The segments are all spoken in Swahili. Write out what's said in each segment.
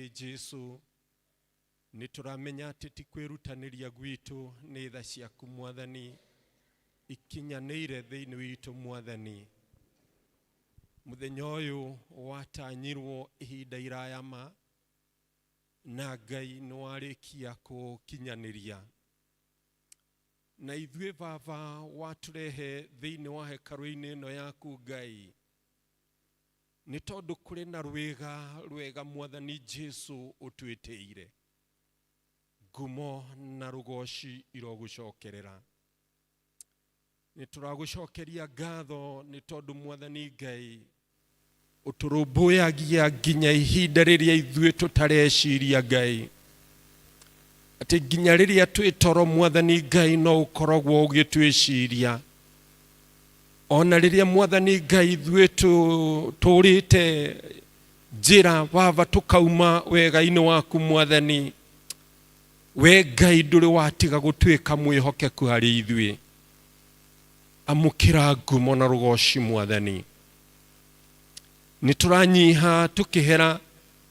riri Jesu nituramenya ati ti kwirutaniria gwitu ni tha ciaku Mwathani ikinyanire thiini witu Mwathani. Muthenya uyu watanyirwo ihinda iraya ma na Ngai niwarikia kukinyaniria, na ithuĩ Baba waturehe thiini wa hekalu-ini ino yaku Ngai ni tondu kuri na rwega Mwathani Jesu utwitiire. Ngumo na rugoci irogucokerera. Nituragucokeria ngatho ni tondu Mwathani Ngai uturumbuyagia nginya ihinda riria ithuĩ tutareciria Ngai, ati nginya riria twi toro Mwathani Ngai no ukoragwo ugitwiciria. Ona riria Mwathani Ngai ithuĩ turite njira Baba tukauma wega-ini waku Mwathani, we Ngai nduri watiga gutwika mwihokeku hari ithuĩ. Amukira ngumo na rugoci Mwathani. Nituranyiha tukihera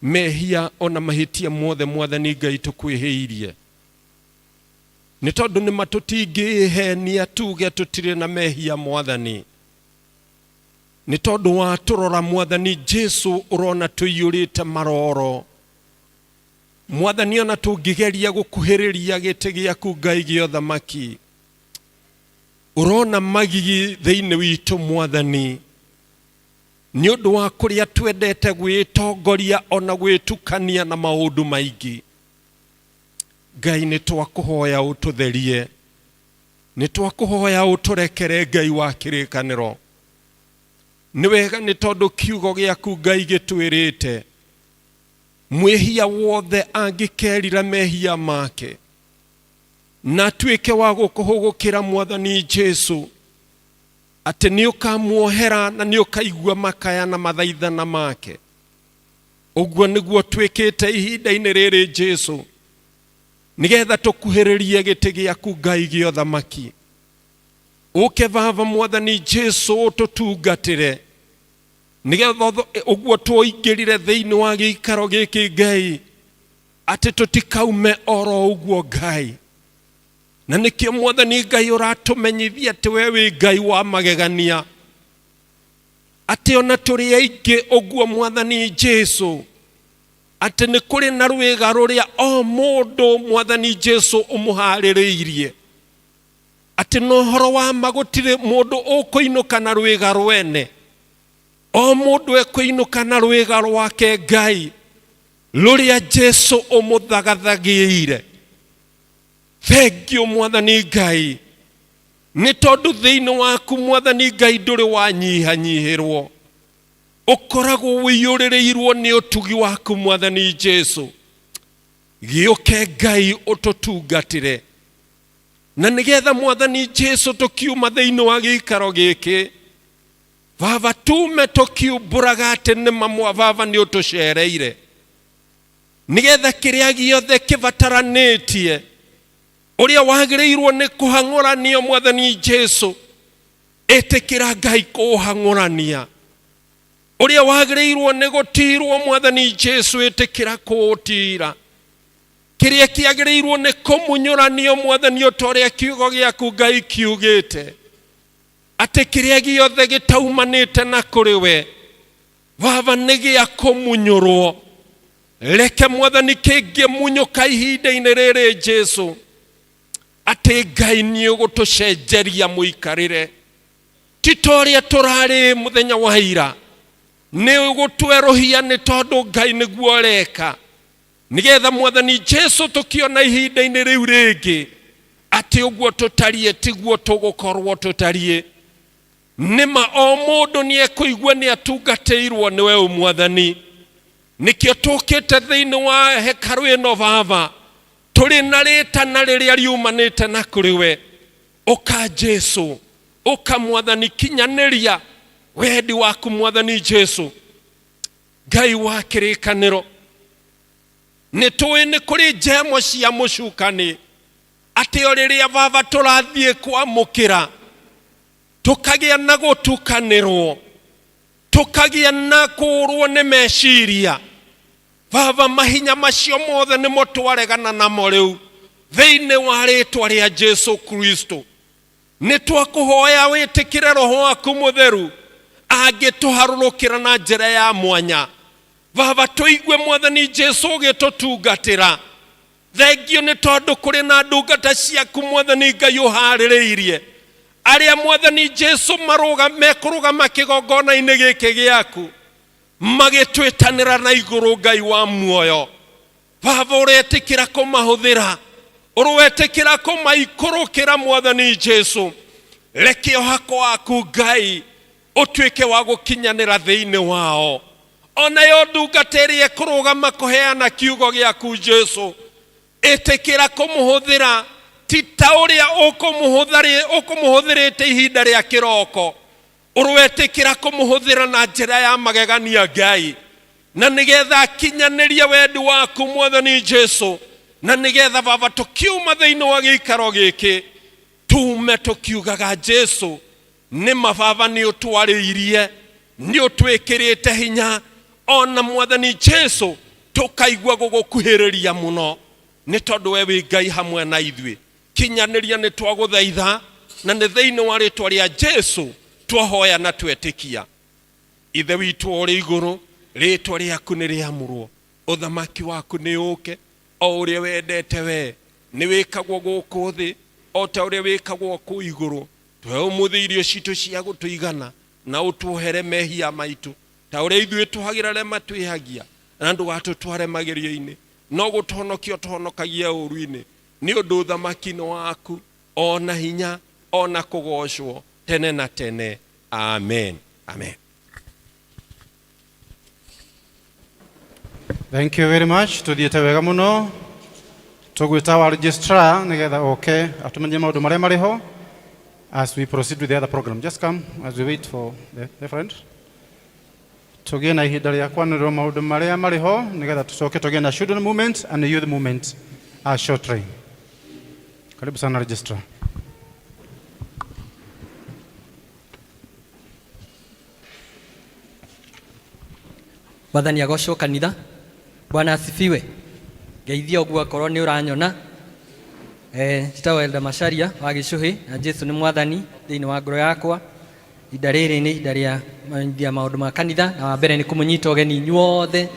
mehia ona mahitia mothe Mwathani Ngai tukwihiirie, ni tondu ni matutingihenia tuge tutire na mehia Mwathani, ni tondu wa turora Mwathani Jesu urona tuyurite maroro Mwathani. Ona tungigeria gukuhiriria giti giaku Ngai gio thamaki, urona magigi thiini witu Mwathani, ni undu wa kuria twendete gwitongoria ona gwitukania na maundu maingi. Ngai ni twakuhoya ututherie, ni twakuhoya uturekere Ngai wa kirikaniro. Ni wega ni tondu kiugo giaku Ngai gitwirite mwihia wothe angikerira mehia make na twike wa gukuhugukira Mwathani Jesu, ati ni ukamuohera na ni ukaigua makaya na mathaithana make. Uguo niguo twikite ihinda-ini riri Jesu, nigetha tukuhiririe giti giaku Ngai gio thamaki. Uke Baba Mwathani Jesu ututungatire, nigetha uguo twoingirire thiini wa giikaro giki Ngai, ati tutikaume oro uguo Ngai. Na nikio Mwathani Ngai uratumenyithia ati we wi Ngai wa magegania, ati ona turi aingi uguo Mwathani Jesu, ati ni kuri na rwiga ruria o mundu Mwathani Jesu umuhaririirie, ati no horo wa magutire mundu ukuinuka na rwiga rwene, o mundu ekuinuka na rwiga rwake Ngai ruria Jesu umuthagathagiire. Thengio Mwathani Ngai ni tondu thiini waku Mwathani Ngai nduri wanyihanyihirwo, ukoragwo wiyuririrwo ni utugi waku Mwathani Jesu. Giuke Ngai ututungatire, na nigetha Mwathani Jesu tukiuma thiini wa giikaro giki Baba tume tukiumburaga ati ni mamwa Baba ni utucereire, nigetha kiria giothe kibataranitie uria wagirirwo ni kuhang'uranio Mwathani Jesu, itikira Ngai kuhang'urania. Uria wagirirwo ni gutirwo Mwathani Jesu, itikira kuutira. Kiria kiagirirwo ni kumunyuranio Mwathani utoria kiugo giaku Ngai kiugite, ati kiria giothe gitaumanite na kuri we Baba ni gia kumunyurwo. Reke Mwathani kingie munyuka ihinda-ini riri Jesu, ati Ngai ni ugutucenjeria muikarire titoria turari muthenya wa ira, ni ugutwerohia ni tondu Ngai niguo reka, nigetha Mwathani Jesu tukiona ihinda-ini riu ringi ati uguo tutarie tiguo tugukorwo tutarie. Nima o mundu ni ekuigua ni atungatirwo ni we Mwathani, nikio tukite thiini wa hekalu ino Baba turi na ritana riria riumanite na kuri we. Uka Jesu, uka Mwathani kinyaniria wendi waku Mwathani Jesu. Ngai wa kirikaniro, ni tuwi ni kuri njemo cia mucukani ati o riria Baba turathie kwamukira tukagia na gutukanirwo, tukagia na kurwo ni meciria, Baba mahinya macio mothe nimo twaregana namo riu thiini wa ritwa ria Jesu Kristo. Ni twakuhoya witikire Roho waku mutheru agituharurukira na njira ya mwanya. Baba tuigue Mwathani Jesu ugitutungatira. Thengio ni tondu kuri na ndungata ciaku Mwathani Ngai uhaririirie aria Mwathani Jesu mekurugama kigongona-ini giki giaku magitwitanira na iguru Ngai wa muoyo. Baba uretikira kumahuthira, uretikira kumaikurukira Mwathani Jesu. Reke uhako waku Ngai utuike wa gukinyanira thiini wao. Ona yo ndungaterie kurugama kuheana kiugo giaku Jesu, itikira kumuhuthira ti ta uria ukumuhuthirite ihinda ria kiroko. Uretikira kumuhuthira na njira ya magegania Ngai, na nigetha kinyanirie wendi waku Mwathani Jesu, na nigetha Baba tukiuma thiini wa gikaro giki tume tukiugaga Jesu ni mababa ni utwariirie, ni utwikirite hinya. Ona Mwathani Jesu tukaigua gugukuhiriria muno ni tondu we wi Ngai hamwe na ithui. Kinyaniria ni twaguthaitha, na ni thiini wa ritwa ria Jesu twahoya na twetikia. Ithe witu uri iguru, ritwa riaku ni riamurwo, uthamaki waku ni uke, o uria wendete we ni wikagwo guku thi, o ta uria wikagwo ku iguru. Twe umuthi irio citu cia gutuigana, na utuhere mehia maitu ta uria ithui tuhagira re matwihagia, na ndugatutware magerio-ini, no gutonokia tuhonokagia uru-ini. Ni undu uthamaki ni waku, ona hinya, ona kugocwo tene na tene. Amen. Amen. Thank you very much. Tuthiete wega muno. Tugwita wa registrar nigetha oke atumenye maundu maria mariho as we proceed with the other program. Just come as we wait for the friend. Tugie na ihinda ria kwanirwo maundu maria mariho nigetha tucoke tugie na children movement and youth movement shortly. Karibu sana registrar. Mwathani agocwo kanitha. Bwana asifiwe. Geithia ogua korwo ni uranyona. Njitagwo Elda Macharia wa Gicuhi, na Jesu ni Mwathani thiini wa ngoro yakwa. Ihinda riri ni ihinda ria maambia maundu ma kanitha, na wa mbere ni kumunyita ugeni inyuothe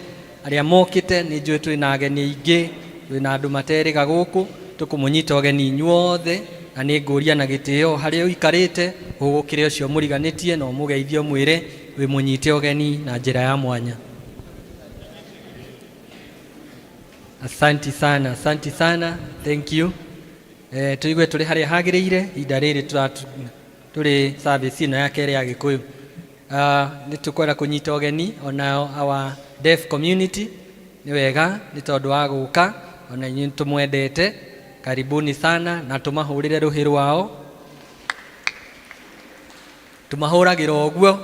aria mokite. Ni njui twi na ageni aingi, twi na andu materiga guku, tukumunyita ugeni inyuothe, na ni nguria na gitio haria uikarite ugukire ucio muriganitie, no mugeithio mwire wi munyite ugeni na njira ya mwanya. Asante sana, asante sana. Thank you. Tuigwe tuli haria hagiriire ihinda riri tuli service ino ya kere ya Gikuyu. Ni tukwenda kunyita ugeni ona our deaf community. Ni wega ni tondu wa guka, ona inyu tumwendete. Karibuni sana na tumahurire ruhi rwao. Tumahuragira oguo.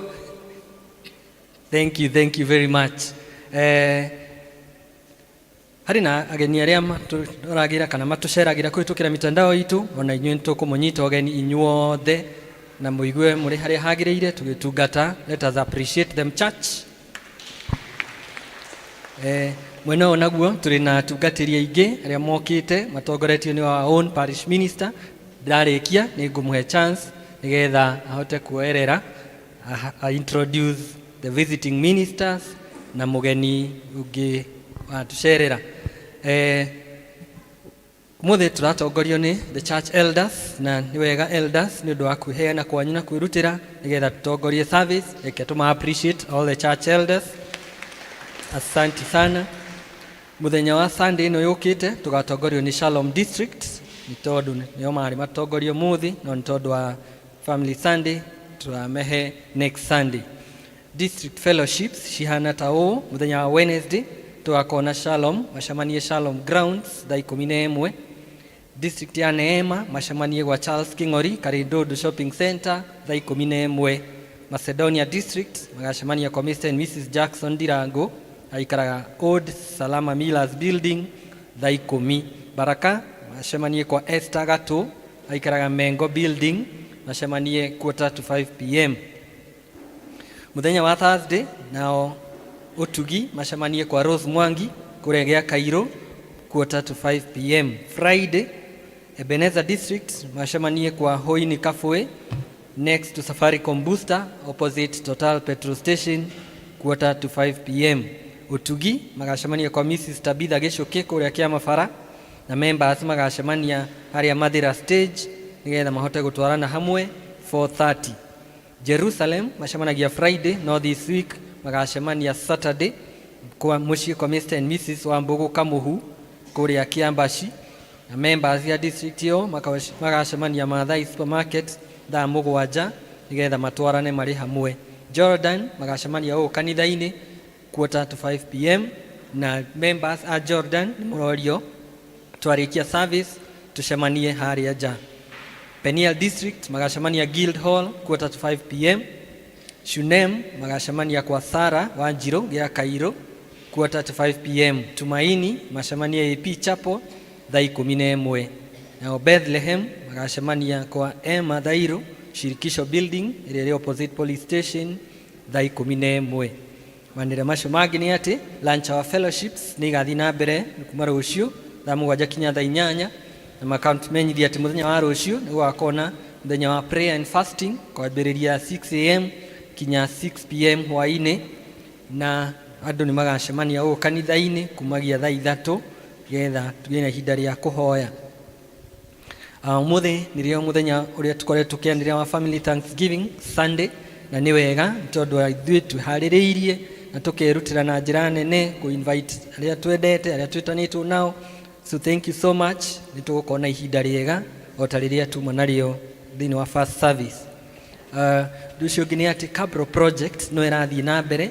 Thank you very much. Hari na ageni aria maturagira kana matuceragira kuhitukira mitandao itu, ona inyu tukumunyita ugeni inyuothe na muigue muri haria hagiriire tugitungata. Let us appreciate them, church. Mwena onaguo turi na tungatiri aingi aria mokite matongoretio ni our own parish minister. Ndarikia ni ngumuhe chance nigetha ahote kuerera introduce the visiting ministers na mugeni ungi tucerera. Muthe turatongorio ni the church elders, na ni wega elders ni undu wa kwiheana kwanyu na kwirutira nigetha tutongorie service. Reke tuma appreciate all the church elders. Asante sana. Muthenya wa Sunday ino yukite tugatongorio ni Shalom District, ni tondu nio mari matongorio muthi, no ni tondu wa Family Sunday turamehe next Sunday. District fellowships cihana ta uu. Muthenya wa Wednesday tugakona Shalom macemanie Shalom Grounds thaa 11. District ya Neema macemanie gwa Charles King'ori Karidodo Shopping Center thaa 11. Macedonia District magacemania kwa Mr. and Mrs. Jackson Dirango aikaraga Old Salama Millers Building thaa 10. Baraka macemanie kwa Esther Gato aikaraga Mengo Building macemanie 4:45 p.m. Muthenya wa Thursday nao Utugi macemanie kwa Rose Mwangi kuregea Kairo 4 to 5 p.m. Friday, Ebenezer District macemanie kwa Hoini Kafue next to Safaricom Booster opposite Total Petrol Station 4 to 5 p.m. Utugi magacemania kwa Mrs. Tabitha Geshoke kuria kia mafara na members magacemania haria Mathira stage nigetha mahote gutwarana hamwe 4:30. Jerusalem macemanagia Friday no this week magacemania Saturday kwa mushie kwa Mr. and Mrs. Wambugu Kamuhu kuria Kiambashi na members ya district yo magacemania Maathai Supermarket thaa mugwanja nigetha matwarane mari hamwe. Jordan magacemania o kanitha-ini 4 to 5 p.m. na members a Jordan murorio twarikia service tushemanie haria ja. Peniel District magacemania Guild Hall 4 to 5 p.m. Shunem magacemania kwa Sara Wanjiro gya Kairo 4 to 5 p.m. Tumaini macemania AP Chapel thaa 11. Na Bethlehem magacemania kwa Emma Dairo Shirikisho Building ire opposite police station thaa 11. Manire macio mangĩ nĩ atĩ lunch our fellowships nĩ igathiĩ na mbere kuma rũciũ thaa 7 kinya thaa 8 na makamenyithia atĩ mũthenya wa rũciũ nĩ gũgakorwo na mũthenya wa prayer and fasting kwambĩrĩria 6 am kinya 6 pm hwaĩ-inĩ na andũ nĩ magacemania o kanitha-inĩ kumagia thaa 3 getha tugĩe na ihinda rĩa kũhoya. Ũmũthĩ nĩrĩo mũthenya ũrĩa tũkoretwo tũkĩanĩrĩra wa Family Thanksgiving Sunday na nĩ wega tondũ ithuĩ twĩharĩrĩirie na tukerutira na njĩra nene ku invite aria twendete aria twitanĩtwo nao, so thank you so much. Nĩtũgũkorwo na ihinda rĩega o ta rĩrĩa tuma narĩo thĩinĩ wa first service. Ũndũ ũcio ũngĩ nĩ atĩ Cabro project no ĩrathiĩ na mbere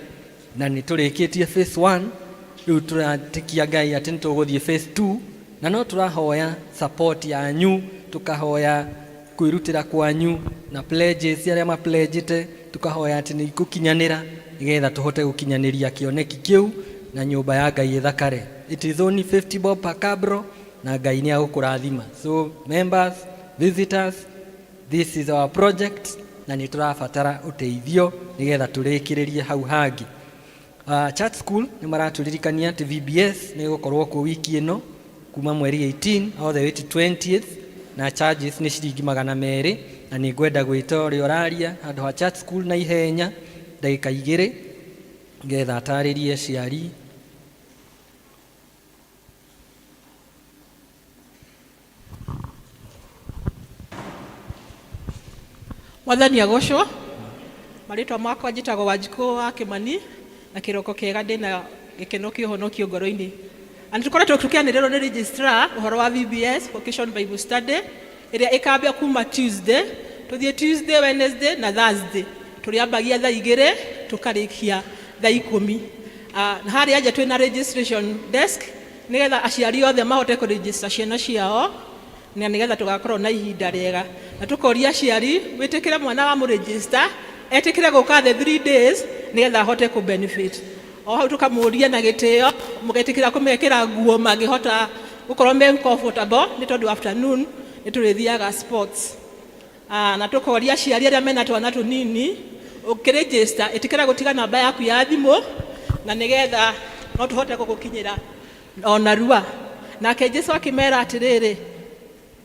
na nĩtũrĩkĩtie phase 1, rĩu tũratikia Ngai atĩ nĩtũgũthiĩ phase 2 na no tũrahoya support yanyu, tukahoya kwĩrutĩra kwanyu na pledges arĩa mapledgete, tukahoya atĩ nĩ ikũkinyanĩra nigetha tuhote gukinyanĩria kĩoneki kĩu na nyũmba ya Ngai ĩthakare. It is only 50 bob per Cabro na Ngai nĩ agũkũrathima. So members, visitors, this is our project na nĩ tũrabatara ũteithio nigetha tũrĩkĩrĩrie hau hangĩ. Church school nĩ maratũririkania atĩ VBS nĩ gũkorwo kuo wiki ĩno kuma mweri 18 all the way to 20th na charges nĩ ciringi 200 na nĩ ngwenda gwĩta ũrĩa ũraria handũ ha church school na ihenya ndagĩka 2 ngetha atarĩrie ciari. Mwathani agocwo. Marĩtwa makwa njĩtagwo Wanjikũ wa Kĩmani na kĩroko kĩega ndĩna gĩkeno kĩũhonokio ngoro-inĩ. Na nĩtũkoretwo tũkĩanĩrĩrwo nĩ registrar ũhoro wa VBS Vocation Bible Study ĩrĩa ĩkambia kuma Tuesday, tũthiĩ Tuesday, Wednesday na Thursday. Tũrĩambagia thaa 2 tũkarĩkia thaa 10. Na harĩa nja twĩna registration desk nigetha aciari othe mahote kũregister ciana ciao na nigetha tũgakorwo na ihinda rĩega. Na tũkoria aciari wĩtĩkĩre mwana wa mũregister etĩkĩre gũka the 3 days nigetha ahote ku benefit. O hau tukamũria na gĩtĩo, mũgetĩkĩra kũmekĩra nguo mangĩhota gũkorwo me comfortable nĩ tondũ afternoon nĩ tũrĩthiaga sports. Na tũkoria aciari arĩa mena twana tũnini ũkĩregister ĩtĩkĩra gũtiga namba yaku ya thimũ na nigetha no tũhote gũgũkinyĩra ona rua. Nake Jesũ akĩmera atĩrĩrĩ,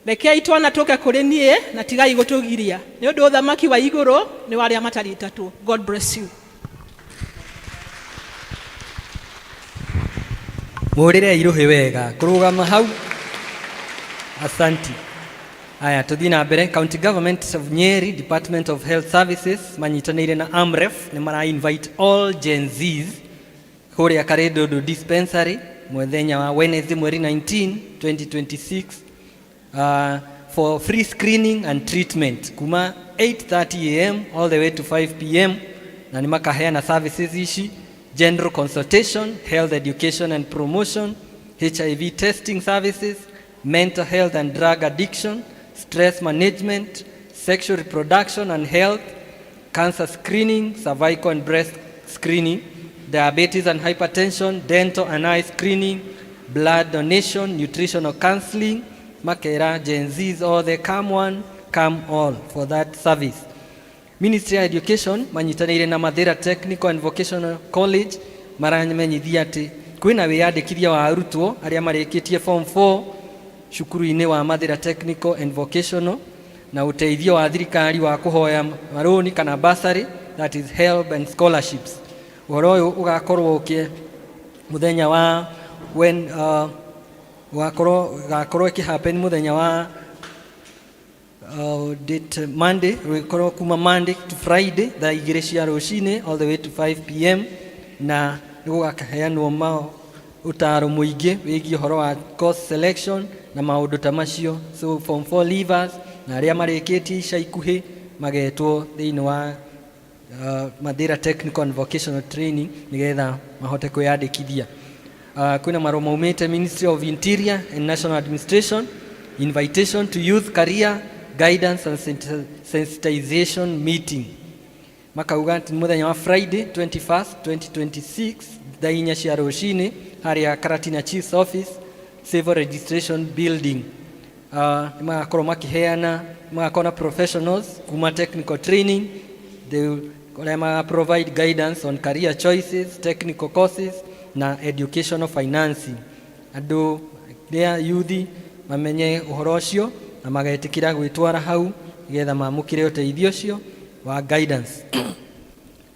rekei twana tũke kũrĩ niĩ na tigai gũtũgiria nĩ ũndũ ũthamaki wa igũrũ nĩ wa arĩa mataritatwo. God bless you. Mũrĩre iruhĩ wega kũrũgama hau. Asanti. Aya tuthi na mbere. County Government of Nyeri Department of Health Services manyitanĩire na AMREF nĩ mara invite all Gen Zs kũrĩa Karedondo Dispensary mũthenya wa Wednesday mweri 19 2026 for free screening and treatment kuma 8:30 am all the way to 5 pm na nĩ makaheana services ici: general consultation, health education and promotion, HIV testing services, mental health and drug addiction, stress management, sexual reproduction and health, cancer screening, cervical and breast screening, diabetes and hypertension, dental and eye screening, blood donation, nutritional counseling. Makera Gen Zs or the come one, come all for that service. Ministry of Education manyitanĩire na Mathira Technical and Vocational College maramenyithia ati kwina wiyandikithia wa arutwo aria marikitie form 4 cukuru-ini wa Mathira Technical and Vocational na uteithio wa thirikari wa kuhoya maroni kana bursary, that is help and scholarships. Uhoro uyu ugakorwo ukie muthenya wa when ugakorwo ikihappen muthenya wa date Monday, ugakorwo kuma Monday to Friday thaa 2 cia rucini all the way to 5 p.m. na nigugaheanwo utaro muingi wigie horo wa course selection na maundu ta macio. So form 4 leavers na aria marikitie ica ikuhi magetwo thiini wa Mathira Technical and Vocational Training nigetha mahote kwiyandikithia. Kuna maroma maumite Ministry of Interior and National Administration, invitation to youth career guidance and sensitization meeting. Makauga ati muthenya wa Friday 21st 2026 thaa 4 cia rucini haria Karatina Chief's Office Civil Registration Building. Magakorwo makiheana magakona professionals kuma technical training. They will provide guidance on career choices, technical courses na educational financing. Andu their youth mamenye uhoro ucio na magetikira gwitwara hau getha mamukire uteithio ucio wa guidance.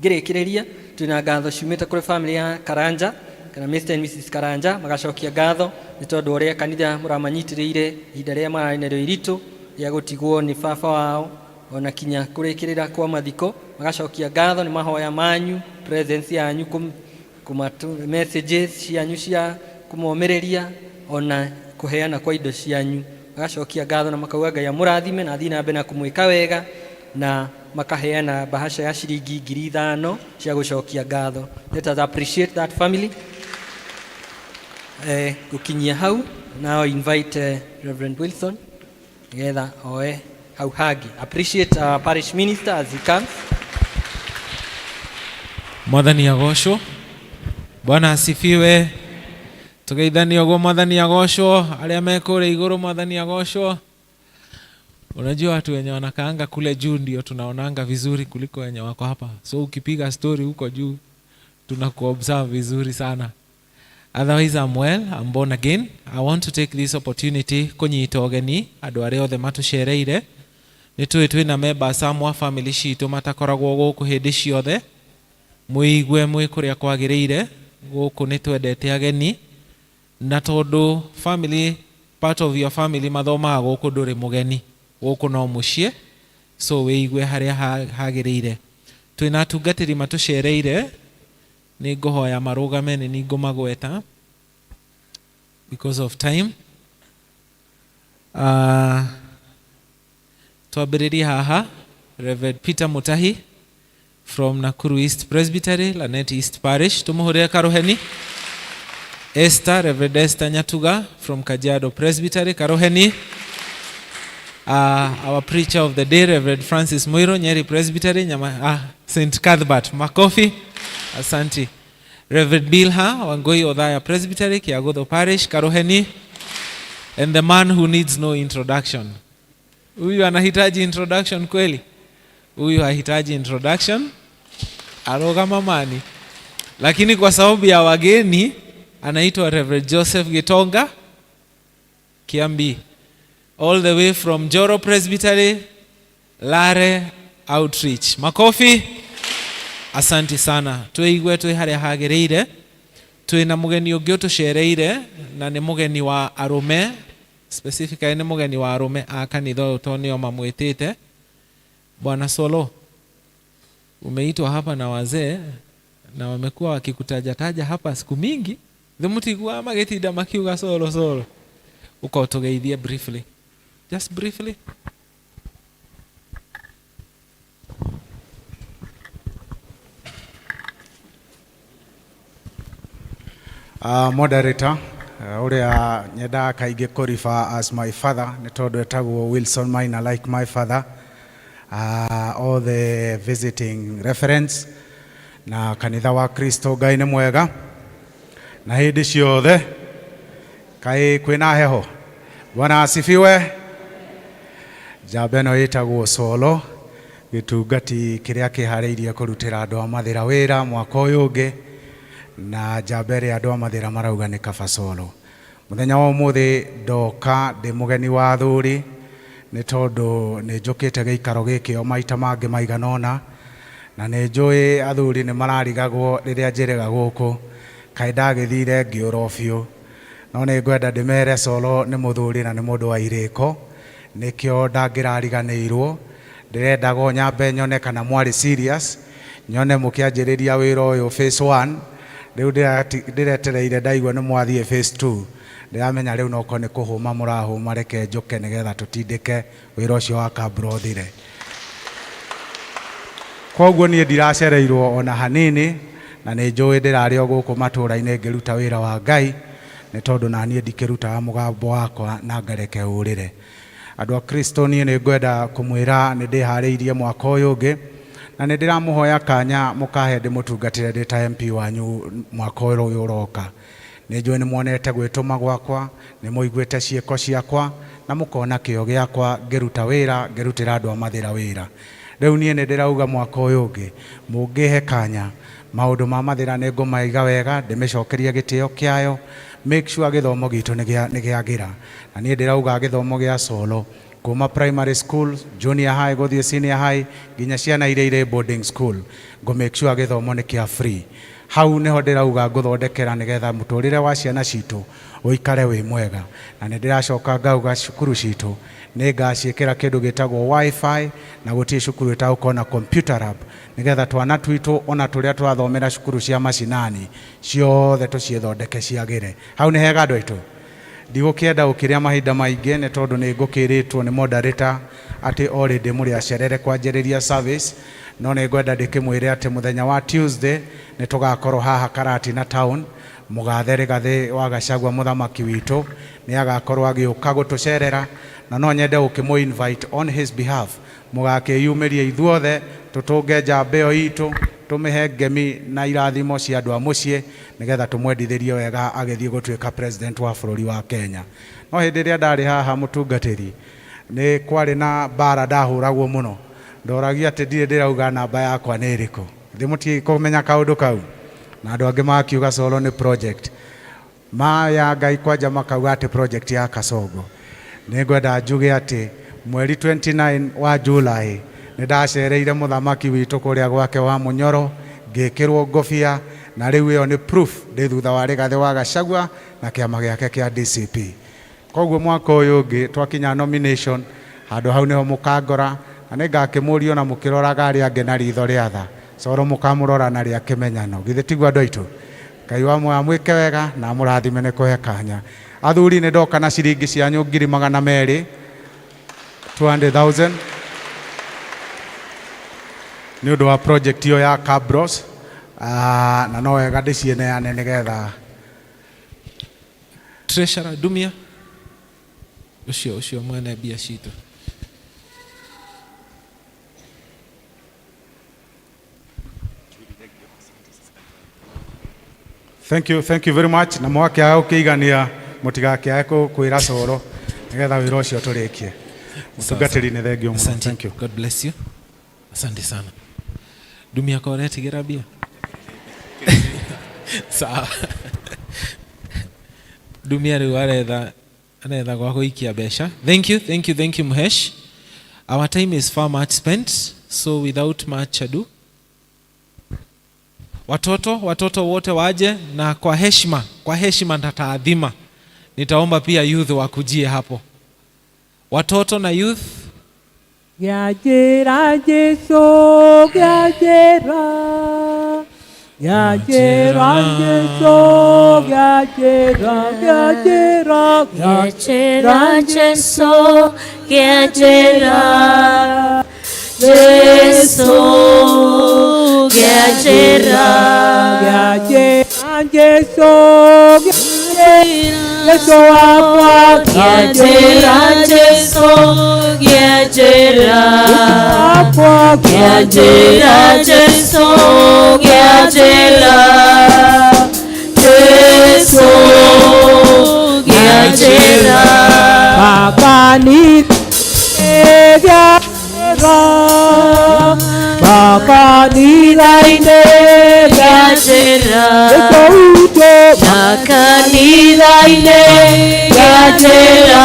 Ngirikireria tuna ngatho ciumite kuri family ya Karanja kana Mr and Mrs Karanja, magacokia ngatho ni tondu uria kanitha muramanyitiriire ihinda ria marainerio iritu ya gutigwo ni baba wao ona kinya kurikirira kwa mathiko. Magacokia ngatho ni mahoya manyu, presence yanyu kumatu messages cianyu cia kumomereria ona kuheana kwa indo cianyu. Magacokia ngatho na makauga Ngai amurathime na athii na mbere na kumwika wega na makaheana bahasha ya shilingi 5,000 cia gucokia ngatho. Let us appreciate that family. Gukinyia hau now invite Reverend Wilson together oe hau hagi. Appreciate our parish minister as he comes. Mwathani agocwo. Bwana asifiwe. Tugeithanie uguo Mwathani agocwo. Aria mekure iguru Mwathani agocwo. Unajua watu wenye wanakaanga kule juu ndio tunaonanga vizuri kuliko wenye wako hapa. So ukipiga story huko juu tunakuobserve vizuri sana. Otherwise I'm well, I'm born again. I want to take this opportunity kunyita ogeni andu aria othe matucereire. Nitui twina members amwe family citu matakoragwo guku hindi ciothe. Muigwe mwikuria kwagiriire guku nitwendete ageni na tondu family part of your family mathomaga guku nduri mugeni guku no mucie, so weigwe haria hagiriire. Twina atungatiri matucereire ni nguhoya marugame ni ngumagweta because of time. Twambiririe haha Reverend Peter Mutahi from Nakuru East Presbytery, Lanet East Parish. Tumuhuria karoheni. Reverend Esther Nyatuga from Kajiado Presbytery, karoheni. Our preacher of the day, Reverend Francis Muiro, Nyeri Presbytery, St. Cuthbert, makofi. Asante. Reverend Bilha Wangoi Odhaya Presbytery, Kiagodo Parish, karoheni. And the man who needs no introduction. Huyu anahitaji introduction kweli? Huyu hahitaji introduction. Aroga mamani. Lakini kwa sababu ya wageni anaitwa Reverend Joseph Gitonga Kiambi, all the way from Joro Presbytery, Lare Outreach. Makofi. Asante sana. Tuigwe tu haria hagiriire. Twina mugeni ungi utucereire na ni mugeni wa arume, specifically ni mugeni wa arume a kanitha utonio mamwitite. Bwana Solo, umeitwa hapa na wazee na wamekuwa wakikutaja hapa siku mingi. Thimutigwa magetinda makiuga Solo. Ukotugeithie briefly. Just briefly. Moderator, uria nyenda kaige kurifa as my father, ni tondu etagwo Wilson Maina like my father. All the visiting reference na kanitha wa Kristo Ngai ni mwega na hindi ciothe kai kwina heho. Bwana asifiwe. Njamba ĩno ĩtagwo Solo, gĩtungati kĩrĩa kĩharĩirie kũrutĩra andũ a Mathira wĩra mwaka ũyũ ũngĩ, na jabere andũ a Mathĩra marauga nĩ kaba solo. Mũthenya wa ũmũthĩ ndoka ndĩ mũgeni wa athuri nĩ tondũ nĩ njũkĩte gĩikaro gĩkĩ o maita mangĩ maigana ũna, na nĩ njũĩ athuri nĩ mararigagwo rĩrĩa njĩrĩga gũkũ kaĩ ndagĩthire ngĩũrwo biũ, no nĩ ngwenda ndĩmere Solo nĩ mũthuri na nĩ mũndũ wa irĩko, nĩkĩo ndangĩrariganĩirwo. Ndĩrendaga nyambe nyone kana mwarĩ serious, nyone mũkĩanjĩrĩria wĩra ũyũ phase 1, rĩu ndĩretereire ndaigua nĩ mwathiĩ phase 2, ndĩramenya rĩu noko nĩ kũhũma mũrahũma, reke njũke nĩgetha tũtindĩke wĩra ũcio wa Kabra ũthire. Koguo niĩ ndiracereirwo ona hanini, na nĩ njũĩ ndĩrarĩ o gũkũ matũũra-inĩ ngĩruta wĩra wa Ngai, nĩ tondũ na niĩ ndikĩrutaga mũgambo wakwa na ngareke ũrĩre. Andũ a Kristo niĩ nĩ ngwenda kũmwĩra nĩ ndĩharĩirie mwaka ũyũ ũngĩ, na nĩ ndĩramũhoya kanya mũkahe ndĩmũtungatĩre ndĩ ta MP wanyu mwaka ũyũ ũroka. Nĩ njũĩ nĩ muonete gwĩtũma gwakwa, nĩ mũiguĩte ciĩko ciakwa, na mũkona kĩo gĩakwa ngĩruta wĩra, ngĩrutĩra andũ a Mathĩra wĩra. Rĩu niĩ nĩ ndĩrauga mwaka ũyũ ũngĩ mũngĩhe kanya, maũndũ ma Mathĩra nĩ ngũmaiga wega, ndĩmĩcokerie gĩtĩo kĩayo, make sure gĩthomo gitũ nĩ gĩagĩra. Na niĩ ndĩrauga gĩthomo gĩa Solo kuma primary school, junior high gũthiĩ senior high, nginya ciana iria irĩ boarding school, ngũ make sure gĩthomo nĩ kĩa free. Hau nĩho ndĩrauga ngũthondekera nĩgetha mũtũrĩre wa ciana citũ ũikare wĩ mwega. Na nĩ ndĩracoka ngauga cukuru citũ nĩ ngaciĩkĩra kĩndũ gĩtagwo wifi, na gũtirĩ cukuru ĩtagũkorwo na computer lab, nĩgetha twana twitũ ona tũrĩa twathomera cukuru cia macinani ciothe tũciĩthondeke ciagĩre. Hau nĩ hega andũ aitũ. Ndigũkĩenda gũkĩrĩa mahinda maingĩ nĩ tondũ nĩ ngũkĩrĩtwo nĩ moderator atĩ already mũrĩ acerere kwanjĩrĩria service, no nĩ ngwenda ndĩkĩmwĩre atĩ mũthenya wa Tuesday nĩ tũgakorwo haha Karatina town. Mũgathe Rigathĩ wa Gachagua mũthamaki witũ nĩ agakorwo agĩũka gũtũcerera, na no nyende gũkĩmũ invite on his behalf, mũgakĩyumĩrie ithuothe tũtũnge njamba ĩyo itũ, tũmĩhe ngemi na irathimo cia andũ a mũciĩ, nĩgetha tũmwendithĩrie wega agĩthiĩ gũtuĩka president wa bũrũri wa Kenya. No hĩndĩ ĩrĩa ndarĩ haha mũtungatĩri nĩ kwarĩ na mbara ndahũragwo mũno, ndoragia atĩ ndirĩ ndĩrauga namba yakwa nĩ ĩrĩkũ, ndĩmũtiĩ kũmenya kaũndũ kau, na andũ angĩ makiuga Solo nĩ project ya Ngai, kwanja makauga atĩ project ya Kasongo. Nĩ ngwenda njuge atĩ mweri 29 wa July nĩ ndacereire mũthamaki witũ kũrĩa gwake wa Mũnyoro, ngĩkĩrwo ngobia, na rĩu ĩyo nĩ proof ndĩ thutha wa Rigathĩ wa Gachagua na kĩama gĩake kĩa DCP. Koguo mwaka ũyũ ũngĩ twakinya nomination, handũ hau nĩho mũkangora, na nĩ ngakĩmũrio na mũkĩroraga arĩa angĩ na ritho rĩa tha, Solo mũkamũrora na rĩa kĩmenyano. Githĩ tiguo andũ aitũ? Ngai wa moya mwĩke wega na mũrathime nĩ kũhe kanya. Athuri nĩ ndoka na ciringi cianyu 200,000 200,000 nĩ ũndũ wa project ĩyo ya Kabros, na no wega ndĩcineane nĩgetha Treasurer Dumia ucio mwene bia citũ. Thank you very much. Na mwakĩaga ũkĩigania mũtigakĩae kwĩra Solo nĩgetha wĩra ũcio tũrĩkie. Mũtungatĩri nĩ thengio mũno. Thank you. God bless you. Asante sana. Dumia kwa ũretigĩra bia. Sawa. Dumia rĩu aretha gwa gũikia mbeca. Thank you Muhesh. Our time is far much spent, so without much ado, watoto wote waje, na kwa heshima nitataadhima, nitaomba pia youth wakujie hapo. Watoto na youth. Yajera Jesu, yajera Jesu, yajera Jesu, yajera Jesu, yajera Jesu, Yesu apa yajera Jesu, yajera Jesu, yajera Jesu, yajera Baba ni yajera Baba kanitha-inĩ gĩa njĩra, na kanitha-inĩ gĩa njĩra,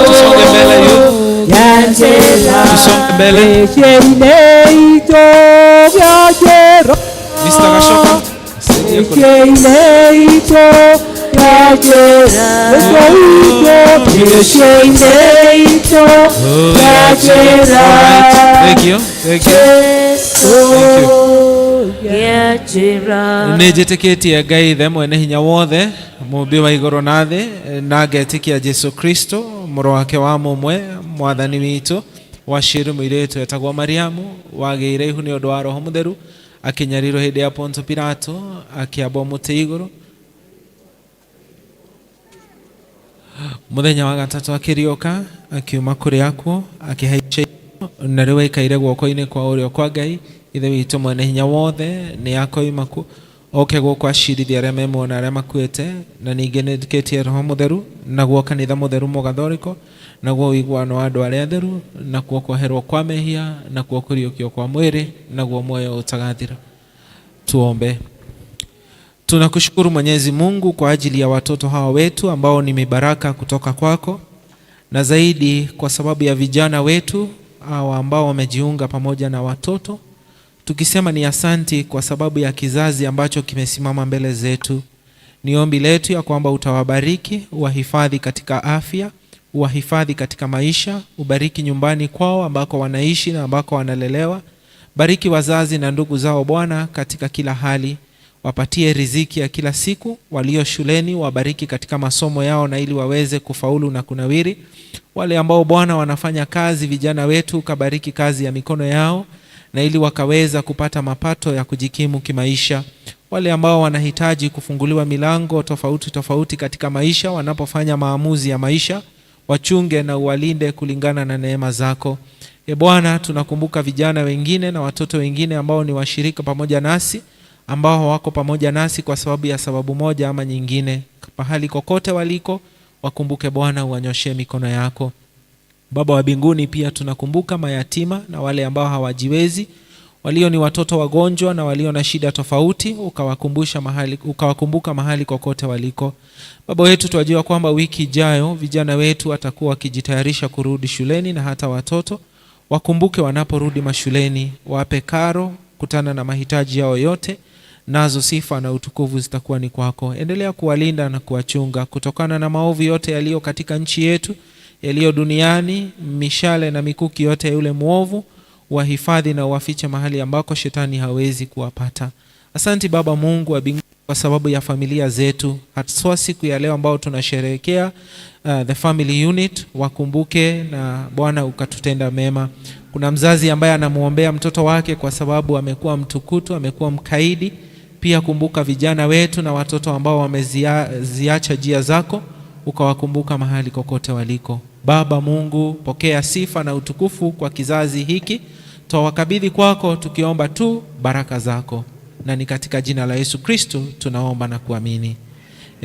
Tusonge mbele youth. gĩa njĩra, Tusonge mbele. mĩciĩ-inĩ itũ gĩa njĩra, Mr. Gashoka. mĩciĩ-inĩ itũ gĩa njĩra, mĩciĩ-inĩ itũ gĩa njĩra, Thank you. gĩa njĩra. Nĩnjĩtĩkĩtie Ngai Ithe mwene hinya wothe, mũmbi wa igũrũ na thĩ, na ngetĩkia Jesu Kristo mũrũ wake wa mũmwe, mwathani witũ, Wachĩrũ mũirĩtu etagwo Mariamu, wagĩire ihu nĩ ũndũ wa Roho Mũtheru, akĩnyarirwo hĩndĩ ya Ponto Pilato, akĩambwo mũtĩ igũrũ. Mũthenya wa gatatũ akĩriũka, akiuma kũrĩ akuo, akĩhaica na rĩu aikaire guoko-inĩ kwa ũrĩo kwa Ngai Ithe witũ mwene hinya wothe. Nĩ akoima oke gũkũ acirithia arĩa memuona arĩa makuĩte, na ningĩ nĩndĩkĩtie Roho Mũtheru, naguo kanitha mũtheru mũgathorĩko, naguo ũiguano wa andũ arĩa atheru, nakuo kweherwo kwa mehia, nakuo kũriũkio kwa mwĩrĩ, naguo muoyo ũtagathira. Tuombe. Tunakushukuru Mwenyezi Mungu kwa ajili ya watoto hawa wetu ambao ni mibaraka kutoka kwako, na zaidi kwa sababu ya vijana wetu hawa ambao wamejiunga pamoja na watoto, tukisema ni asanti kwa sababu ya kizazi ambacho kimesimama mbele zetu. Ni ombi letu ya kwamba utawabariki, uwahifadhi katika afya, uwahifadhi katika maisha, ubariki nyumbani kwao ambako wanaishi na ambako wanalelewa. Bariki wazazi na ndugu zao Bwana katika kila hali. Wapatie riziki ya kila siku, walio shuleni wabariki katika masomo yao na ili waweze kufaulu na kunawiri. Wale ambao Bwana wanafanya kazi, vijana wetu kabariki kazi ya mikono yao na ili wakaweza kupata mapato ya kujikimu kimaisha. Wale ambao wanahitaji kufunguliwa milango tofauti katika maisha, wanapofanya maamuzi ya maisha, wachunge na uwalinde kulingana na neema zako. Bwana, tunakumbuka vijana wengine na watoto wengine ambao ni washirika pamoja nasi, ambao wako pamoja nasi kwa sababu ya sababu moja ama nyingine. Pahali kokote waliko, wakumbuke Bwana, uwanyoshe mikono yako. Baba wa mbinguni, pia tunakumbuka mayatima na wale ambao hawajiwezi, walio ni watoto wagonjwa na walio na shida tofauti, ukawakumbuka mahali kokote waliko. Baba wetu, tunajua kwamba wiki ijayo vijana wetu watakuwa wakijitayarisha kurudi shuleni, na hata watoto wakumbuke wanaporudi mashuleni, wape karo, kutana na mahitaji yao yote, nazo sifa na utukufu zitakuwa ni kwako. Endelea kuwalinda na kuwachunga kutokana na maovu yote yaliyo katika nchi yetu, yaliyo duniani, mishale na mikuki yote ya yule muovu. Wahifadhi na uwafiche mahali ambako shetani hawezi kuwapata. Asante Baba Mungu wa mbinguni kwa sababu ya familia zetu, haswa siku ya leo ambao tunasherehekea the family unit. Wakumbuke na Bwana ukatutenda mema. Kuna mzazi ambaye anamuombea mtoto wake kwa sababu amekuwa mtukutu, amekuwa mkaidi. Pia kumbuka vijana wetu na watoto ambao wameziacha njia zako, ukawakumbuka mahali kokote waliko. Baba Mungu, pokea sifa na utukufu kwa kizazi hiki. Twawakabidhi kwako tukiomba tu baraka zako, na ni katika jina la Yesu Kristo tunaomba na kuamini.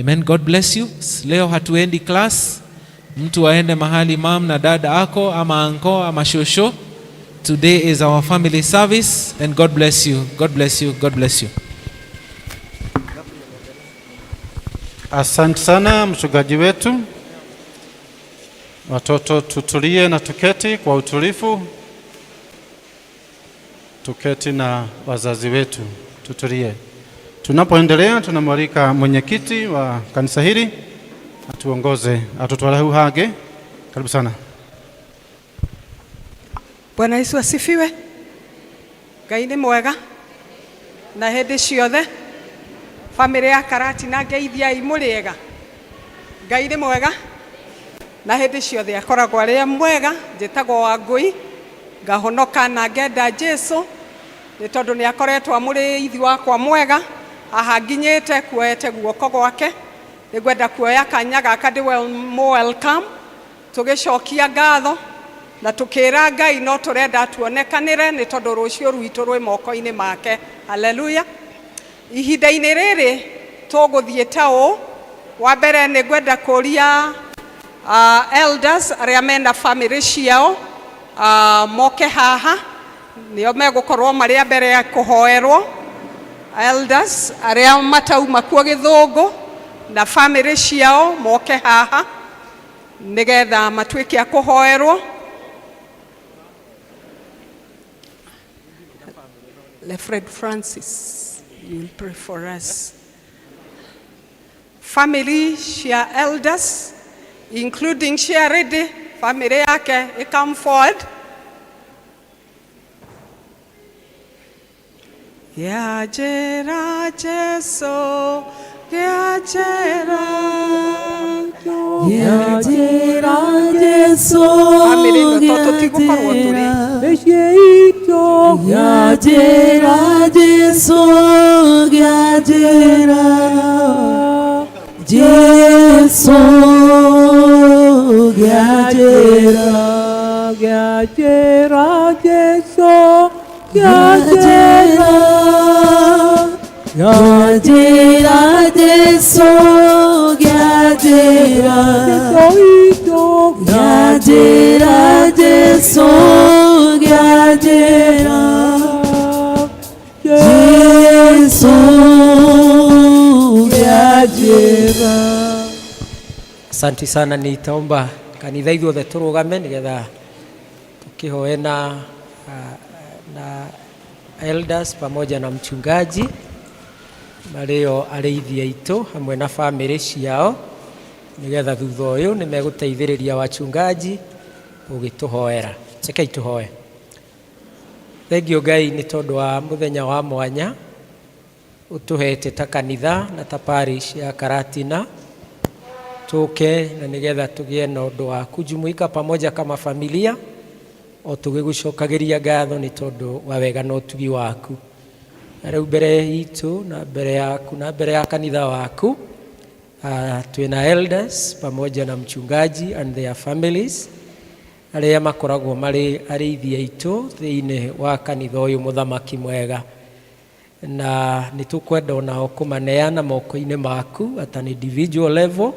Amen. God bless you. Leo hatuendi class. Mtu aende mahali mam na dada ako ama anko ama shosho. Today is our family service, and God bless you. God bless you. God bless you. Asante sana mchungaji wetu. Watoto tutulie na tuketi kwa utulivu. Tuketi na wazazi wetu, tutulie. Tunapoendelea tunamwalika mwenyekiti wa kanisa hili atuongoze, atutwale uhage. Karibu sana. Bwana Yesu asifiwe. Ngai nĩ mwega na hĩndĩ ciothe. Family ya Karati na ngeithia imũrĩega. Ngai nĩ mwega na hĩndĩ ciothe akoragwo arĩ mwega. Njĩtagwo Wangui, ngahonoka na ngenda Jesu nĩ tondũ nĩ akoretwo mũrĩithi wakwa mwega. Haha nginyĩte kuoete guoko gwake. Nĩngwenda kuoya kanya gaka ndĩ welcome, tũgĩcokia ngatho na tukĩra Ngai no tũrenda tuonekanĩre nĩ tondũ rũciũ rwitũ rwĩ moko-inĩ make. Haleluya. Ihinda-inĩ rĩrĩ tũgũthiĩ ta ũũ. Wa mbere nĩ ngwenda kũria elders arĩa mena family ciao moke haha nio megukorwo maria mbere ya kuhoerwo elders aria matauma kuo Githungu na family ciao moke haha nigetha matuike akuhoerwo. Lefred Francis, you will pray for us. Family cia elders including Sharidi family yake come forward. Yajera Jesu, Yajera Jesu, family mtoto tigo parwo turi. Yajera Jesu, Yajera Jesu, Yajera Jesu, Yajera Jesu, Yajera Jesu, Yajera Jesu, Yajera. Asante sana, nitaomba kanitha ithuothe turugame nigetha tukihoe na elders pamoja na mchungaji mareo arĩithia itu hamwe na family ciao nigetha thutha uyu ni meguteithĩrĩria wachungaji ugituhoera. Rekei tuhoe. Thengio Ngai ni tondu wa muthenya wa mwanya utuhete ta kanitha na ta parish ya Karatina tuke na nigetha tugie na undu wa kujumuika pamoja kama familia o tugigucokagiria ngatho ni tondu wa wega na utugi waku. Rĩu mbere itu na mbere yaku na mbere ya kanitha waku twina elders pamoja na mchungaji and their families aria makoragwo mari arĩithia itu thiini wa kanitha uyu muthamaki mwega, na nitukwenda onao kumaneana moko-ini maku at an individual level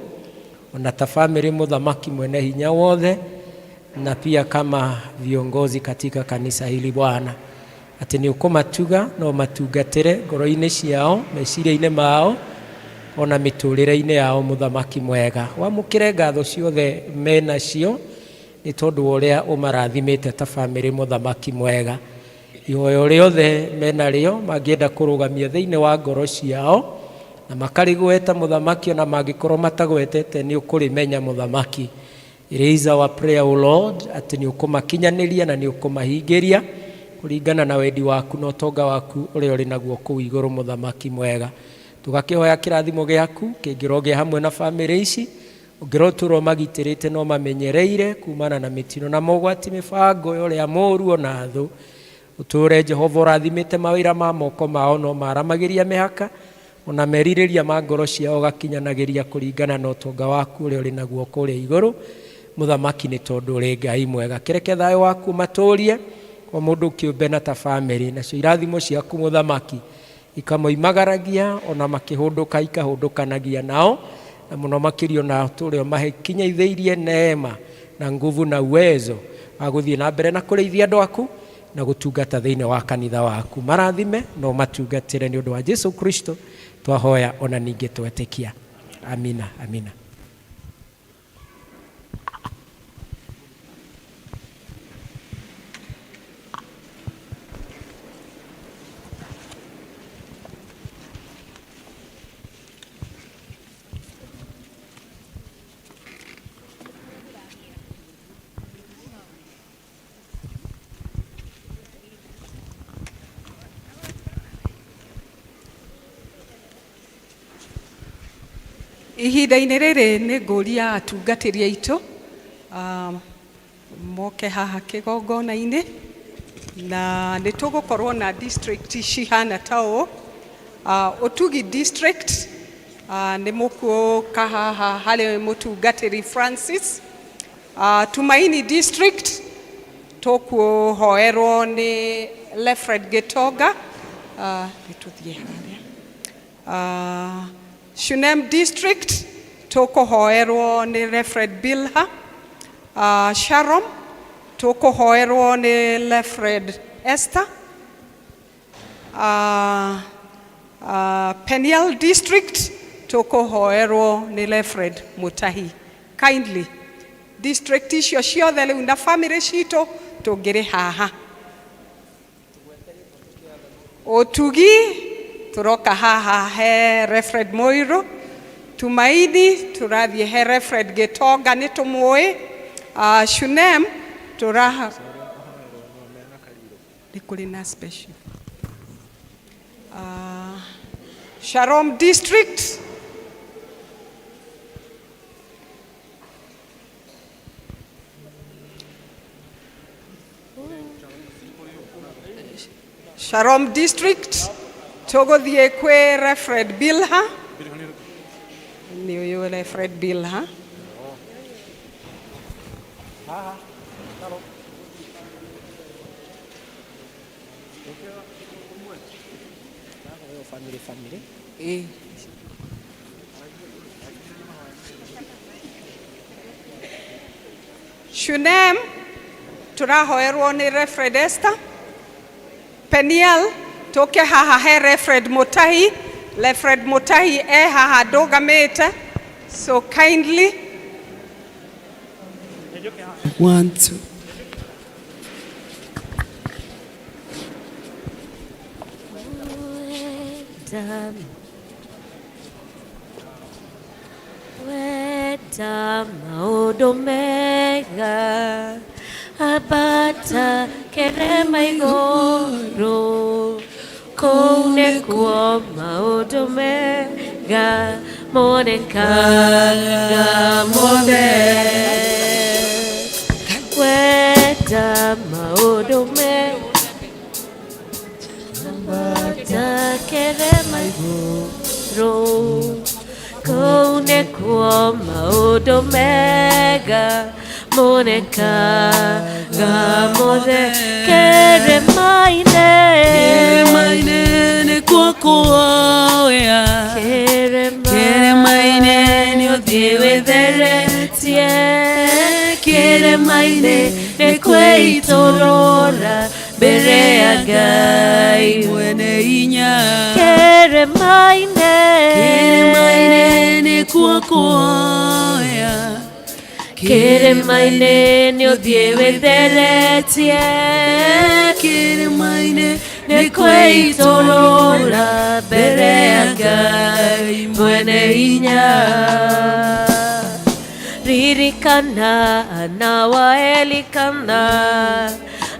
ona ta family muthamaki mwene hinya wothe na pia kama viongozi katika kanisa hili Bwana, ati ni ukumatuga no matungatire ngoro-ini ciao meciria-ini mao ona miturire-ini yao muthamaki mwega. Wamukire ngatho ciothe mena cio ni tondu uria umarathimite ta family muthamaki mwega. Ihoyo riothe mena rio mangienda kurugamia thiini wa ngoro ciao na makarigweta muthamaki ona mangikorwo matagwetete ni ukurimenya muthamaki. It is our prayer, O Lord, ati ni ukumakinyaniria na ni ukumahingiria kuringana na wendi waku na utonga waku uria uri naguo kuu iguru muthamaki mwega. Tugakihoya kirathimo giaku kingiroge hamwe na family ici ungiroturo magitirite no mamenyereire kumana na mitino na mogwati mibango uria moru ona thu. Uture Jehova rathimite mawira ma moko mao no maramagiria mihaka ona meririria ma ngoro ciao gakinyanagiria kuringana na utonga waku uria uri naguo kuria iguru muthamaki ni tondu uri Ngai mwega. Kireke thayo waku maturie o mundu kiumbe na ta family na cio irathimo ciaku muthamaki ikamoimagaragia ona makihunduka ikahundukanagia nao na muno makirio na turio mahe kinyaithĩirie neema na nguvu na uwezo wa guthie na mbere na kureithia andu aku na gutungata thiini wa kanitha waku. Marathime no matungatire ni undu wa Jesu Kristo twahoya ona ninge twetikia. Amina, amina. Ihinda-inĩ rĩrĩ nĩ ngũria atungatĩri aitũ moke haha kĩgongona-inĩ na nĩ tũgũkorwo na district cihana ta ũũ. Ũtugi district nĩ mũkuoka haha harĩ mũtungatĩri Francis. Tumaini district tũkuohoerwo nĩ Lefred Gitonga. Nĩtũthiĩ harĩa. Shunem district tukuhoerwo ni Lefred Bilha. Sharon tukuhoerwo ni Lefred Esther. Peniel District tukuhoerwo ni Lefred Mutahi. Kindly district icio ciothe riu na family cito tungiri haha Otugi turoka haha he Refred Moiro, Tumaini turathie he Refred Getonga ni tumui, Shunem turaha nikulina special Sharom District Sharom District tuguthie kwi Refred Bilha ni uyu Refred Bilha Shunem turahoerwo ni Refred Esther. Peniel toke haha he Refred Mutahi. Refred Mutahi haha dogamete. So kindly 1 2 Weta maundu mega abata kerema iguru kune kuo maundu mega monekaga mothe weta maundu mega abata kerema iguru kune kuo maundu mega monekaga mothe keremaine ne kuoya keremaine ni uthie witheretie keremaine ne kweitorora mbere ya Ngai mwene hinya keremaine ne kuoya keremaine ni uthie witheretie keremaine ni kweitorora mbere ya Ngai mwene hinya ririkana na waelikana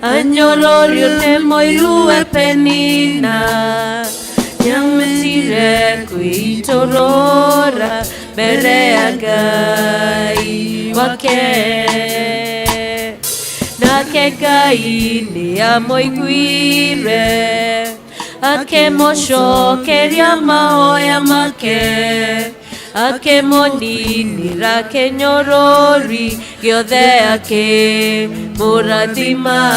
anyororio ne moirue penina nyametire kweitorora mbere ya Ngai wake nake Ngai ni amoiguire akemocokeria mahoya make akemoninira kenyorori giothe akimurathima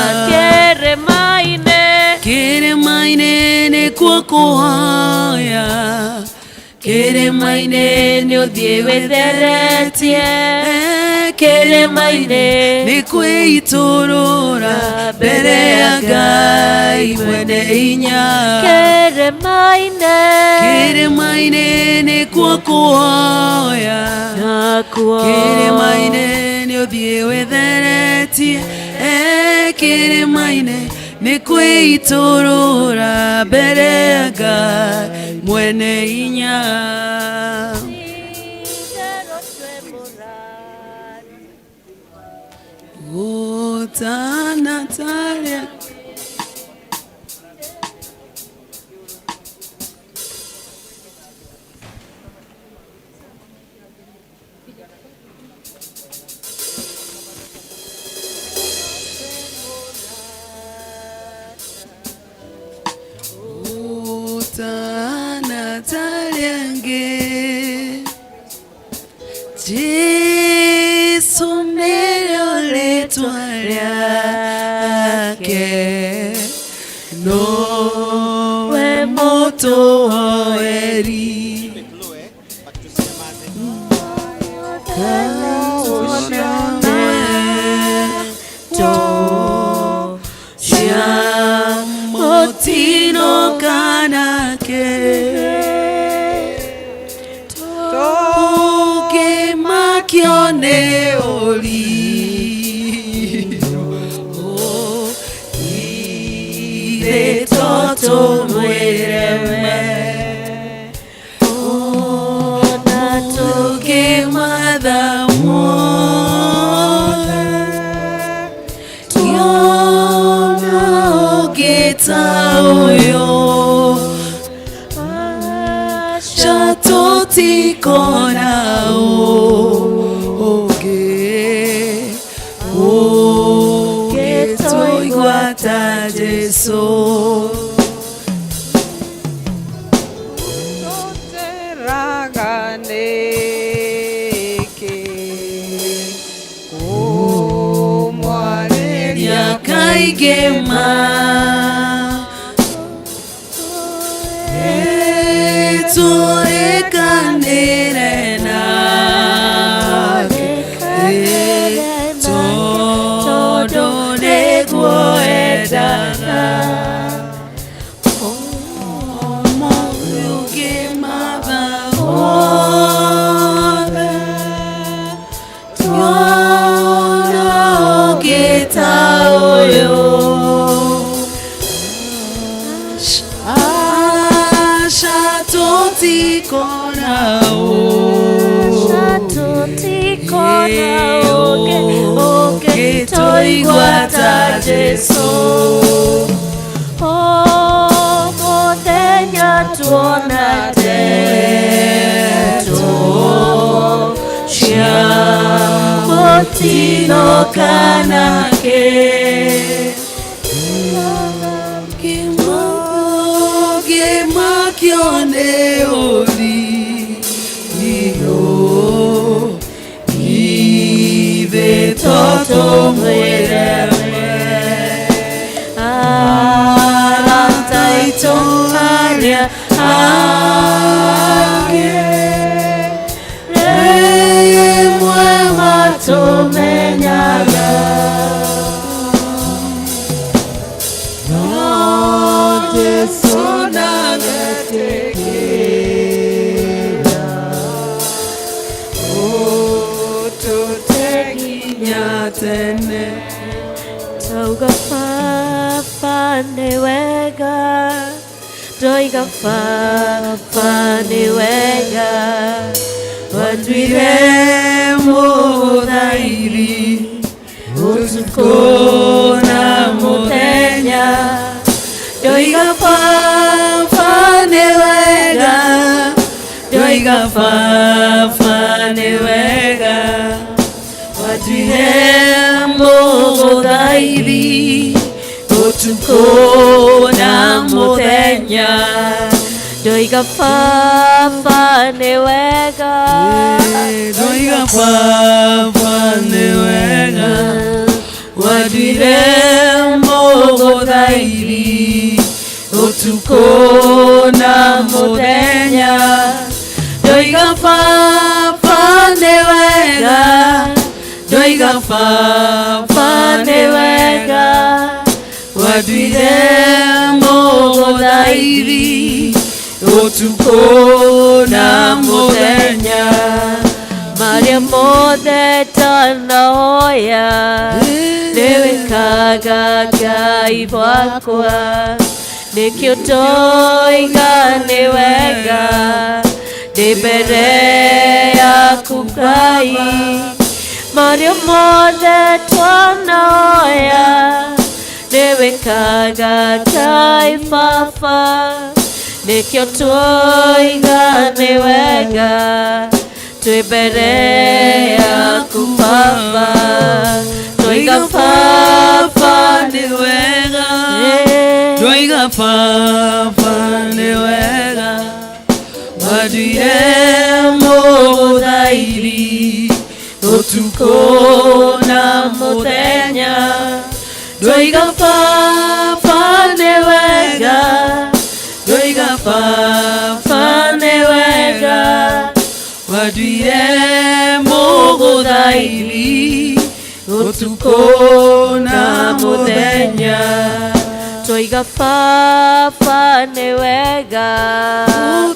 keremaine ni kuokuhoya keremaine ni uthie witheretie keremaine ni kweitorora mbere ya Ngai mwene hinya keremaine ni kuokuhoya keremaine ni uthie witheretie keremaine ni kweitorora mbere ya Ngai mwene hinya Tana talia Tana taliange Jesu letwa lyake nowe moto hoeri kana Toge makione oli Ire toto mwereme Na toge madhamona Tiona ogeta oyo Toti kona oge toi guata Jesu Raganeke Omwane Yakaigema Iguata Jesu Oh, modenya tuona teto Chia Motino kanake Gema kione oli Toto mwereme Arantai toharia Age Remwe matomenyaga Note sonagetekera Tene Toga fa ne wega Doiga fa ne wega Wadwire modhairi Utukona modenya Doiga fa ne wega Doiga fa ne wega Wadwirembo godhairi Otukona modenya Doiga fa ne wega Doiga fa ne wega Wadwirembo godhairi Otukona modenya Doiga fa ne wega Doiga fa ne wega Wadwirembo godhairi Otukona modenya Maria mothe tanahoya Lewe kaga gai bwakwa Nikio toiga ne wega Debere yaku Ngai Maria mothe twanaoya Newe kaga kai fafa Nikio toiga ne wega Twebere yaku papa Toiga papa ne wega Toiga papa ne wega Wadwirembo godhairi Otukona modenya Toiga papa ne wega Toiga papa ne wega Wadwirembo godhairi Otukona modenya Toiga papa ne wega.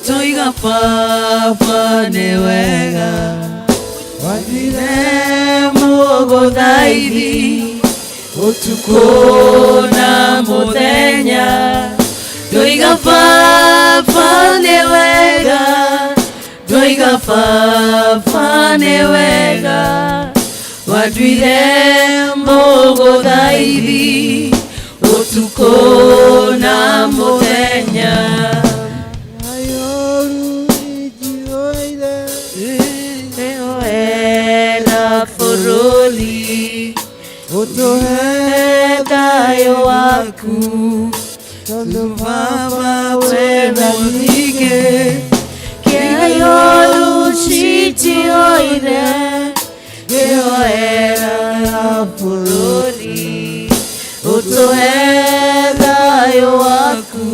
Toiga papa ne wega. Wadire mogo daidi. Utuko na modenya. Toiga papa ne wega. Toiga papa ne wega. Wadire mogo daidi. Utuko na modenya. Ayoru ijioide. Eoela foroli. Utoheda yo waku. Tondo baba wena nige. Ayoru ijioide. Eoela foroli. Utoheda yo waku.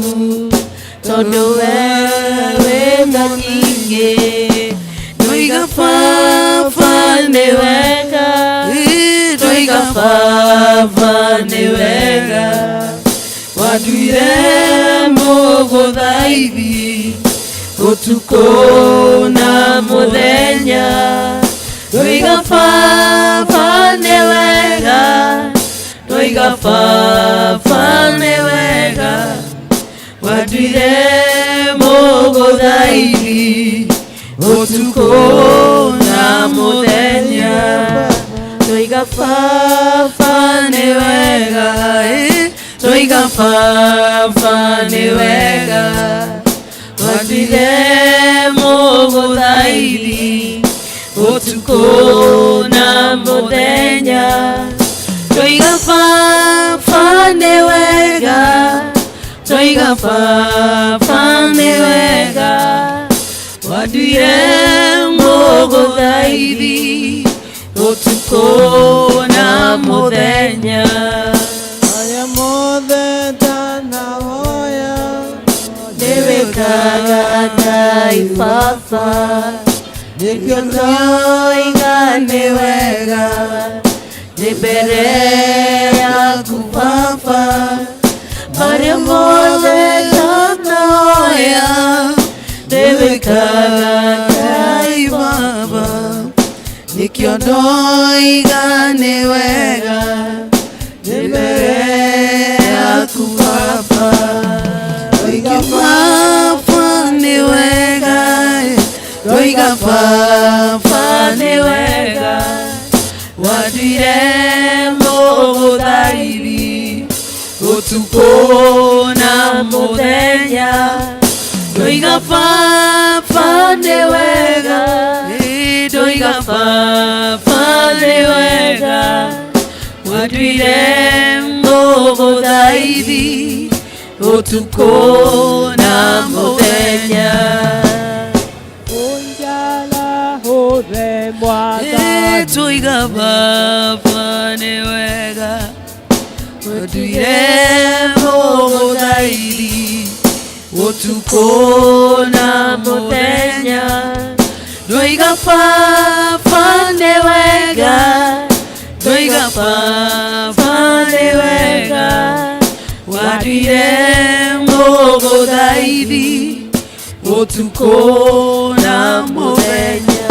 Tondo wena nige. Noiga papa ne wega. Noiga papa ne wega. Waduire mogo daidi. Utuko na modenya. Noiga papa ne wega. Noiga papa ne wega. Waduire mogo daidi. Utuko na modenya. Toiga papa ne wega. Toiga papa ne wega. Wadire mogo daidi. Utuko na modenya. Toiga papa ne wega. Toiga papa ne wega. Wadire mogo daidi. Utuko na modenya. Aya modeta na hoya. Debe kaga ifafa. Nikondoi gane wega. Debere ya kufafa. Aya modeta na hoya. Debe kaga ifafa. Nikiondoi gane wega. Debere ya kufafa. Toiga papa ne wega. Toiga papa ne wega. Wadire mogo daidi. Utuko na modenya. Toiga papa ne wega. Toiga papa ne wega. Wadire mogo daidi. Utuko na modenya. Unjala hore mwaka. Toiga papa ne wega. Wadire mogo daidi. Utuko na modenya. Toiga papa ne wega. Toiga papa ne wega. Wadire mogo daidi. Utuko na modenya.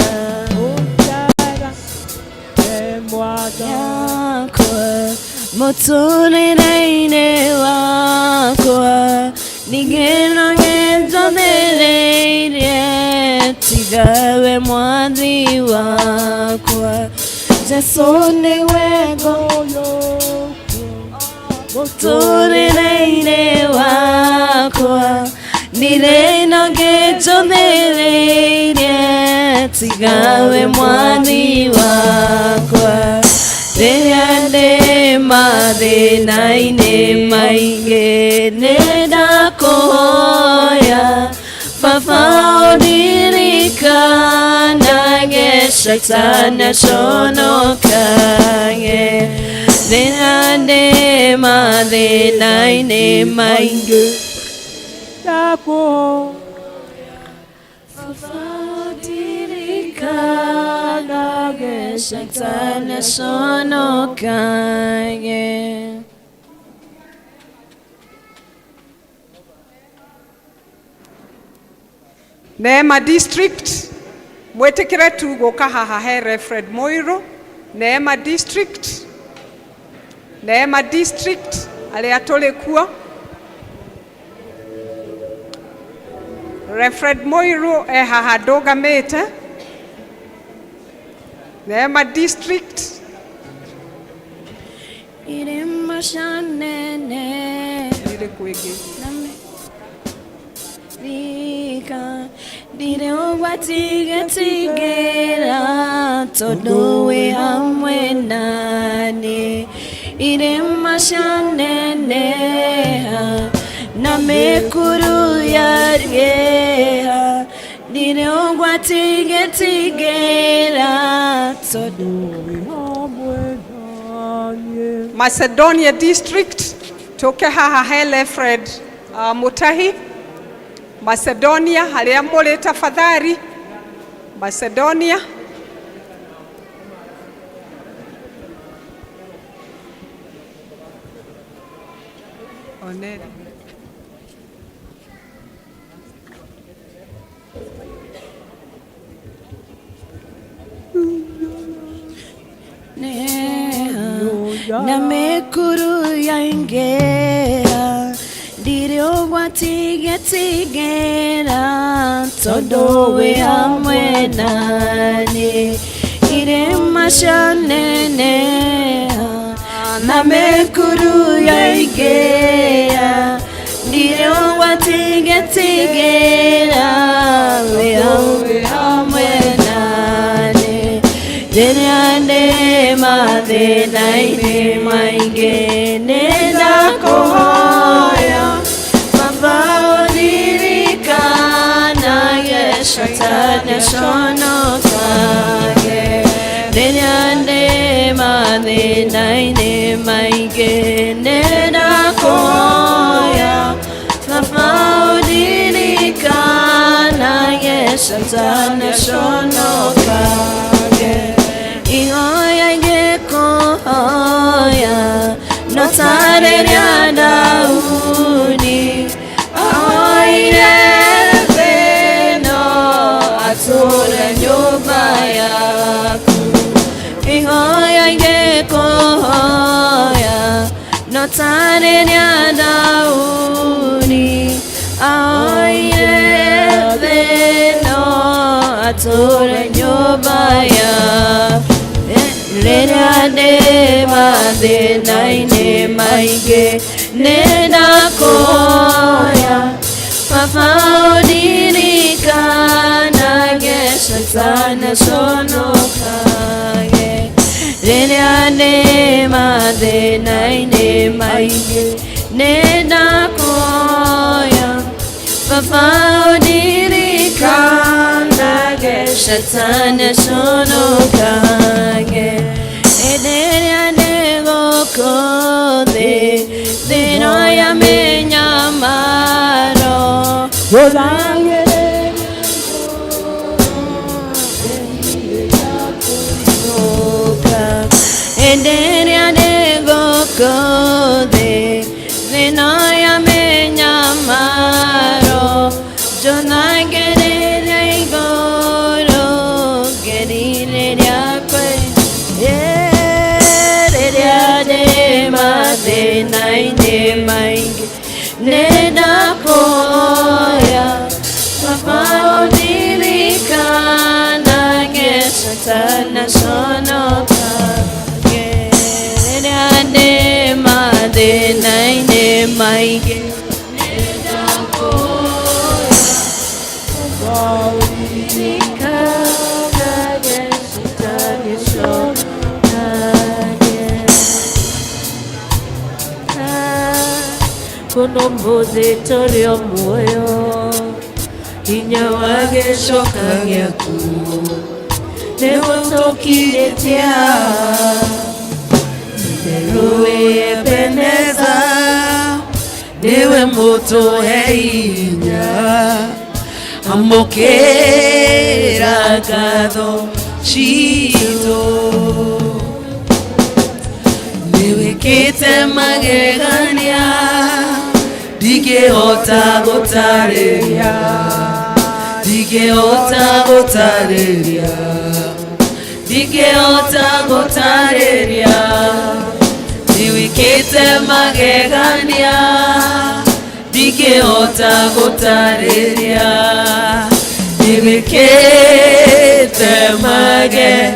Motone naine wakwa. Nigeno ngento neleire. Tigawe mwadhi wakwa. Jesone wego yo. Motone naine wakwa. Nireno ngento neleire. Tigawe mwadhi wakwa. Deyande made naine mainge neda koya. Fafa odirika nage shaitana shono kage. Deyande made naine mainge dako. Fafa odirika. Shaitana sono kage. Neema District, mwetekere tu goka haha he Reverend Moiro. Neema District, Neema District, ale atole kuo. Reverend Moiro haha doga mete. Neema District. Irema shanene. Ile kwege. Rika. Dire watige tigera todo we hamwe nani. Irema shanene. Na mekuru yareha. Dire watige tigera todo we hamwe nani. Macedonia District, toke haha hele Fred Mutahi. Macedonia, halia mbole tafadhali. Macedonia. Oneri. Na mekuru yaingea Dirio watige tigera todo we hamwe nani. Irema shanene na mekuru yaingea Dirio watige tigera we hamwe nani. Deniane made naine mainge nenda kohoya Papa lirika na yeshatane shono kage. Deniane made naine mainge nenda kohoya Papa lirika na yeshatane shono kage. Ihoya ngekohoya no tareria Daudi. Ahoire zeno atore nyumba yaku. Ihoya ngekohoya no tareria Daudi. Ahoire zeno atore nyumba yaku. Lena de made naine maige nena koya Papa udirika na geshatana sono kage. Lena de made naine maige nena koya Papa udirika na geshatana sono kage. Ederia nego kode de noya me nyamaro. Rodangere Ederia nego kode de noya me nyamaro. Jonangere negoro gerire yakwe. De naine mainge nena koya Papa udirika na geshatana sono kage. Nene made naine mainge nena koya Papa udirika na geshatana sono Kono mboze torio moyo Inya wage shoka gyaku Newo tokiletea Newe beneza Newe moto heinya Amokera gado chito Niwekete magegania Dige ota gotareya Dige ndingĩhota gũtarĩria, ndingĩhota gũtarĩria, nĩwĩkĩte magegania, ndingĩhota gũtarĩria, nĩwĩkĩte magegania.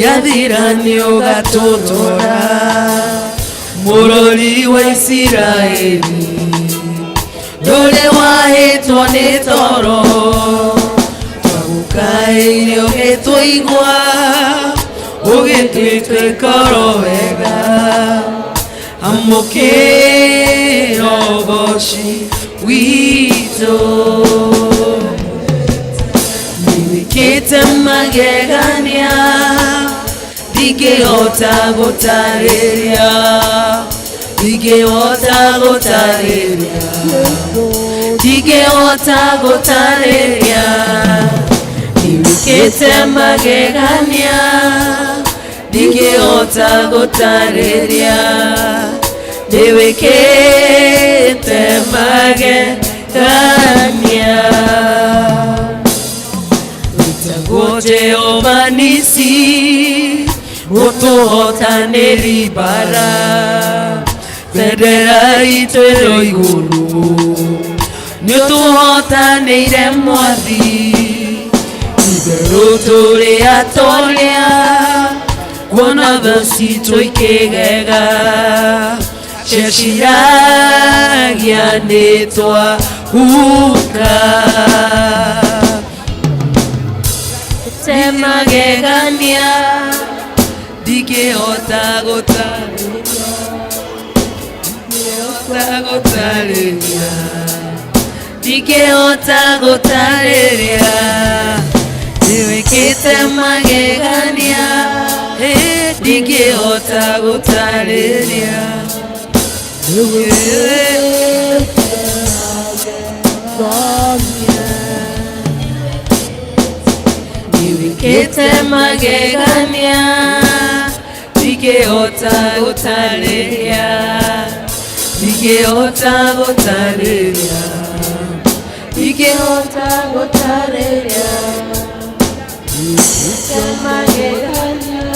Yathira nĩũgatũtũra mũrũri wa Isiraeli, ndũrĩ wahĩtwo nĩ toro, twagukaĩire ũgĩtũigua, ũgĩtwĩtwo ikoro wega, amũkĩra ũgooci witũ. Nĩwĩkĩte magegania, ndingĩhota gũtarĩria, ndingĩhota gũtarĩria, ndingĩhota gũtarĩria, nĩwĩkĩte magegania, ndingĩhota gũtarĩria, nĩwĩkĩte magegania. Wĩtagwo Jehova Nisi, mũtũhotanĩri mbara, bendera itũ ĩrĩ igũrũ, nĩũtũhotanĩire Mwathi, itherũ tũrĩ atoria, kuona tha citũ ikĩgega, ciaciragia nĩtwahuka. Magegania, ndingĩhota gũtarĩria, ndingĩhota gũtarĩria, ndingĩhota gũtarĩria, nĩwĩkĩte magegania, ndingĩhota gũtarĩria, nĩwĩkĩte magegania, ndingĩhota gũtarĩria, ndingĩhota gũtarĩria, ndingĩhota gũtarĩria, nĩwĩkĩte magegania,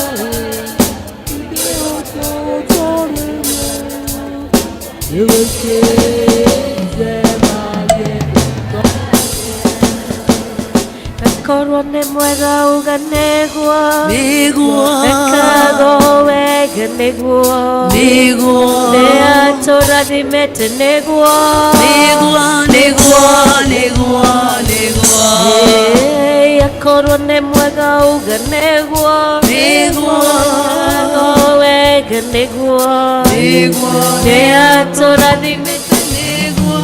ndingĩhota gũtarĩria, nĩwĩkĩte korwo nĩ mwega uga nĩguo, ekaga wega nĩguo, nĩ atũrathimĩte nĩguo, akorwo nĩ mwega uga nĩguo, ekaga wega nĩguo, nĩ atũrathimĩte nĩguo,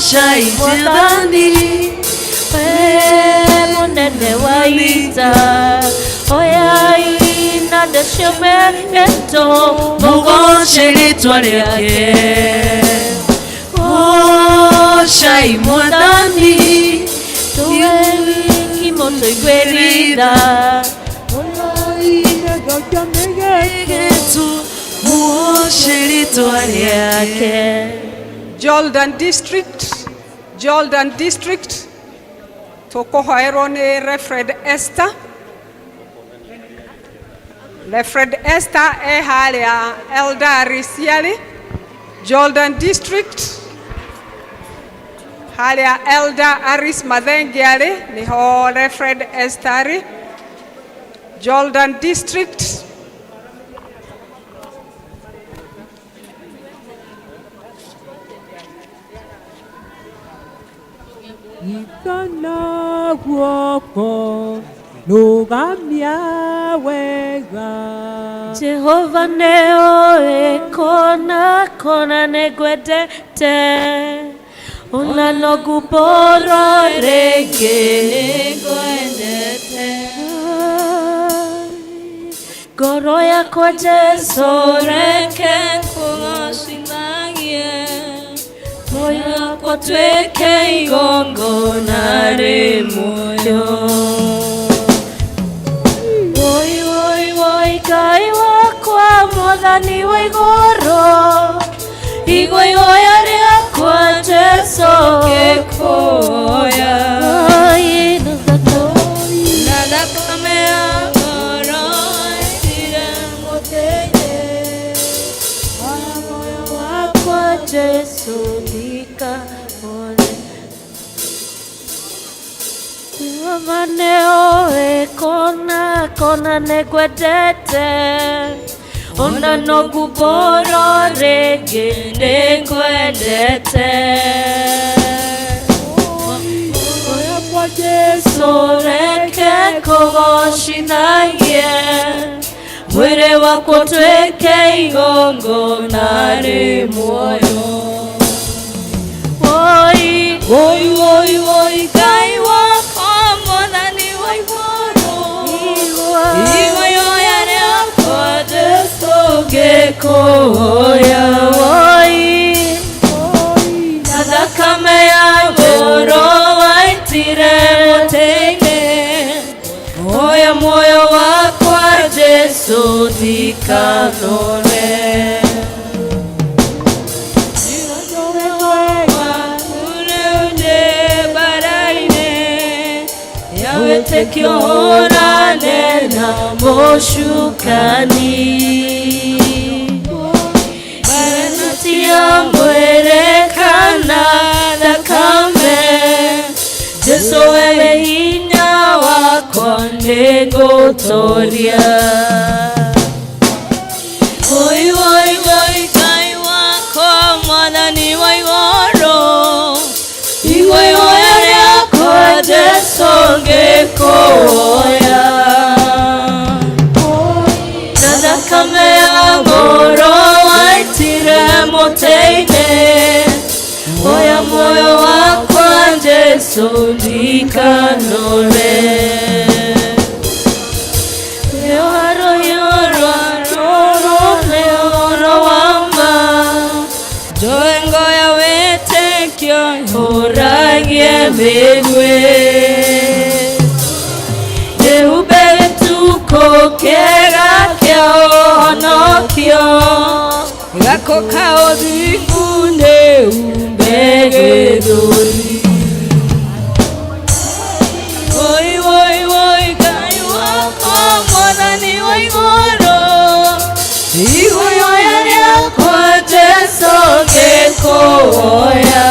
shaitani munene wa ita, oya ina ndeciome eto, mũgoce rĩtwa rĩake, shai mwathani, tuwe wiki moto igwĩrĩra, oya ina ndeciome mũgoce rĩtwa rĩake. Jordan District, tũkũhoerwo nĩ Reverend Esther. Reverend Esther harĩa Eldaris yarĩ, Jordan District, harĩa Elder Aris Mathengi arĩ, nĩho Reverend Esther arĩ. Jordan District. Itana guoko rũgamia wega, Jehova nĩoĩ kona kona nĩngwendete, ona no ngũmbũrwo rĩngĩ nĩngwendete, ngoro yakwa Jesu reke kũgocithagie, moyo wakwa twĩke igongona rĩ muoyo. Mwathani wa igũrũ, igũĩhoya rĩakwa Jesũ ngĩkũhoya. Na thakame ya ngoro ĩtire mũthĩnĩ, oya muoyo wakwa Jesũ ndikahone. Mane oe kona kona negwendete, ona no nguboro rĩngĩ nĩngwendete. Muoyo kwa Jesũ reke kũgocithagie, mwĩrĩ wakwa ũtuĩke igongona rĩ muoyo. Woi, woi, woi, woi, Ngai wakwa Mwathani wa igũrũ, igũĩhoya rĩakwa Jesũ ngĩkũhoya. Woi, na thakame ya ngoro waitire mũtĩ-inĩ, oya muoyo wakwa Jesũ ndikanone. Wĩtĩkio ũrane na mũcukani, barana ti ya mwĩrĩ kana thakame, Jesũ we hinya wakwa nĩngũtũũria. Woi, woi, woi, Ngai wakwa Mwathani wa igũrũ, igũĩhoya rĩakwa Jesũ ngĩkũhoya. Na thakame ya ngoro waitire mũtĩ-inĩ, oya muoyo wakwa Jesũ ndikanore. Njoengoya wĩtĩkio ũragie mĩguĩ, nĩhumbe gĩtukũ kĩega kĩa ũhonokio, gako ka ũthingu nĩhumbe gĩthũri. Woi, woi, woi, Ngai wakwa Mwathani wa igũrũ, igũĩhoya rĩakwa Jesũ ngĩkũhoya.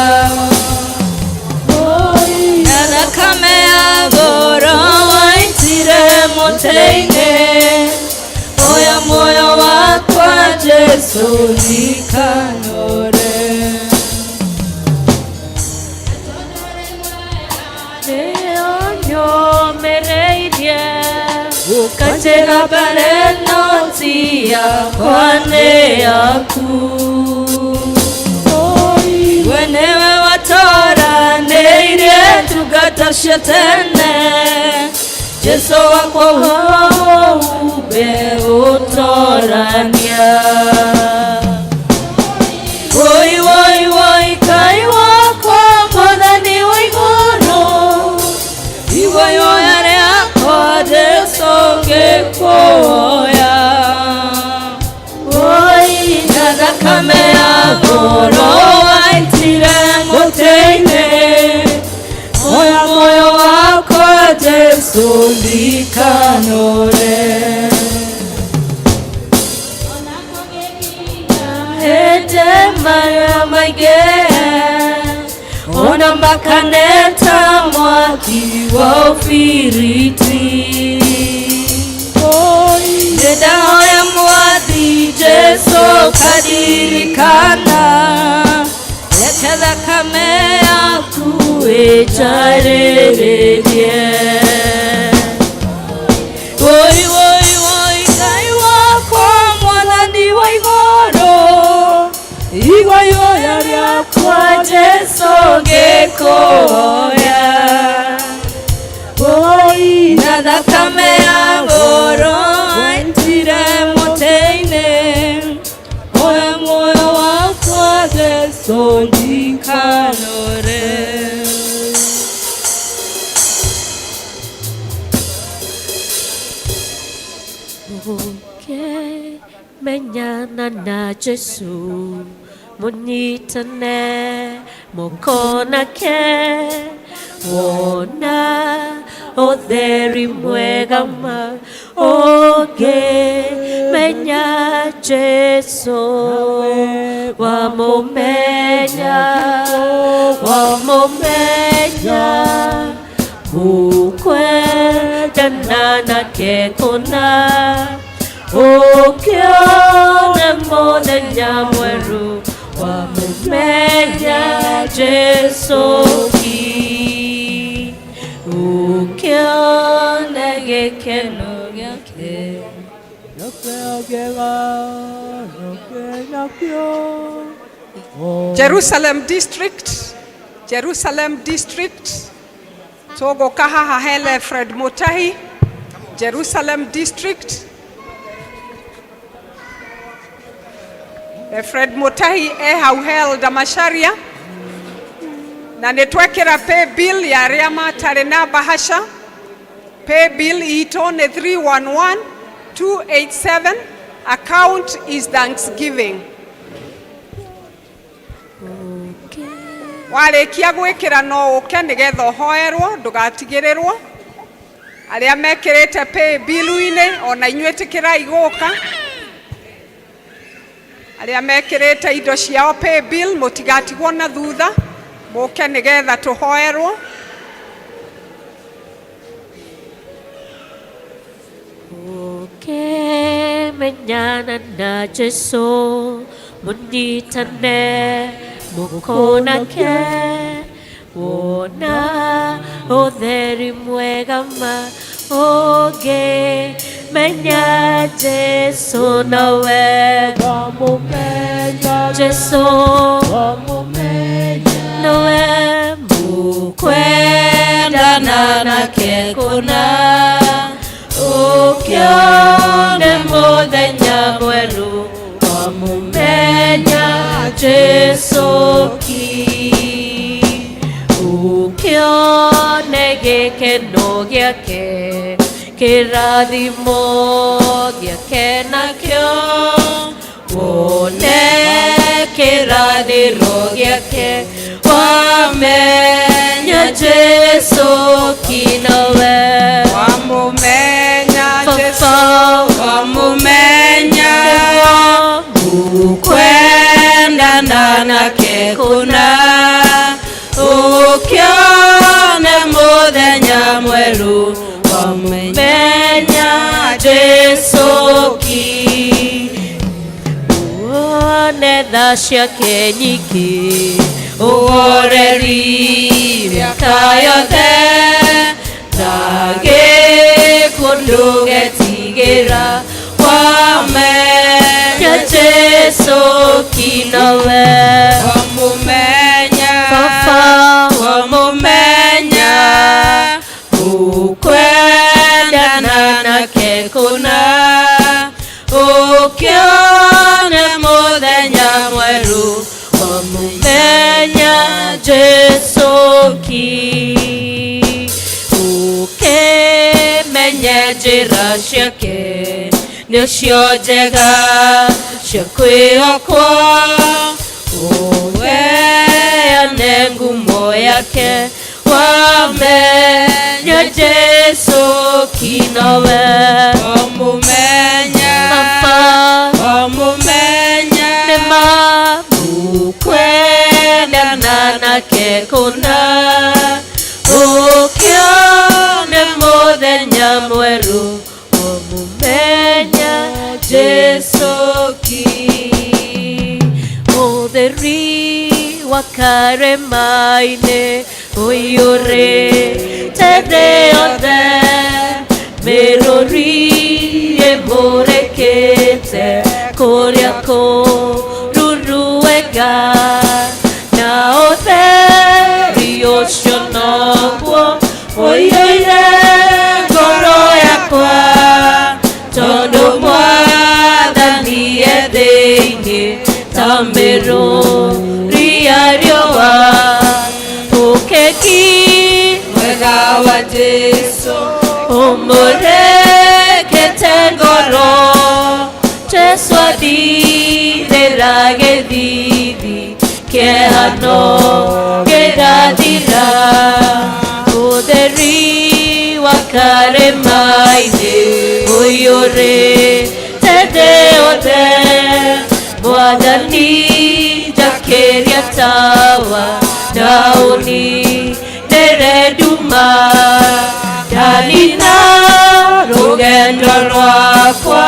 Na thakame ya ngoro waitire mũtĩ-inĩ, oya muoyo wakwa Jesũ ndikanore. Nĩũnyũmĩrĩirie ũkanjĩra mbere no ti yakwa nĩ yaku. We nĩwe watoranĩirie ndungata cia tene, Jesũ wakwa ũhumbe ũtorania. Woi, woi, woi, Ngai wakwa Mwathani wa igũrũ, igũĩhoya rĩakwa Jesũ ngĩkũhoya. Woi, na thakame ya ngoro waitire mũtĩ-inĩ, oya muoyo wakwa Jesũ ndikanore. Hĩndĩ marĩa maingĩ ona makaneta mwaki wa ũbiriti, ndĩndahoya Mwathi Jesũ kadirikana, reke thakame yaku ĩnjarĩrĩrie. Woi, woi, woi, Ngai wakwa Mwathani wa igũrũ, igũĩhoya rĩakwa Jesũ ngĩkũhoya. Woi, na thakame ya ngoro waitire mũtĩ-inĩ, oya muoyo wakwa Jesũ ndikanore. menyana na Jesu munyitane mukona ke wona otheri mwega ma oge menya Jesu wamumenya ukwenda na kekona ukiona muthenya mweru wamumenya Jesu ki ukiona gikeno giake Jerusalem district Togo kaha hele Fred Mutahi Jerusalem district Fred Mutahi hauhel Damasharia na netwekera pay bill ya Riama Tarena Bahasha pay bill itone 311287 account is Thanksgiving warekia gwikira no uke nigetha hoerwo ndugatigirirwo aria mekirite pay bill-ine ona inywetikira iguka aria mekirite indo ciao pay bill mutigatigwo na thutha muke nigetha tuhoerwo menyana na Jesu munyitane mukona ke wona otheri mwega ma oge menya Jesu nawe wamumenya Jesu wamumenya nawe mukwenda na kekona ukione muthenya mweru wamumenya Jesu ki ukione gikeno giake kirathimo giake nakyo wone kirathiro giake wamenya Jesu ki nawe wamumenya Jesu wamumenya ukwenda na kekuna ukione muthenya mweru wamumenya Jesu ki uone tha ciake nyingĩ ũhoreri mĩaka yothe na gĩkũndũ getigĩra wamenya Jesu ki nawe wamumenya Baba wamumenya ukwenda na kekuna ukione muthenya mweru wamumenya Jesu ki ukimenya njĩra ciake nĩcio njega cia kwĩhokwo uheane ngumo yake wamenya Jesu ki nawe wamumenya Baba wamumenya nĩma ukwenda na kekuna ukione muthenya mweru wamumenya Jesu ki mutheri wa karema-inĩ ũiyũrĩte yothe mĩrũri ĩmũrĩkĩte kũrĩa kũruru wega na ũtheri ũcio noguo ũiyũire ngoro yakwa tondũ Mwathani thĩinĩ ta mĩrũri ya riũa ũkeki mwega wa Jesu umũrekete ngoro Jesu athirĩra gĩthithi kĩhano gĩgathira ũtheri wa karĩma-inĩ ũiyũrĩte thĩ yothe Mwathani njakĩria tawa na ũninĩre nduma ndanina rũgendo rwakwa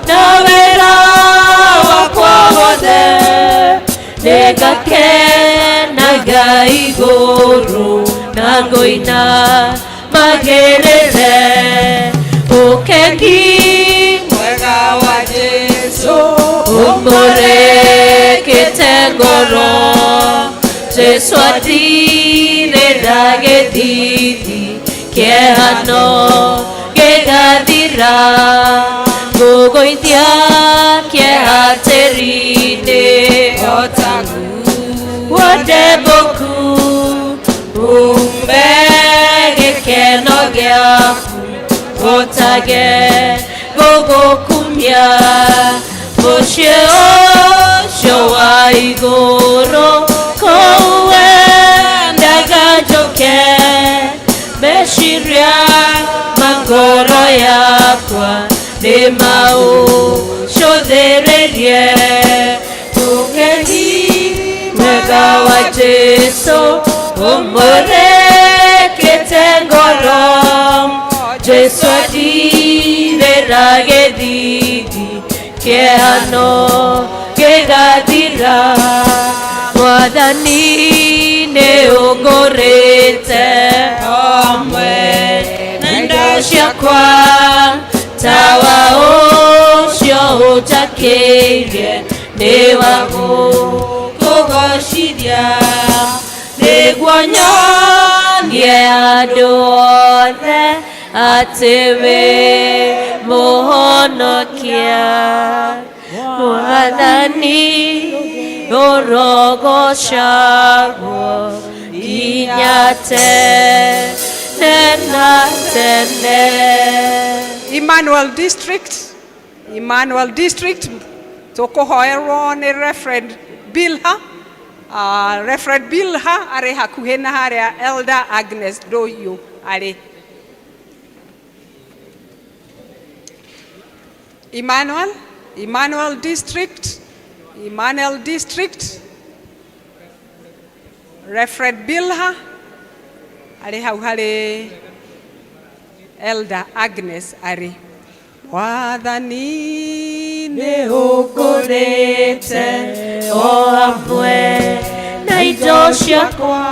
na wĩra wakwa wothe nĩngakena Ngai igũrũ na ngũina magĩrĩre ũkengi mwega wa Jesu ũmũrĩkĩte ngoro Jesu athirĩra gĩthithi kĩhano gĩgathira ngũgũithia kĩeha tĩri-inĩ otaku wothe mbũku umbe gĩkeno gĩaku otage gũgũkumia mũciĩ ũcio wa igũrũ kũu wendaga njoke meciria mangoro yakwa nĩ maũcũthĩrĩrie ũgeni mwega wa Jesu ũmũrĩkĩte ngoro Jesu athirĩra gĩthithi kĩhano gĩgathira Mwathani nĩ ũngũrĩte hamwe na indo ciakwa tawa ũcio ũnjakĩire nĩ wa gũkũgocithia nĩguo nyonie andũ othe atĩ wĩ mũhonokia Mwathani ũrogocagwo nginya tene na tene. Emmanuel District tũkũhoerwo nĩ Reverend Bilha. Reverend Bilha arĩ hakuhĩ na harĩa Elder Agnes Doyo arĩ. Emmanuel District Reverend Bilha arĩ hau harĩ Elder Agnes arĩ. Mwathani nĩ ũngũrĩte o hamwe na indo ciakwa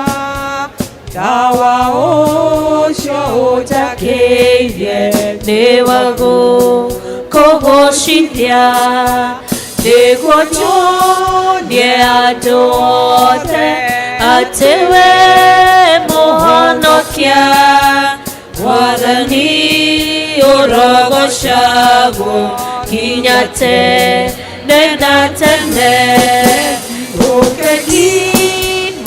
tawa ũcio ũnjakĩire nĩ wa gũkũgocithia nĩguo nyonie andũ othe atĩ wĩ mũhonokia Mwathani ũrogocagwo nginya tene na tene ũkengi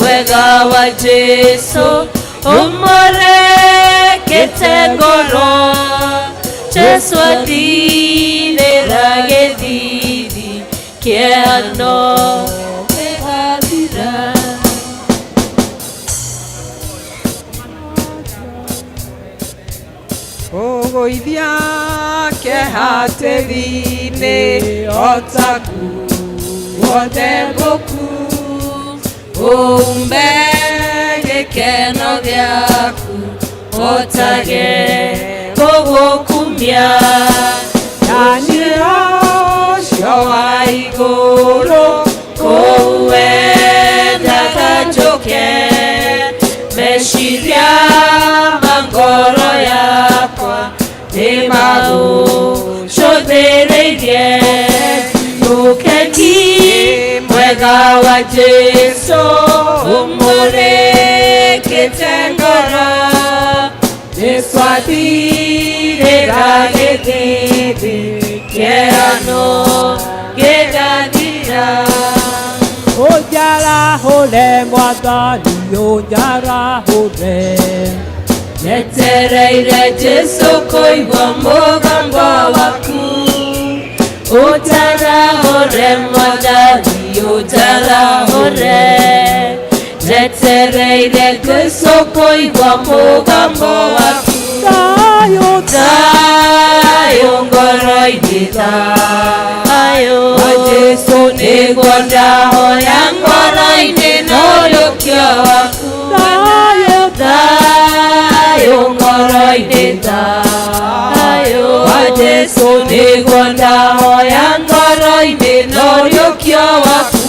mwega wa Jesu ũmũrĩkĩte ngoro Jesu athirĩra gĩthithi kĩhano gĩgathira. Ũgũithia kĩeha tĩri-inĩ otaku wothe mbũku umbe gĩkeno gĩaku otage gũgũkumia Daniel ũcio wa igũrũ kũu wendaga njoke meciria mangoro yakwa nĩ maũcũthĩrĩirie ũkengi mwega wa Jesu ũmũrĩkĩte ngoro Jesu athirĩra gĩthithi kĩhano gĩgathira. Ũnjarahũre Mwathani ũnjarahũre Njetereire Jesu kũigua mũgambo waku utarahore mwathani utarahore njetereire kwĩsũkũ igua mũgambo waku thayũ thayũ ngoro-inĩ thayũ wa Jesũ nĩguo ndahoya ngoro-inĩ n'ũriũkio waku thayũ thayũ ngoro-inĩ thayũ wa Jesũ nĩguo ndahoya ngoro-inĩ n'ũriũkio waku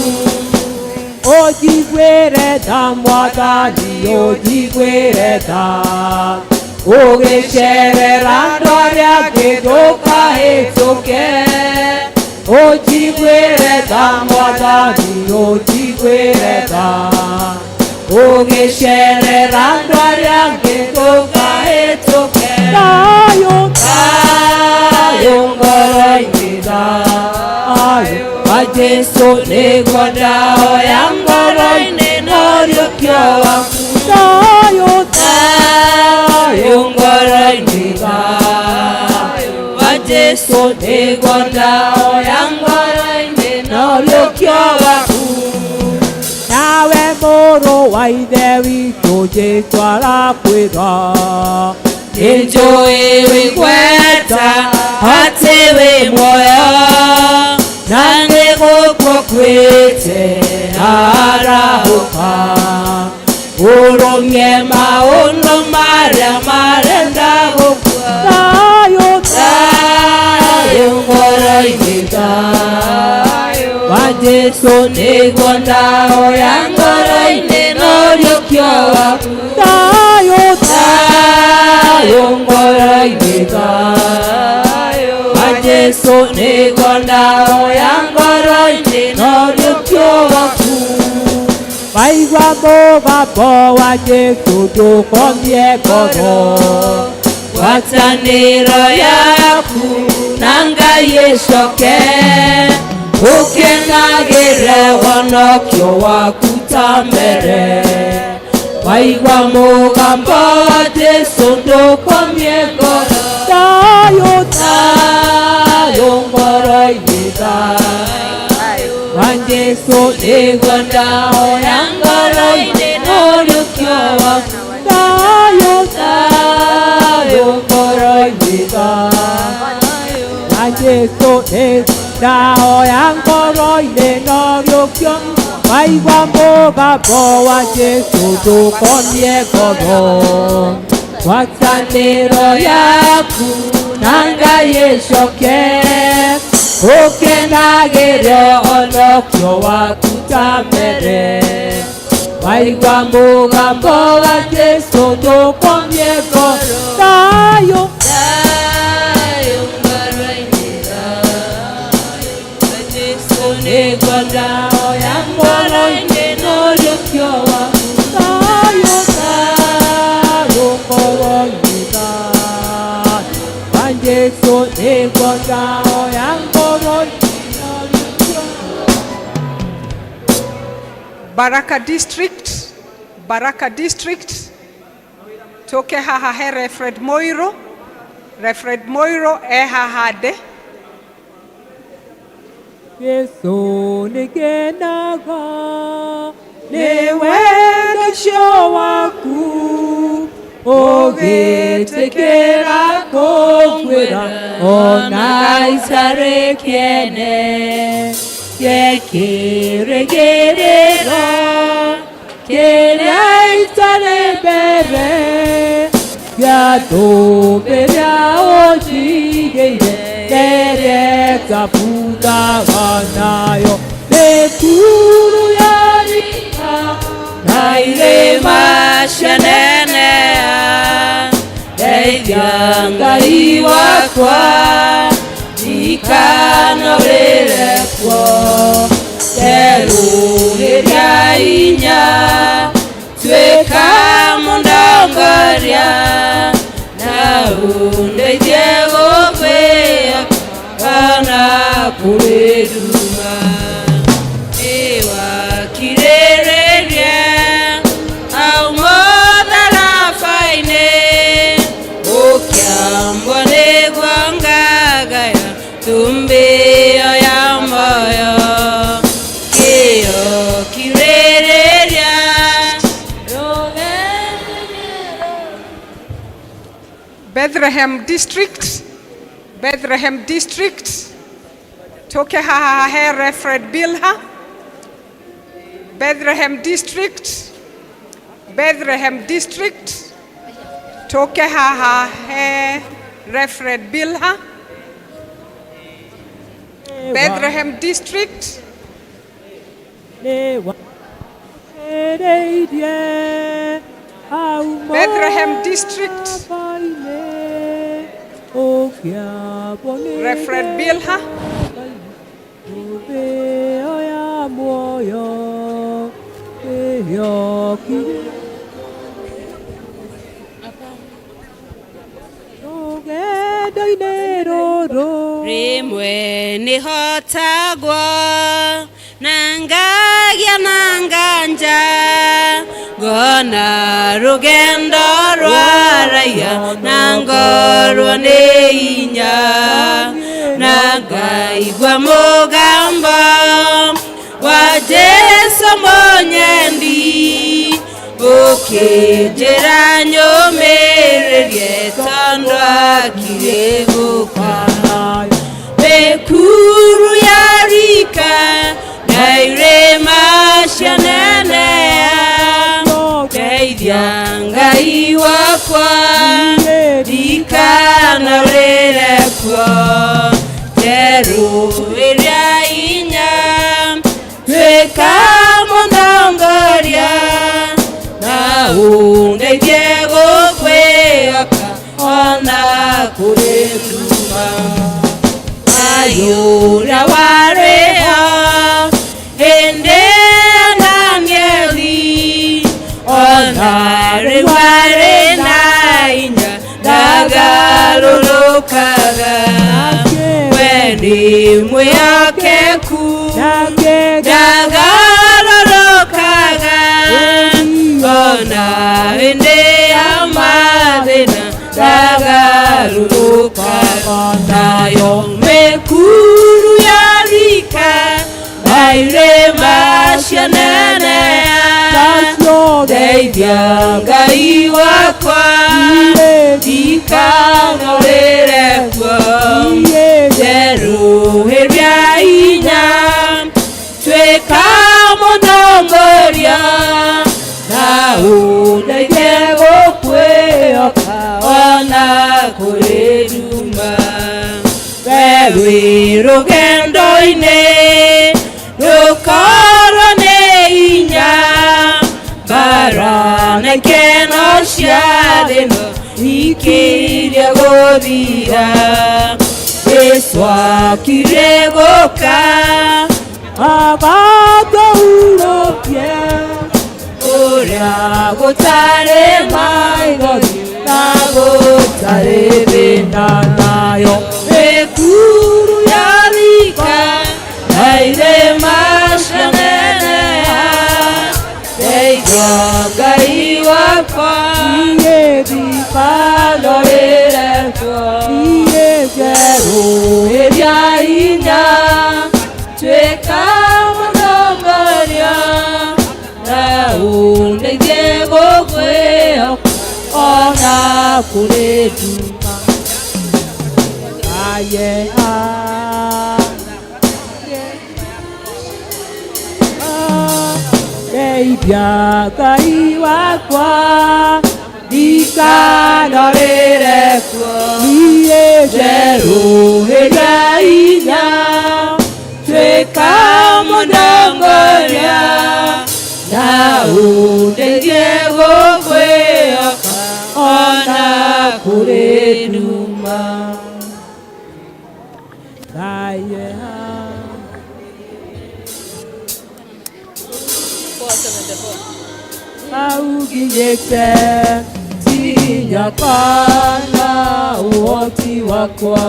ũnjiguĩre tha Mwathani ũnjiguĩre tha ũgĩcerera andũ arĩa angĩ ndũkahĩtũke ũnjiguĩre tha Mwathani ũnjiguĩre tha ũgĩcerera andũ arĩa angĩ ndũkahĩtũke thayũ thayũ ngoro-inĩ thayũ wa Jesũ nĩguo ndahoya ngoro-inĩ n'ũriũkio waku thayũ thayũ ngoro-inĩ thayũ wa Jesũ nĩguo ndahoya ngoro-inĩ n'ũriũkio waku nawe mũrũ wa ithe witũ Jesũ arakwĩra nĩnjũĩ wĩgweta atĩ wĩ muoyo na nĩgũkũkwĩte arahũka ũrũmie maũndũ marĩa marenda gũkua thayũ thayũ ngoro-inĩ thayũ wa Jesũ nĩguo ndahoya ngoro-inĩ n'ũriũkio waku thayũ thayũ ngoro-inĩ thayũ wa Jesũ nĩguo ndahoya ngoro-inĩ n'ũriũkio waku waigua mũgambo wa Jesũ ndũkomie ngoro ngwatanĩro yaku na Ngai ĩcoke ũkenagĩre wonokio waku ta mbere waigua mũgambo wa Jesũ ndũkomie ngoro thayũ thayũ ngoro-inĩ thayũ wa Jesũ nĩguo ndahoya ngoro-inĩ n'ũriũkio waku thayũ thayũ ngoro-inĩ thayũ wa Jesũ nĩguo ndahoya ngoro-inĩ n'ũriũkio waigua mũgambo wa Jesũ ndũkomie ngoro ngwatanĩro yaku na Ngai ĩcoke ũkenagĩre wonokio waku ta mbere waigua mũgambo wa Jesũ ndũkomie ngoro thayũ thayũ ngoro-inĩ thayũ wa Jesũ nĩguo ndahoya ngoro-inĩ n'ũriũkio waku thayũ thayũ ngoro-inĩ thayũ wa Jesũ nĩguo ndahoya ngoro-inĩ n'ũriũkio Baraka District, Baraka District, toke haha he Reverend Moiro. Reverend Moiro haha ndĩ. Jesũ nĩngenaga nĩ wendo ũcio waku ũgĩtĩkĩra kũnguĩra ona itarĩ kĩene gĩkĩrĩgĩrĩro kĩrĩa itarĩ mbere gĩatũmbĩra ũnjigĩire ndereka buthaga nayo mĩkuru ya rika na irĩma cianenea ndeithia Ngai wakwa ndikanogĩre kuo nderũgĩria hinya tuĩka mũndongoria na ũndeithie gũkwĩya kana kũrĩ nduma nĩwakirĩrĩria auma tharaba-inĩ ũkĩambwo nĩguo ngagaya tumbĩ Bethlehem District, Bethlehem District, toke haha he Reverend Bilha, Bethlehem District, Bethlehem District, toke haha he Reverend Bilha, Bethlehem District, Bethlehem District, Reverend Bilha, Rimwe nihotagwo nangagia nanganja gona rugendo rwaraya nangorwo nĩ inya nangaigua mũgambo wa Jesũ mũnyendi ũkĩnjĩra nyũmĩrĩrie tondũ akire gũka mĩkuru ya rika na irĩma cia nenea ndeithia Ngai wakwa ndikanarĩre kuo njerũĩra inya tuĩka mũndongoria na ũndeithie gũkwĩhoka ona kũrĩ nduma ayũra warĩho hĩndĩ ya Danieli ona rĩu arĩ na hinya ndagarũrũkaga we nĩ mwĩhokeku ndagarũrũkaga ona hĩndĩ ya mathĩna ndagarũrũkaga nayo mĩkuru ya rika na irĩma cia nenea ndeithia Ngai wakwa ndikanarĩre kuo njerũhĩria hinya tuĩka mũndongoria na ũndeithie gũkwĩhoka ona kũrĩ nduma we wĩ rũgendo-inĩ rũkorwo nĩ hinya mbara na ikeno cia thĩ ĩno ikĩirie gũthira Jesũ akire gũka agatũhurũkia ũrĩa gũtarĩ maithori na gũtarĩ thĩna nayo mĩkuru ya rika na irĩma cia nenea ndeithia Ngai wakwa ndikanarĩre kuo njerũhĩria hinya tuĩka mũndongoria na ũndeithie gũkwĩhoka ona kũrĩ nduma ndeithia Ngai wakwa ndikanarĩre kuo njerũhĩria hinya tuĩka mũndongoria na ũndeithie gũkwĩhoka ona kũrĩ nduma auginyĩte tinya kana ũhoti wakwa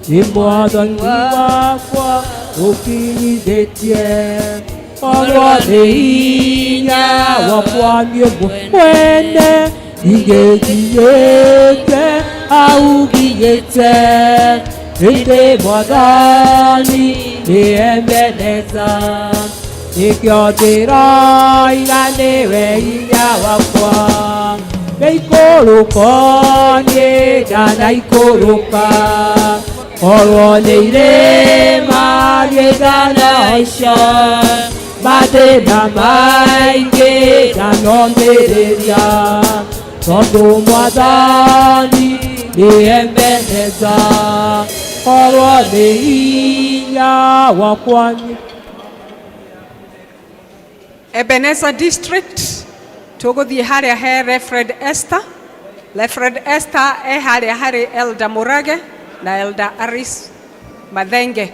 nĩ Mwathani wakwa ũkinyithĩtie korwo nĩ hinya wakwa niĩ mwene ingĩthiĩte auginyĩte hĩndĩ Mwathani nĩemeneta nĩkĩo ndĩroiga nĩwe hinya wakwa Geikũrũko niĩ ndanaikũrũka Korwo nĩ irĩma niĩ ndanaica Mathĩna maingĩ ndanomĩrĩria Tondũ Mwathani nĩ Ebeneza Korwo nĩ hinya wakwa Ebenezer District, tũgũthiĩ harĩa he Reverend Esther. Reverend Esther harĩa harĩ Elder Murage na Elder Aris Mathenge.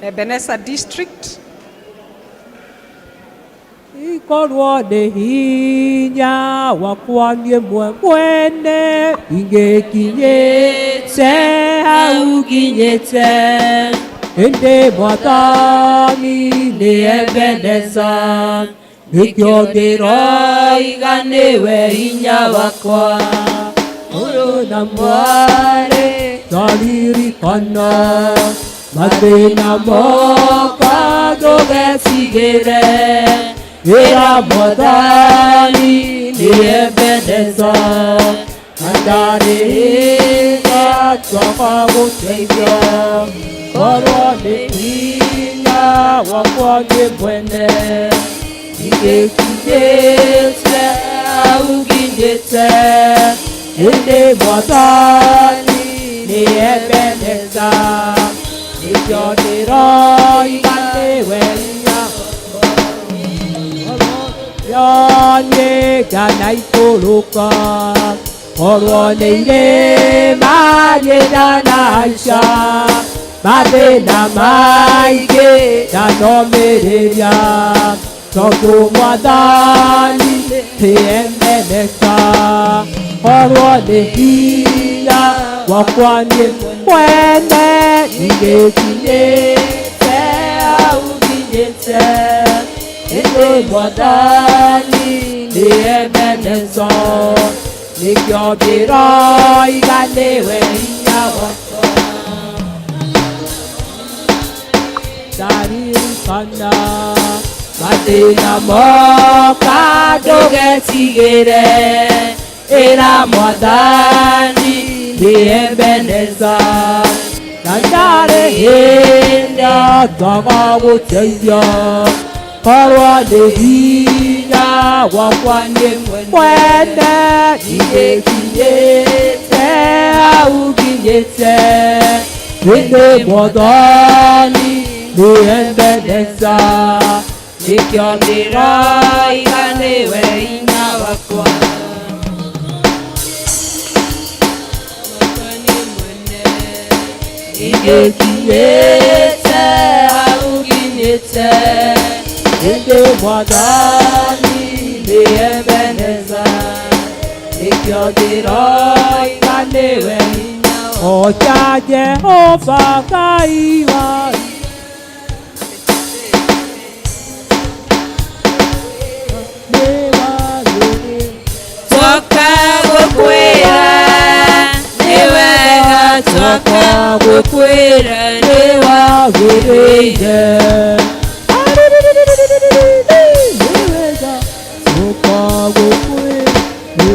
Ebenezer District. Ikorwo nĩ hinya wakwa niĩ mwene ingĩkinyĩte hau nginyĩte Ĩndĩ Mwathani nĩ Ebeneza nĩkĩo ndĩroiga nĩwe hinya wakwa Mũrũ na mwarĩ ndaririkana mathĩna moka ndũgetigĩre Wĩra Mwathani nĩ Ebeneza na ndarĩ hĩnya twaga gũteithio Korwo nĩ hinya wakwa niĩ mwene ingĩkinyĩte hau nginyĩte Ĩndĩ Mwathani nĩ Ebeneza nĩkĩo ndĩroiga nĩwe hinya niĩ ndanaikũrũka Korwo nĩ irĩma niĩ ndanaica Mathĩna maingĩ ndanomĩrĩria Tondũ Mwathani nĩ Ebeneza Korwo nĩ hinya wakwa niĩ mwene ingĩkinyĩte hau nginyĩte Ĩndĩ Mwathani nĩ Ebeneza nĩkĩo ndĩroiga nĩwe hinya wakwa Ndaririkana mathĩna moka ndũgetigĩre Ĩra Mwathani nĩ Ebeneza na ndarĩ hĩndĩ twaga gũteithio Korwo nĩ hinya wakwa niĩ mwene ingĩkinyĩte hau nginyĩte Ĩndĩ Mwathani nĩ Ebeneza nĩkĩo ndĩroiga nĩwe hinya wakwa ingĩkinyĩte hau nginyĩte Ĩndĩ Mwathani nĩ Ebeneza nĩkĩo ndĩroiga nĩwe hinya wakwa Ocha Jehova Ngai wa Twoka gũkwĩra nĩ wega Twoka gũkwĩra nĩ wagĩrĩire Twoka gũkwĩra nĩ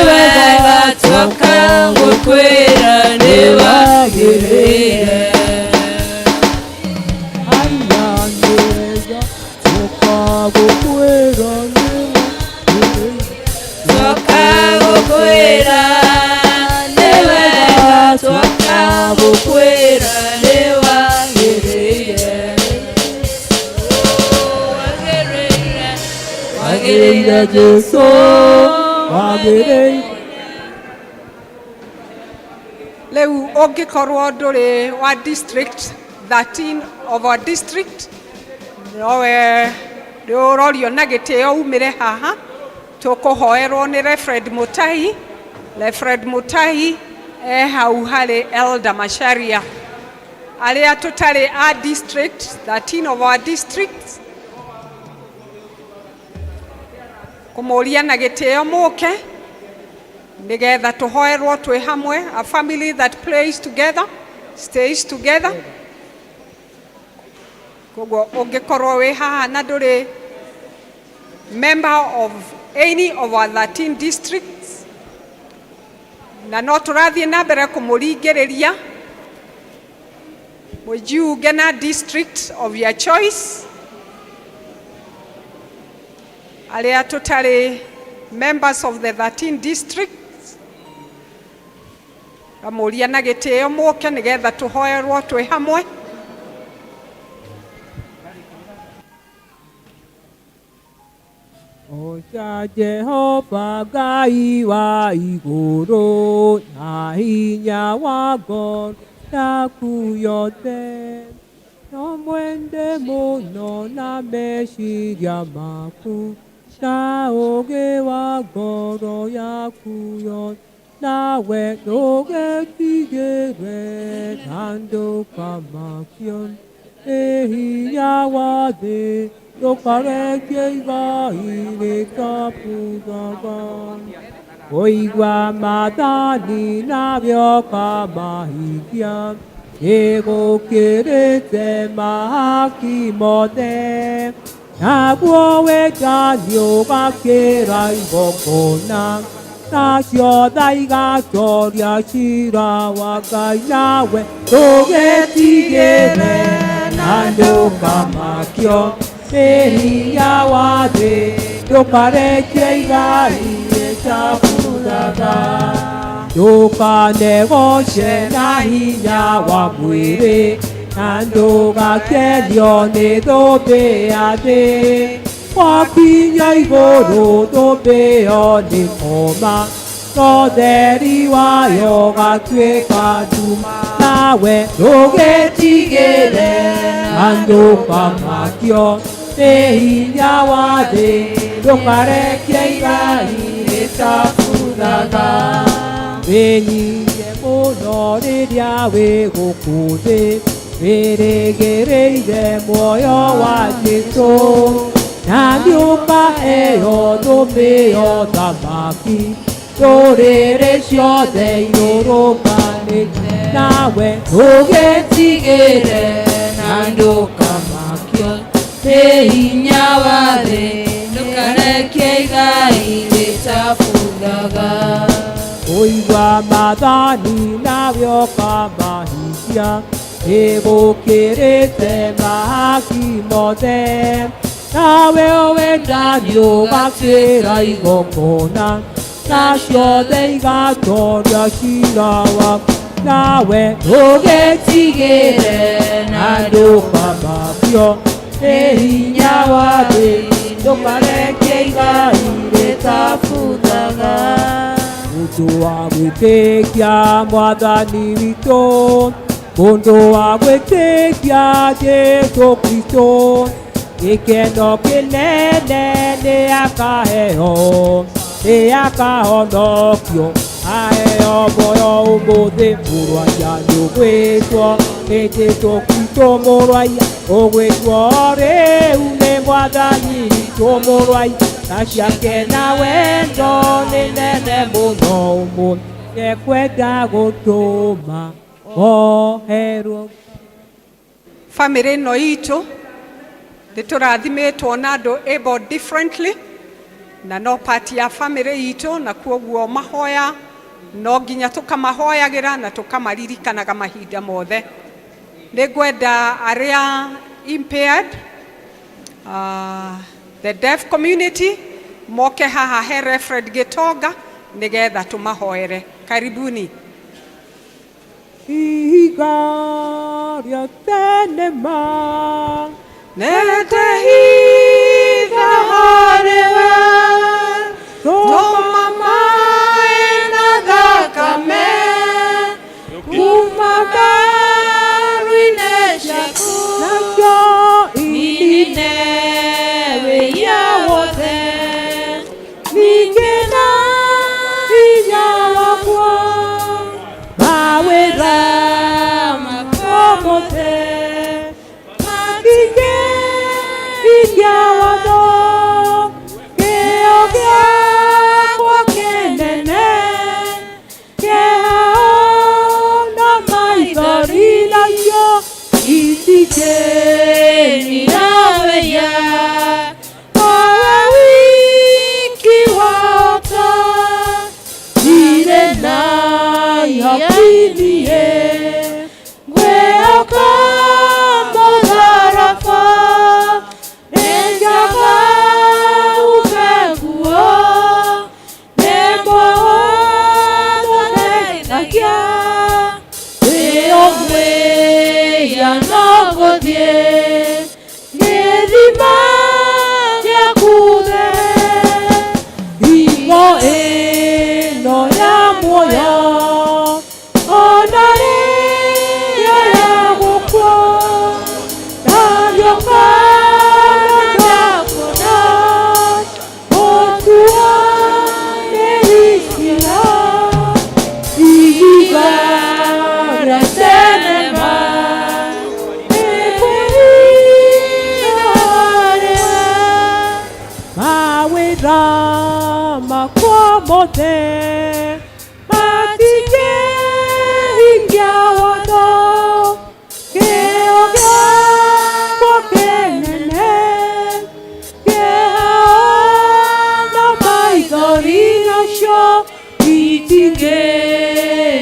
wega Twoka gũkwĩra nĩ wagĩrĩire Jesu wagĩrĩire Rĩu ũngĩkorwo ndũrĩ wa district 13 of our district nowe rĩũrorio na gĩtĩo umĩre haha tũkũhoerwo nĩ Reverend Mutahi. Reverend Mutahi hau harĩ Elder Macharia arĩa tũtarĩ a district 13 of our districts kũmũria na gĩtĩo mũke nĩgetha tũhoerwo twĩ hamwe, a family that plays together stays together. Koguo ungikorwo wi haha na nduri member of any of our 13 districts na no turathie na mbere kumuringiriria mujiunge na district of your choice. Aria tutari members of the 13 districts amuria na gitio muke nigetha tuhoerwo twi hamwe. Ocha Jehova Ngai wa iguru na hinya wa Ngai yaku yote, no mwende muno na meciria maku na ũũgĩ wa ngoro yaku yote, nawe ndũgetigĩre na ndũkamakio nĩ hinya wa thĩ. Ndukarekie igai rĩtabuthaga, ũigua maathani na bĩoka mahingia, nĩgũkĩrĩte mahaki mothe, naguo wendani ũgakĩra igongona, nacio tha igatoria ciira wa Ngai. Nawe ndũgetigĩre na ndũkamakio nĩ hinya wa thĩ, ndũkarekie igai rĩtabuthaga, ndũkanegoce na hinya wa mwĩrĩ, na ndũgakenio nĩ thũmbĩ ya thĩ. Wakinya igũrũ thũmbĩ ĩyo nĩ koma, no theri wayo gatuĩka nduma. Nawe ndũgetigĩre na ndũkamakio nĩ hinya wa thĩ, ndũkarekie igai rĩtabuthaga. Wĩnyihie mũno rĩrĩa wĩ gũkũ thĩ, wĩrĩgĩrĩire muoyo wa Jesũ, na nyũmba ĩyo thũmbĩyo thamaki, ndũrĩrĩ ciothe irũrũnganĩte. Nawe ndũgetigĩre na ndũkamakio nĩ hinya wa thĩ, ndũkarekie igai rĩtabuthaga. Ũigua maathani na bĩoka mahingia, nĩgũkĩrĩte mahaki mothe, nawe wendani ũgakĩra igongona, nacio thĩ igatoria ciira waku. Nawe ndũgetigĩre na ndũkamakio nĩ hinya wa thĩ, ndũkarekie igai rĩtabuthaga. Mũndũ wa gwĩtĩkia Mwathani witũ, mũndũ wa gwĩtĩkia Jesũ Kristo, gĩkeno kĩnene nĩ akaheo, nĩ akahonokio, aheo muoyo ũmũthĩ. Mũrũaia nĩũgwĩtwo nĩ Jesũ Kristo, mũrũaia ũgwĩtwo rĩu nĩ Mwathani witũ. Mũrũaia tha ciake na wendo nĩ nene mũno ũmũthĩ, nĩekwenda gũtũma oherwo. Family ĩno itũ nĩtũrathimitwo na andũ able differently, na no part ya family itũ, na kuoguo mahoya no nginya tũkamahoyagĩra na tũkamaririkanaga mahinda mothe. Nĩngwenda arĩa impaired, the deaf community, moke haha he Reverend Gitonga nĩgetha tũmahoere. Karibuni. Ihiga rĩa thenema netehitha harĩwe, tũma maĩ na thakame kuma mbaru-inĩ ciaku, nacio inine wĩia wothe, ningĩ na hinya wakwa mawĩra makwa mothe, kinie Gweoka Modarafa Enjaga Ubeguo Nembo Donenagia Eogwe Yanogodie Nedima Yakude Imo eno ya moyo Onare ya mukwo Nayoka Nakona Otua Nerisila Igara Tenema Mawira Makomote Matike Ingiawodo Keoga Wakenene Keana Maigorina Sho Itinge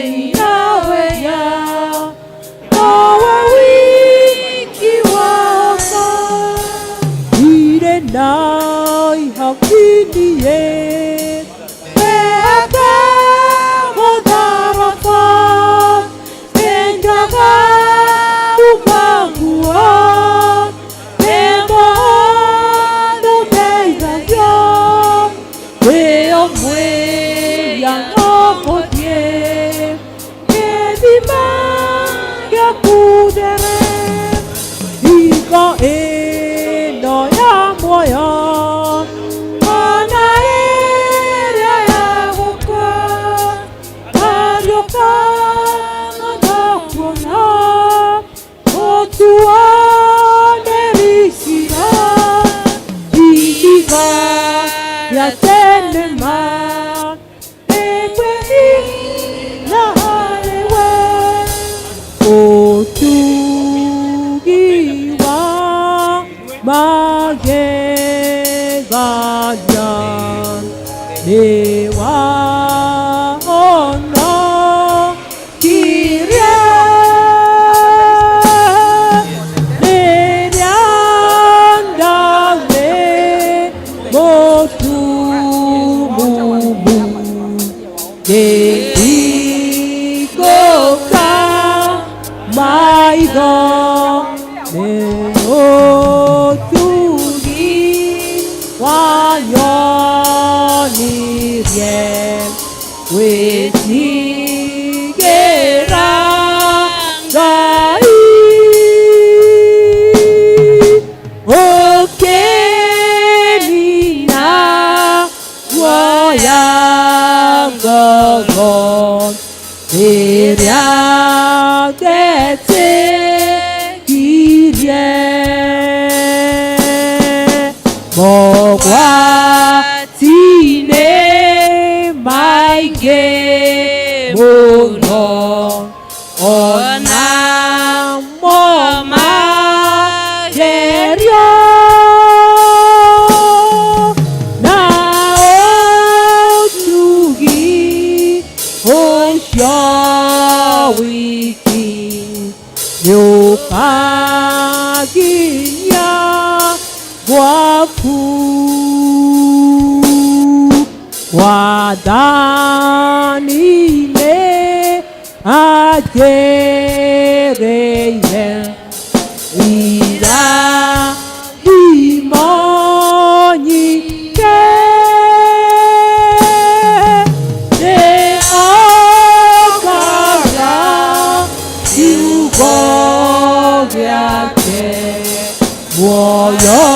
Inaweya Owa Wiki Waka Ire Nai Hakiniye Eka Modarafa Enjaga Ubangua Emo Donenagia Weomwe Yanopodie Edima Yakudere Iko eno ya moyo Anaere ya wuka Aryoka Nadokona Otua Nerisira Ikiga Ya tenema Ekwehi Naharewe Otugiwa Mageganyan Dewa ono Kirie Neryandame Motumumu Geikoka Maigo Neotugi Wanyonirie Wetigera Gai Okenina Woyangogon Eriagete Kirie Mogwa Tine Maige Mono Ona Moma Gerio Na Otugi Osho Wiki Yopaginya Waku Wadanile Agereye Ira Imonyi Ke De Ogara Yugovyake Woyo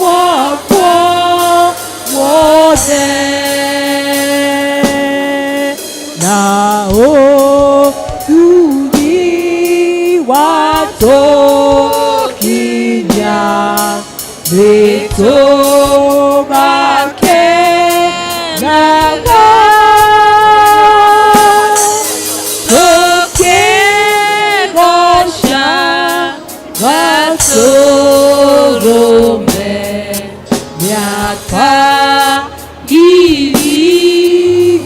Wakwo Wode Na Otugi Watokinya Beto Bake Naga Toke Gosha Vasorome Miaka Giri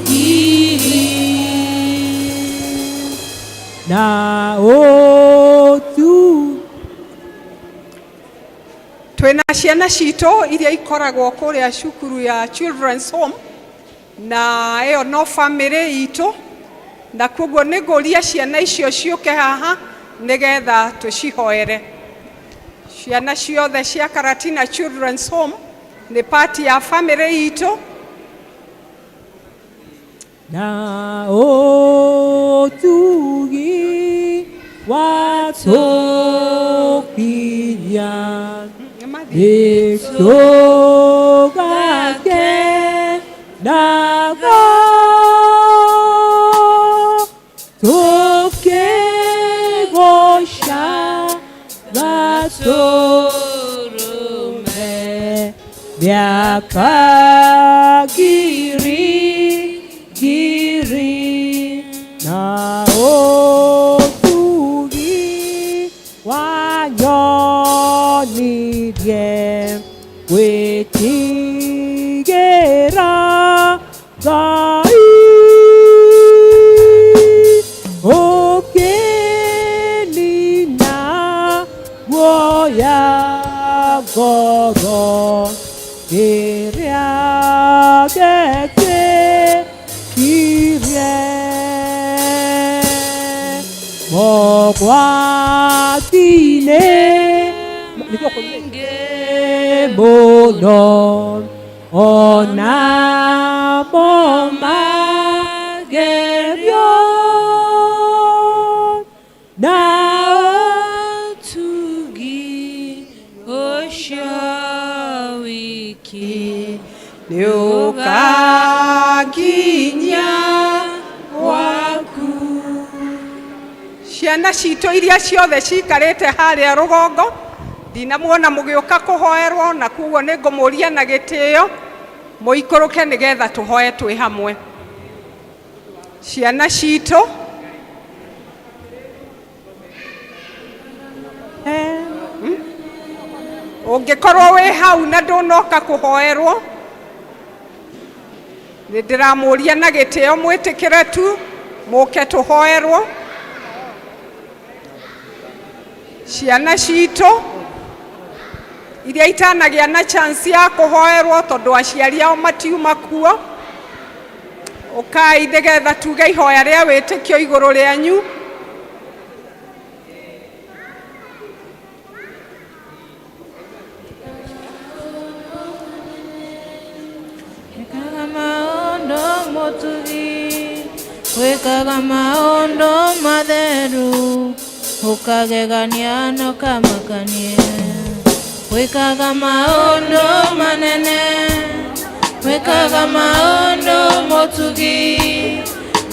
na ũtu. Twina ciana citũ iria ikoragwo kũrĩa cukuru ya Children's Home, na ĩyo no family itũ, na koguo nĩ ngũria ciana icio ciũke haha nĩgetha tũcihoere. Ciana ciothe cia Karatina Children's Home nĩ part ya family itũ. Na ũtugi watũkinya gĩtũ gake nago tũkĩgoca gatũrũme mĩaka ngiri na ũtugi wanyonirie gwĩtigĩra Ngai ũkĩnina guoya ngoro kĩrĩa gĩkĩkire mogwati-inĩ mũno ona mo magerio na Tugi ũcio wiki nĩũkakinya gwaku. Ciana citũ iria ciothe cikarĩte harĩa rũgongo ndinamuona mũgĩũka kũhoerwo, na koguo nĩ ngũmũria na gĩtĩo mũikũrũke nĩgetha tũhoe twĩ hamwe. Ciana citũ ũngĩkorwo wĩ hau na ndũnoka kũhoerwo, nĩ ndĩramũria na gĩtĩo mwĩtĩkĩre tu mũke tũhoerwo. Ciana citũ iria itanagĩa na chance ya kũhoerwo tondũ aciari ao matiuma kuo, ũkai nĩgetha tuge ihoya rĩa wĩtĩkio igũrũ rĩanyu. Wekaga maondo matheru ukagegania no kamakanie. Wekaga maondo manene, wekaga maondo motugi,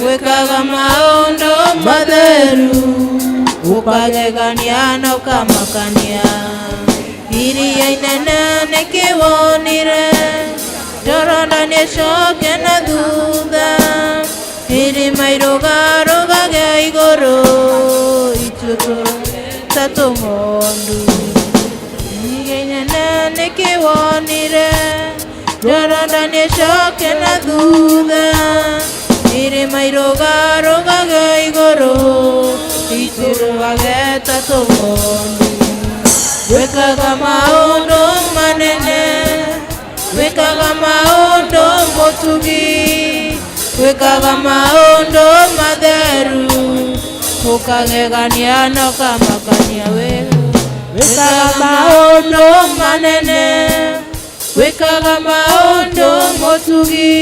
wekaga maondo matheru ukagegania no kamakania. Iria inene nikiwonire Dorona nĩcoke na thutha, irima irogarogage igũrũ, itũtũrũta tũng'ondu. Iria inene nĩkĩwonire, Dorona nĩcoke na thutha, irima irogarogage igũrũ, itũrũgage ta tũng'ondu. Wekaga maũndũ manene, wekaga maondo motugi, wekaga maondo matheru, ukagegania no kamakania wega. Wekaga maondo manene, wekaga maondo motugi,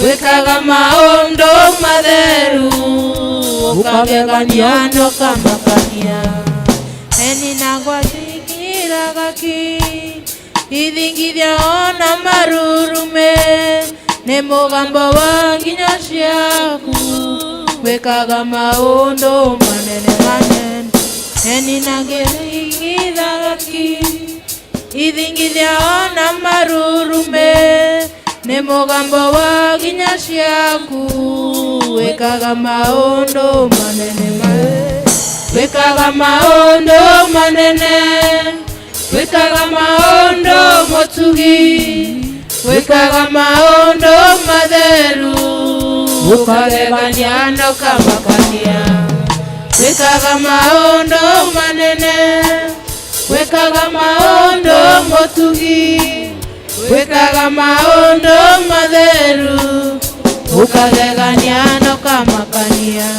wekaga maondo matheru, ukagegania no kamakania. Eni nagwa zingiragaki, ithingithia ona marurume, nĩ mũgambo wa nginya ciaku, wekaga maũndũ manene manene. Eni nagĩthingithagaki, ithingithia ona marurume, nĩ mũgambo wa nginya ciaku, wekaga maũndũ manene manene. Wekaga maũndũ manene, wekaga maondo motugi, wekaga maondo matheru, ukagegania no kamakania. wekaga maondo manene, wekaga maondo motugi, wekaga maondo matheru, ukagegania na ukamakania.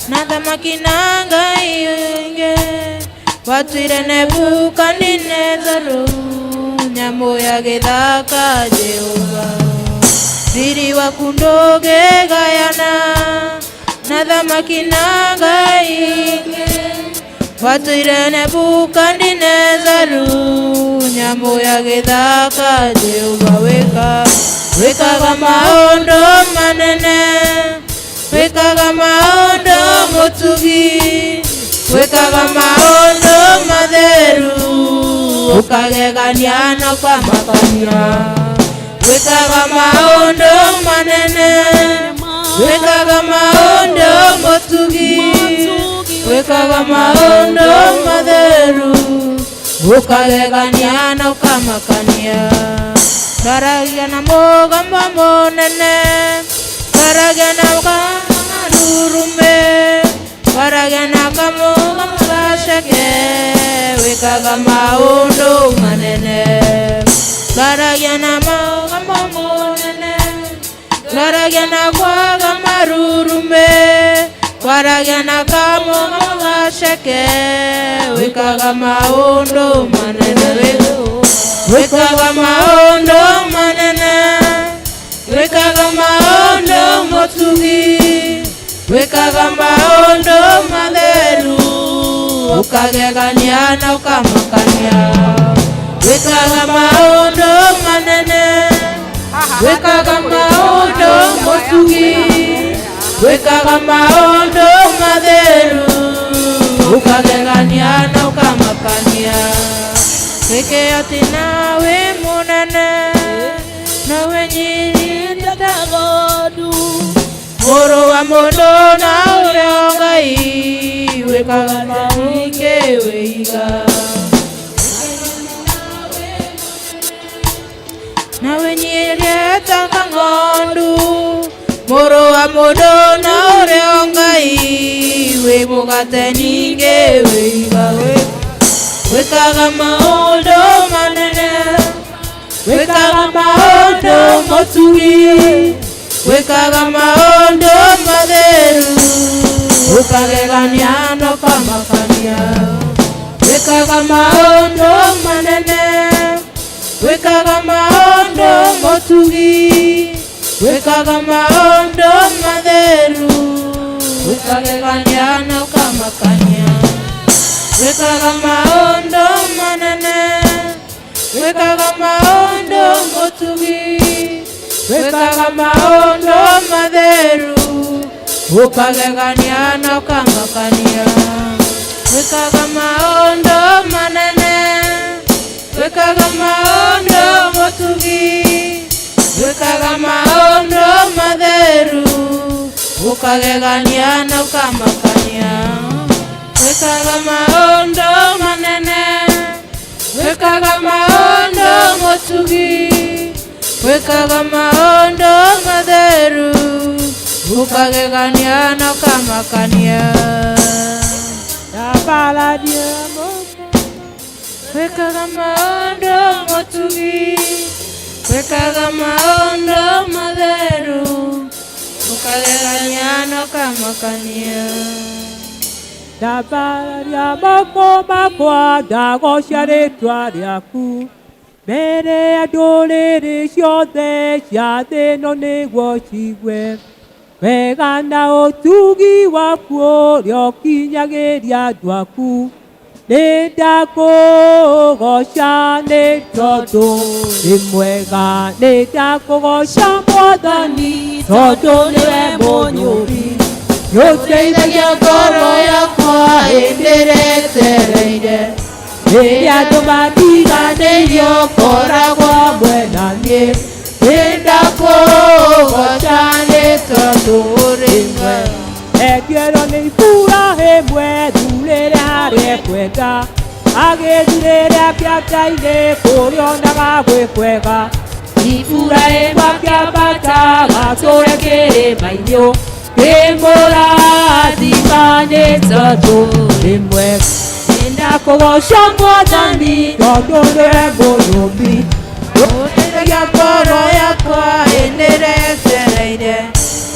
Na thamaki na ngai inge watuire Nebukadnezaru, nyamu ya githaka Jehova, thiri waku ndũngĩgayana. Na thamaki na ngai inge watuire Nebukadnezaru, nyamu ya githaka Jehova, wekaga maondo manene, wekaga maondo motugi, wekaga maondo matheru, ukagegania na ukamakania. Wekaga maondo manene, wekaga maondo motugi, wekaga maondo matheru, ukagegania na ukamakania. Ndaragia na mũgambo mũnene, ndaragia na karurume, ndaragia na kamũgambo gaceke, wekaga maũndũ manene. Ndaragia na mũgambo mũnene, ndaragia na kwaga marurume, ndaragia na kamũgambo gaceke, wekaga maũndũ manene. Wekaga maondo manene, wekaga maondo motugi, wekaga maondo matheru, ukagegania na ukamakania. Wekaga maondo manene, wekaga maondo motugi, wekaga maondo matheru, ukagegania na ukamakania. Weke ati nawe munene, nawe nyiri ndatagodu, moro wa mũndũ na ũrĩa Ngai, wekaga maũingĩ wĩiga. Nawe nyiri ndataga ng'ondu, moro wa mũndũ na ũrĩa Ngai, wĩ mũgate ningĩ wĩiga. Wekaga maondo manene, wekaga maondo motugi, wekaga maondo matheru, ukagegania na ukamakania. Wekaga maondo manene, wekaga maondo motugi, wekaga maondo matheru, ukagegania na ukamakania. Wekaga maondo manene, wekaga maondo motugi, wekaga maondo matheru, ukagegania na ukamakania. Wekaga maondo manene, wekaga maondo motugi, wekaga maondo matheru, ukagegania na ukamakania. Wekaga maondo manene, wekaga maondo motugi, wekaga maondo matheru, ukagegania na ukamakania. Ndabaladia wekaga maondo motugi, wekaga maondo matheru, ukagegania na ukamakania. ndabaladia moko makwa, ndagocia rĩtwa rĩaku mbere ya ndũrĩrĩ ciothe cia thĩ ĩno nĩguo cigue wega na ũtugi waku ũrĩa ũkinyagĩria andũ aku. Nĩndakũgoca nĩ tondũ wĩ mwega, nĩndakũgoca Mwathani tondũ nĩwe mũnyũri. Nĩũteithagia ngoro yakwa hĩndĩ ĩrĩa ĩtereire, rĩrĩa andũ matiganĩirio ũkoragwo hamwe na niĩ. Nĩndakũgoca nĩ tondũ ũrĩ mwega. Engerwo nĩ ibura ĩmwe thurĩre harĩa ekwenda, agĩthurĩra kĩanda-inĩ kũrĩa onaga gwĩ kwega. Ibura ĩmwe akĩambata gatũre kĩrĩa kĩrĩma-inĩ kĩmũrathimane tondũ ũrĩ mwega. Nĩndakũgoca Mwathani tondũ nĩwe mũrũmi, ũteithagia ngoro yakwa ĩnĩretereire.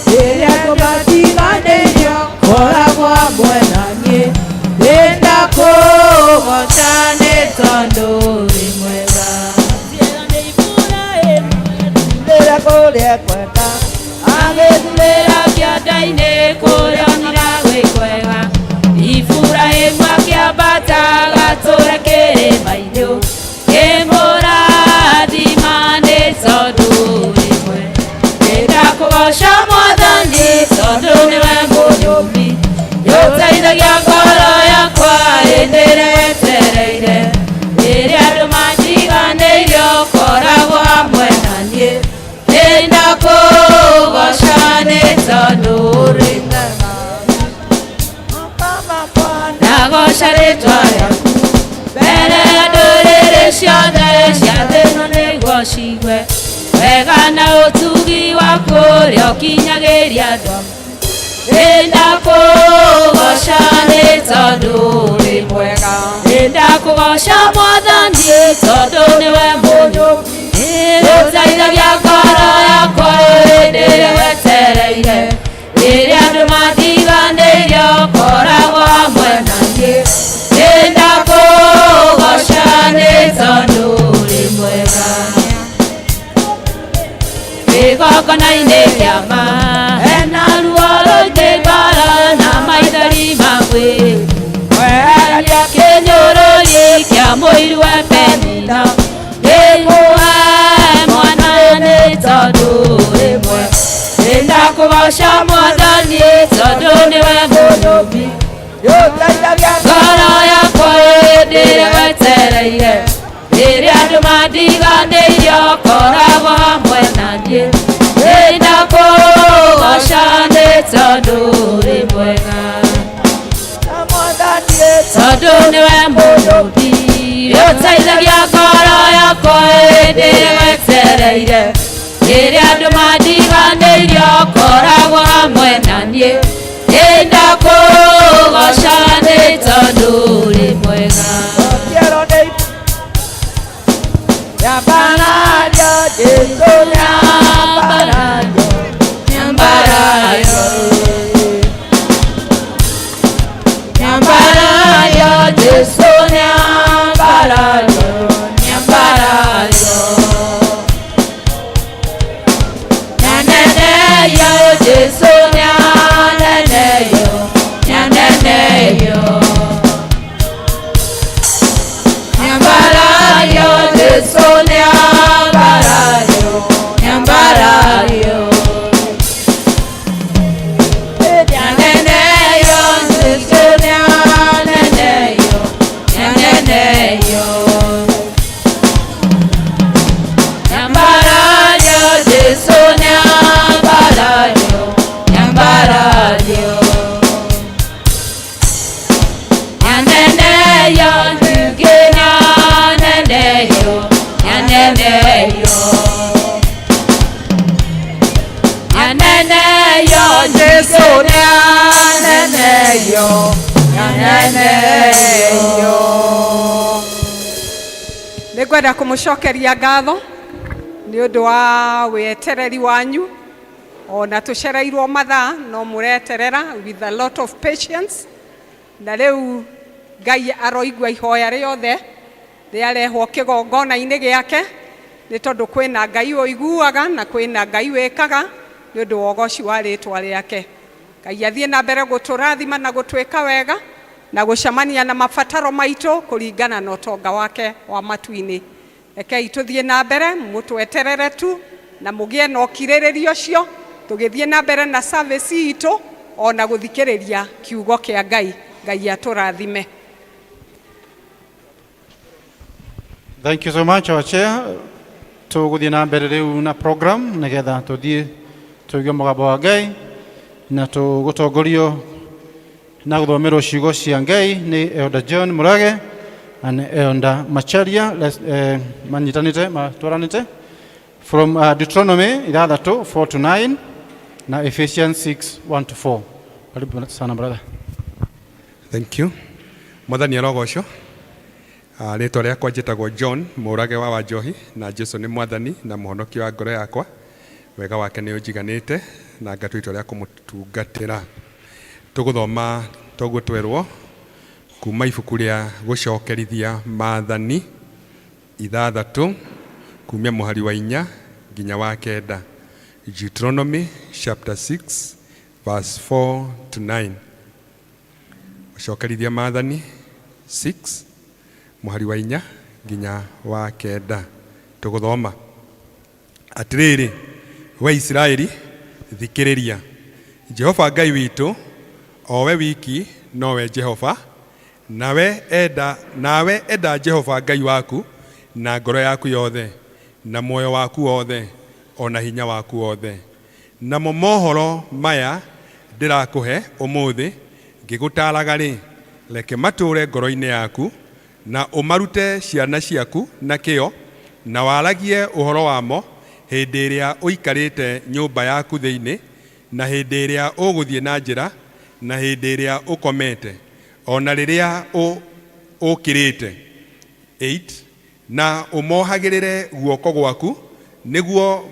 Rĩrĩa andũ matiganĩirio koragwo hamwe na niĩ. Nĩndakũgoca nĩ tondũ ũrĩ mwega. Ndĩra kũrĩa kwega agĩthurĩra kĩanda-inĩ kũrĩa onira gwĩ kwega. Iburahĩmu akĩambata gatũũre kĩrĩma-inĩ kĩmũrathima nĩ tondũ ũrĩ mwega. Nĩndakũgoca Mwathani tondũ nĩwe mũrũmi, ũteithagia ngoro yakwa ĩndĩ wetereire. Rĩrĩa andũ matiganĩirio koragwo hamwe na niĩ. Nĩndakũgoca nĩ tondũ ũrĩ mwega. Ndagoca rĩtwa rĩaku mbere ya ndũrĩrĩ ciothe cia thĩ ĩno nĩguo cigue wega na ũtugi waku ũrĩa ũkinyagĩria andũ amwe. Nĩndakũgoca nĩ tondũ ũrĩ mwega. Nĩndakũgoca Mwathani tondũ nĩwe mũrũmi, ũteithagia ngoro yakwa hĩndĩ ĩrĩa wetereire. Rĩrĩa andũ matiganĩirio koragwo hamwe na niĩ. Nĩndakũgoca nĩ tondũ ũrĩ mwega. Kĩgongona-inĩ kĩa ma hena ruo rũingĩ ngoro na maithori ma mwĩrĩ. Weheria kĩnyũrũri kĩa mũiru wa Penina. Nĩguo mwana nĩ tondũ ũrĩ mwega. Nĩndakũgoca Mwathani tondũ nĩwe mũrũmi, ũteithagia ngoro yakwa hĩndĩ ĩrĩa wetereire. Rĩrĩa andũ matiganĩirio koragwo hamwe na niĩ. Nĩndakũgoca nĩ tondũ ũrĩ mwega. Tondũ nĩwe mũrũmi, ũteithagia ngoro yakwa hĩndĩ ĩrĩa wetereire. Rĩrĩa andũ matiganĩirio koragwo hamwe na niĩ. Nĩndakũgoca nĩ tondũ ũrĩ mwega. Nyambarario Jesũ nyambarario, nyambarario, nyambarario Jesũ nyambarario, nyambarario. Nyaneneyo Jesũ nyaneneyo, nyaneneyo. Nyambarario Jesũ nyambarario, nyambarario. Nyaneneyo Jesũ nyaneneyo, nyaneneyo. Nyambarario Jesũ nyambarario, nyambarario. Nyaneneyo njuge nyaneneyo, nyaneneyo. Nyaneneyo Jesũ nyaneneyo, nyaneneyo. Nĩngwenda kũmũcokeria ngatho nĩ ũndũ wa wetereri wanyu, ona tũcereirwo mathaa no mũreterera with a lot of patience. Na rĩu Ngai aroigua ihoya rĩothe rĩarehwo kĩgongona-inĩ gĩake, nĩ tondũ kwĩna Ngai ũiguaga na kwĩna Ngai wĩkaga nĩ ũndũ wa ũgoci wa rĩtwa rĩake. Ngai athiĩ na mbere gũtũrathima na gũtwĩka wega na gũcemania na mabataro maitũ kũringana na ũtonga wake wa matu-inĩ. Rekei tũthiĩ na mbere, mũtweterere tu na mũgĩe na ũkirĩrĩria ũcio, tũgĩthiĩ na mbere na service itũ ona gũthikĩrĩria kiugo kĩa Ngai. Ngai atũrathime. Thank you so much, our chair. Tũgũthiĩ na mbere rĩu na program nĩgetha tũthiĩ tũigue mũgambo wa Ngai na tũgũtongorio na gũthomerwo ciugo cia Ngai nĩ Elder John Murage and Elder Macharia manyitanĩte matwaranĩte from Deuteronomy 6:4-9 na Ephesians 6:1-4. Karibu sana brother. Thank you. Mwathani arogocwo. Rĩtwa rĩakwa njĩtagwo John Mũrage wa Wanjohi, na Jesu nĩ mwathani na mũhonokia wa ngoro yakwa. Wega wake nĩ ũnjiganĩte na ngatũ itwa rĩa kũmũtungatĩra. Tũgũthoma toguo twerwo kuma ibuku rĩa gũcokerithia maathani 6 kumia mũhari wa 4 nginya wa 9. Deuteronomy chapter 6 verse 4-9. Gũcokerithia maathani 6 mũhari wa 4 nginya wa 9. Tũgũthoma. Atĩrĩrĩ, we Israeli, thikĩrĩria. Jehova Ngai witũ, owe wiki nowe Jehova, nawe enda Jehova Ngai waku na ngoro yaku yothe, na moyo waku wothe, ona hinya waku wothe. Namo mohoro maya ndirakũhe ũmũthĩ ngĩgũtaaraga rĩ, reke matũũre ngoro-inĩ yaku, na ũmarute ciana ciaku na kĩo, na waragie ũhoro wamo hĩndĩ ĩrĩa ũikarĩte nyũmba yaku thĩinĩ, na hĩndĩ ĩrĩa ũgũthiĩ na njĩra, na hĩndĩ ĩrĩa ũkomete, ona rĩrĩa ũkĩrĩte. 8. Na ũmohagĩrĩre guoko gwaku nĩguo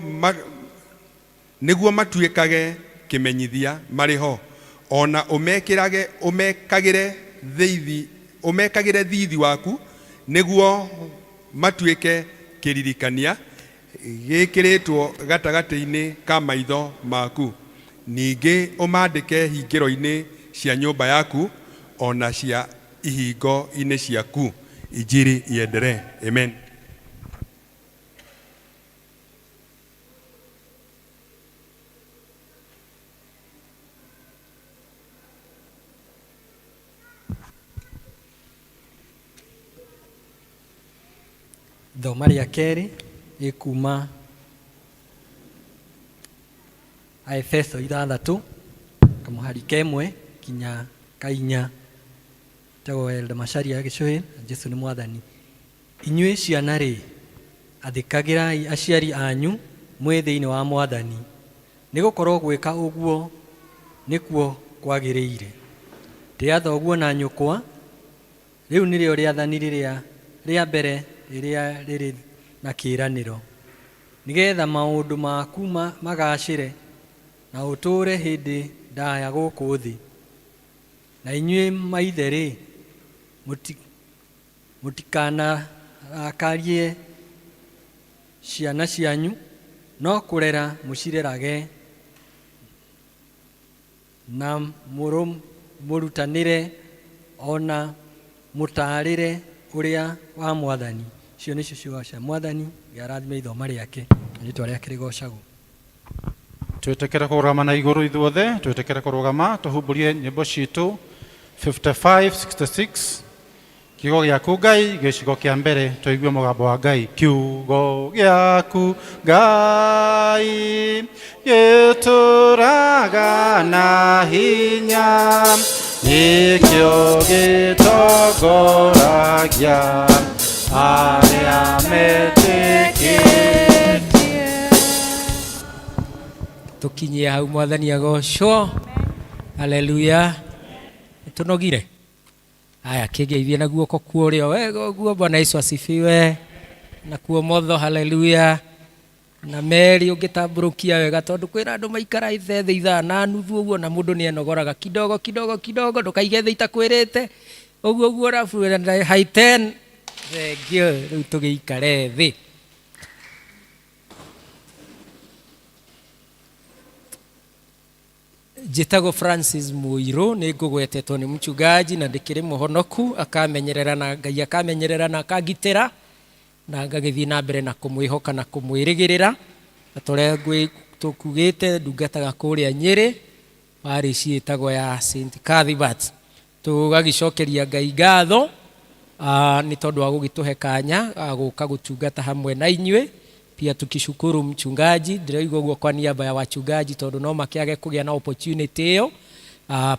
matuĩkage kĩmenyithia marĩ ho, ona ũmekagĩre thiithi waku nĩguo matuĩke kĩririkania gĩkĩrĩtwo gatagatĩ-inĩ ka maitho maku. Ningĩ ũmandĩke hingĩro-inĩ cia nyũmba yaku, ona cia ihingo-inĩ ciaku. Injili iendelee. Amen. Thoma rĩa kerĩ ĩkuma Aefeso 6 kamũhari kemwe kinya kainya. Tagwo Elda Macharia Gĩcũhĩ, Jesu nĩ mwathani. Inyuĩ ciana rĩ, athĩkagĩrai aciari anyu mwĩ thĩinĩ wa mwathani, nĩgũkorwo gwĩka ũguo nĩkuo kwagĩrĩire. Tĩa thoguo na nyũkwa, rĩu nĩrĩo rĩathani rĩa mbere rĩrĩa rĩrĩ na kĩĩranĩro, nĩgetha maũndũ maku magacĩre na ũtũũre hĩndĩ ndaya gũkũ thĩ. Na inyuĩ maithe rĩ, mũtikanarakarie ciana cianyu, no kũrera mũcirerage, na mũrutanĩre ona mũtaarĩre ũrĩa wa mwathani. Icio nĩcio ciugo cia mwathani. Arathime ithoma rĩake, rĩĩtwa rĩake rĩgocagwo. Twĩtĩkĩre kũrũgama na igũrũ ithuothe, twĩtĩkĩre kũrũgama, tũhumbũrie nyĩmbo citũ 55-66. Kiugo gĩaku Ngai, gĩcigo kĩa mbere, tũigue mũgambo wa Ngai. Kiugo gĩaku Ngai, gĩtũũraga na hinya, nĩkĩo gĩtongoragia arĩa metĩkĩtie. Tukinyie hau mwathani agocwo. Haleluya. Tunogire. Haya, kĩgeithie na guoko kuorio wega ũguo. Bwana Yesu asifiwe. Na kuo motho. Haleluya. Na meri ũngĩtambũrũkia wega, tondũ kwĩna andũ maikara thĩ 5:30 ũguo, na mũndũ nĩenogoraga kidogo ndũkaige thĩ itakwĩrĩte ũguo rafu high 10. Thengio, rĩu tũgĩikare thĩ. Njĩtagwo Francis Muiro, nĩ ngũgwetetwo nĩ mchungaji na ndĩkĩrĩ mũhonoku, akamenyerera na Ngai akamenyerera na akagitĩra, na ngagĩthiĩ na mbere na kũmwĩhoka na kũmwĩrĩgĩrĩra. Atũrĩa tũkugĩte ndungataga kũrĩa Nyĩrĩ, parish ĩtagwo ya St. Cuthbert. Tũgagĩcokeria Ngai ngatho nĩ tondũ wa gũgĩtũhe kanya gũka gũtungata hamwe na inyuĩ. Pia tukishukuru mchungaji, ndĩraigua ũguo kwa niaba ya wachungaji, tondũ no makĩage kũgĩa na opportunity ĩyo,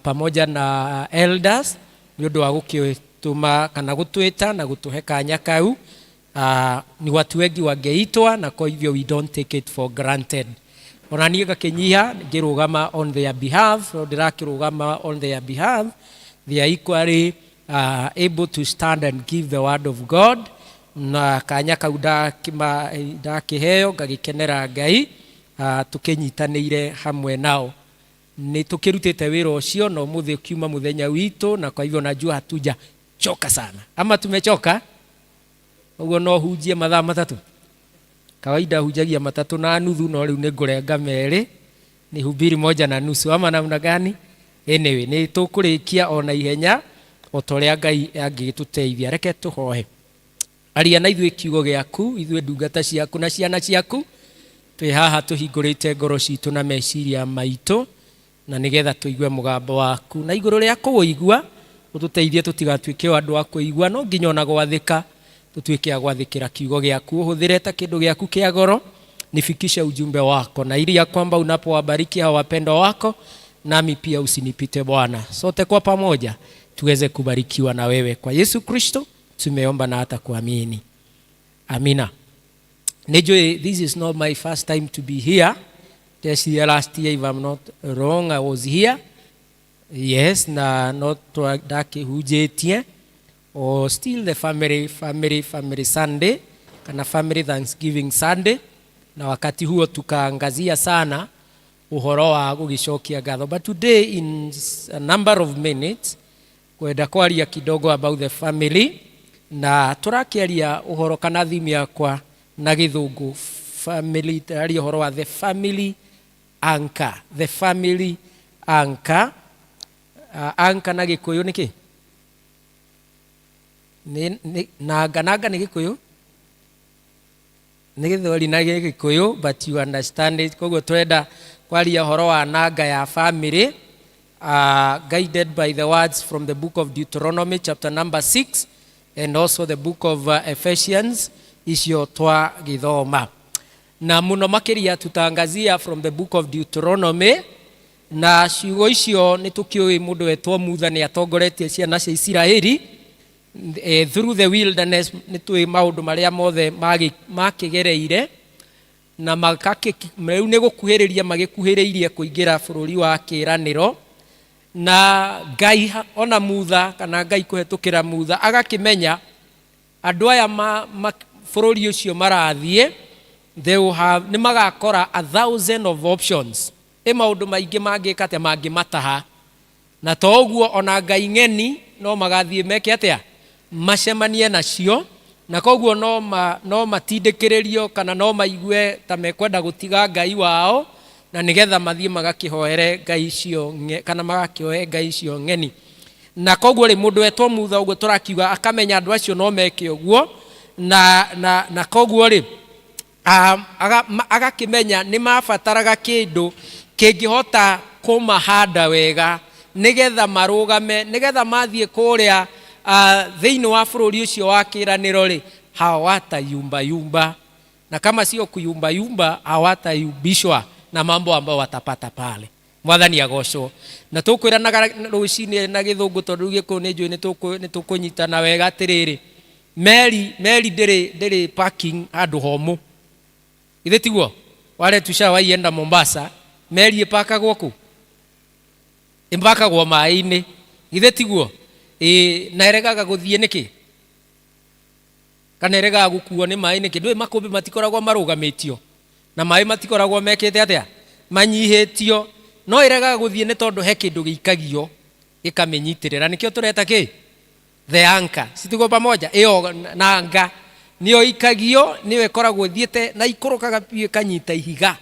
pamoja na elders, nĩ ũndũ wa gũkĩtũma kana gũtwĩta na gũtũhe kanya kau. Ni watu wengi wangeitwa, na kwa hivyo we don't take it for granted. ona niĩ gakinyiha ngĩrũgama on their behalf, ndirakĩrũgama on their behalf. They are equally able to stand and give the word of God. Na kanya kau ndakĩheo ngagĩkenera Ngai, tũkĩnyitanĩire hamwe nao. Nĩ tũkĩrutĩte wĩra ũcio na ũmũthĩ kiuma mũthenya witũ, na kwa hivyo najua hatujachoka sana. Ama tumechoka? Ũguo no hunjie mathaa matatũ. Kawaida hujagia matatu na nuthu, no rĩu nĩ ngũrenga merĩ, ni hubiri moja na nusu. Ama namna gani? Anyway, nĩ tũkũrĩkia ona ihenya o ta ũrĩa Ngai angĩtũteithia. Reke tũhohe. Aria na ithuĩ kiugo gĩaku, ithuĩ ndungata ciaku na ciana ciaku, twĩ haha tũhingũrĩte ngoro citũ na meciria maitũ, na nĩgetha tũigue mũgambo waku. Na igũrũ rĩa kũwĩigua, ũtũteithie tũtigatuĩke andũ a kũigua, no nginya ona gwathĩka, tutuike ya gwathikira kiugo gyaku, uhudhire ta kindu gyaku kia goro, nifikisha ujumbe wako, na ili ya kwamba unapowabariki hawa wapendwa wako, nami pia usinipite Bwana. Sote kwa pamoja tuweze kubarikiwa na wewe. Kwa Yesu Kristo tumeomba na hata kuamini. Amina. Nejue, this is not my first time to be here. Just the last year, if I'm not wrong, I was here. Yes, na not dake hujetie. Or still the family Sunday, kana family Thanksgiving Sunday, na wakati huo tukaangazia sana uhoro wa gũgĩcokia ngatho. But today in a number of minutes kwenda kwaria kidogo about the family, na tũrakĩaria uhoro kana thimi yakwa na gĩthũngũ family, tari uhoro wa the family anchor. The family anchor. Anchor na Gĩkũyũ nĩkĩ? Nanga ni Gĩkũyũ, ni Gĩthweri na Gĩkũyũ, but you understand it. Koguo twenda kwaria horo wa nanga ya family, guided by the words from the book of Deuteronomy chapter number 6 and also the book of Ephesians icio twa gĩthoma. Na muno makiria tutangazia from the book of Deuteronomy, na ciugo icio nĩ tũkĩũĩ mũndũ wetwo Mutha nĩ atongoretie ciana cia Isiraeli through the wilderness. Nĩ tũĩ maũndũ marĩa mothe makĩgereire, na rĩu nĩ gũkuhĩrĩria magĩkuhĩrĩirie kũingĩra bũrũri wa kĩĩranĩro. Na Ngai ona Mutha, kana Ngai kũhetũkĩra Mutha agakĩmenya andũ aya bũrũri ũcio marathiĩ, they will have, nĩ magakora 1,000 of options. Maũndũ maingĩ mangĩka atĩa mangĩmataha, na toguo ona Ngai ng'eni no magathiĩ meke atĩa macemanie nacio, na koguo no matindĩkĩrĩrio kana no maigue ta mekwenda gũtiga Ngai wao, na nĩgetha mathiĩ magakĩhoere Ngai icio kana magakĩoe Ngai icio ng'eni. Na koguo rĩ mũndũ wetwo Mutha ũguo tũrakiuga akamenya andũ acio no meke ũguo, na koguo rĩ agakĩmenya nĩ mabataraga kĩndũ kĩngĩhota kũmahanda wega, nĩgetha marũgame, nĩgetha mathiĩ kũrĩa thĩinĩ wa bũrũri ũcio wa kĩĩranĩro rĩ hawatayumbayumba, na kama sio kuyumbayumba hawatayumbishwa na mambo ambayo watapata pale. Mwathani agocwo. Na tũkwĩranaga rũcinĩ na Gĩthũngũ tondũ Gĩkũyũ nĩ njũĩ nĩ tũkũnyitana wega atĩrĩrĩ, meri ndĩrĩ parking handũ homũ. Ithe tiguo wale tushawaienda Mombasa, meri ĩpakagwo kũ? Ĩpakagwo maĩ-inĩ. Ithe tiguo na eregaga gũthiĩ nĩkĩ? Kana eregaga gũkuo nĩ maĩ nĩkĩ? Ndũĩ makũmbĩ matikoragwo marũgamĩtio, na maĩ matikoragwo mekĩte atĩa manyihĩtio, no eregaga gũthiĩ nĩ tondũ he kĩndũ gĩikagio gĩkamĩnyitĩrĩra. Nĩkĩo tũreta kĩ? The anchor. Situko pamoja? Ĩyo nanga nĩyo ikagio, nĩyo ĩkoragwo thiĩte na ikũrũkaga piũ kanyita ihiga.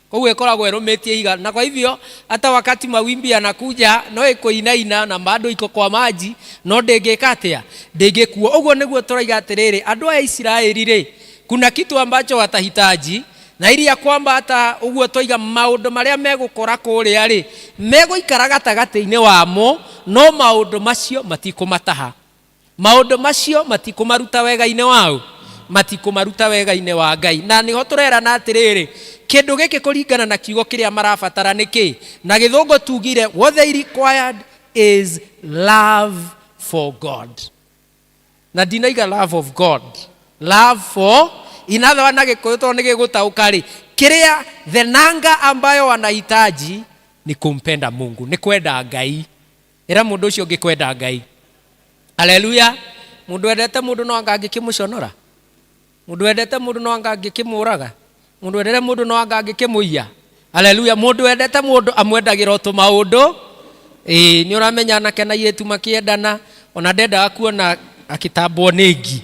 Koguo ĩkoragwo ĩrũmĩtie ihiga, na kwa hivyo hata wakati mawimbi yanakuja no ĩkũinaina na bado iko kwa maji, no ndĩngĩka atĩa? Ndĩngĩkuo. Ũguo nĩguo tũraiga atĩrĩrĩ, andũ a Isiraeli rĩ, kuna kitu ambacho watahitaji, na ili ya kwamba hata ũguo tũiga maũndũ marĩa megũkora kũrĩa rĩ megũikara gatagatĩ-inĩ wamo, no maũndũ macio matikũmataha. Maũndũ macio matikũmaruta wega-inĩ wao, matikũmaruta wega-inĩ wa Ngai. Na niho tũrerana atĩrĩrĩ, kĩndũ gĩkĩ kũringana na kiugo kĩrĩa marabatara nĩkĩ? Na Gĩthũngũ tugire what they required is love for God. Na ndinaiga love of God, love for, in other words, na Gĩkũyũ tondũ nĩ gĩgũtaũka rĩ, kiria the nanga ambayo wanahitaji ni kumpenda Mungu, ni kwenda Ngai. Ira mundu ucio ngikwenda Ngai. Haleluya. Mundu endete mundu no anga ngikimuconora. Mundu endete mundu no anga ngikimuraga. Mundu endete mundu no anga ngikimuiya. Haleluya. Mundu endete mundu amwendagira tu maundu. Ni uramenya nake na yetu makiendana, ona ndenda kuona akitambwo ningi.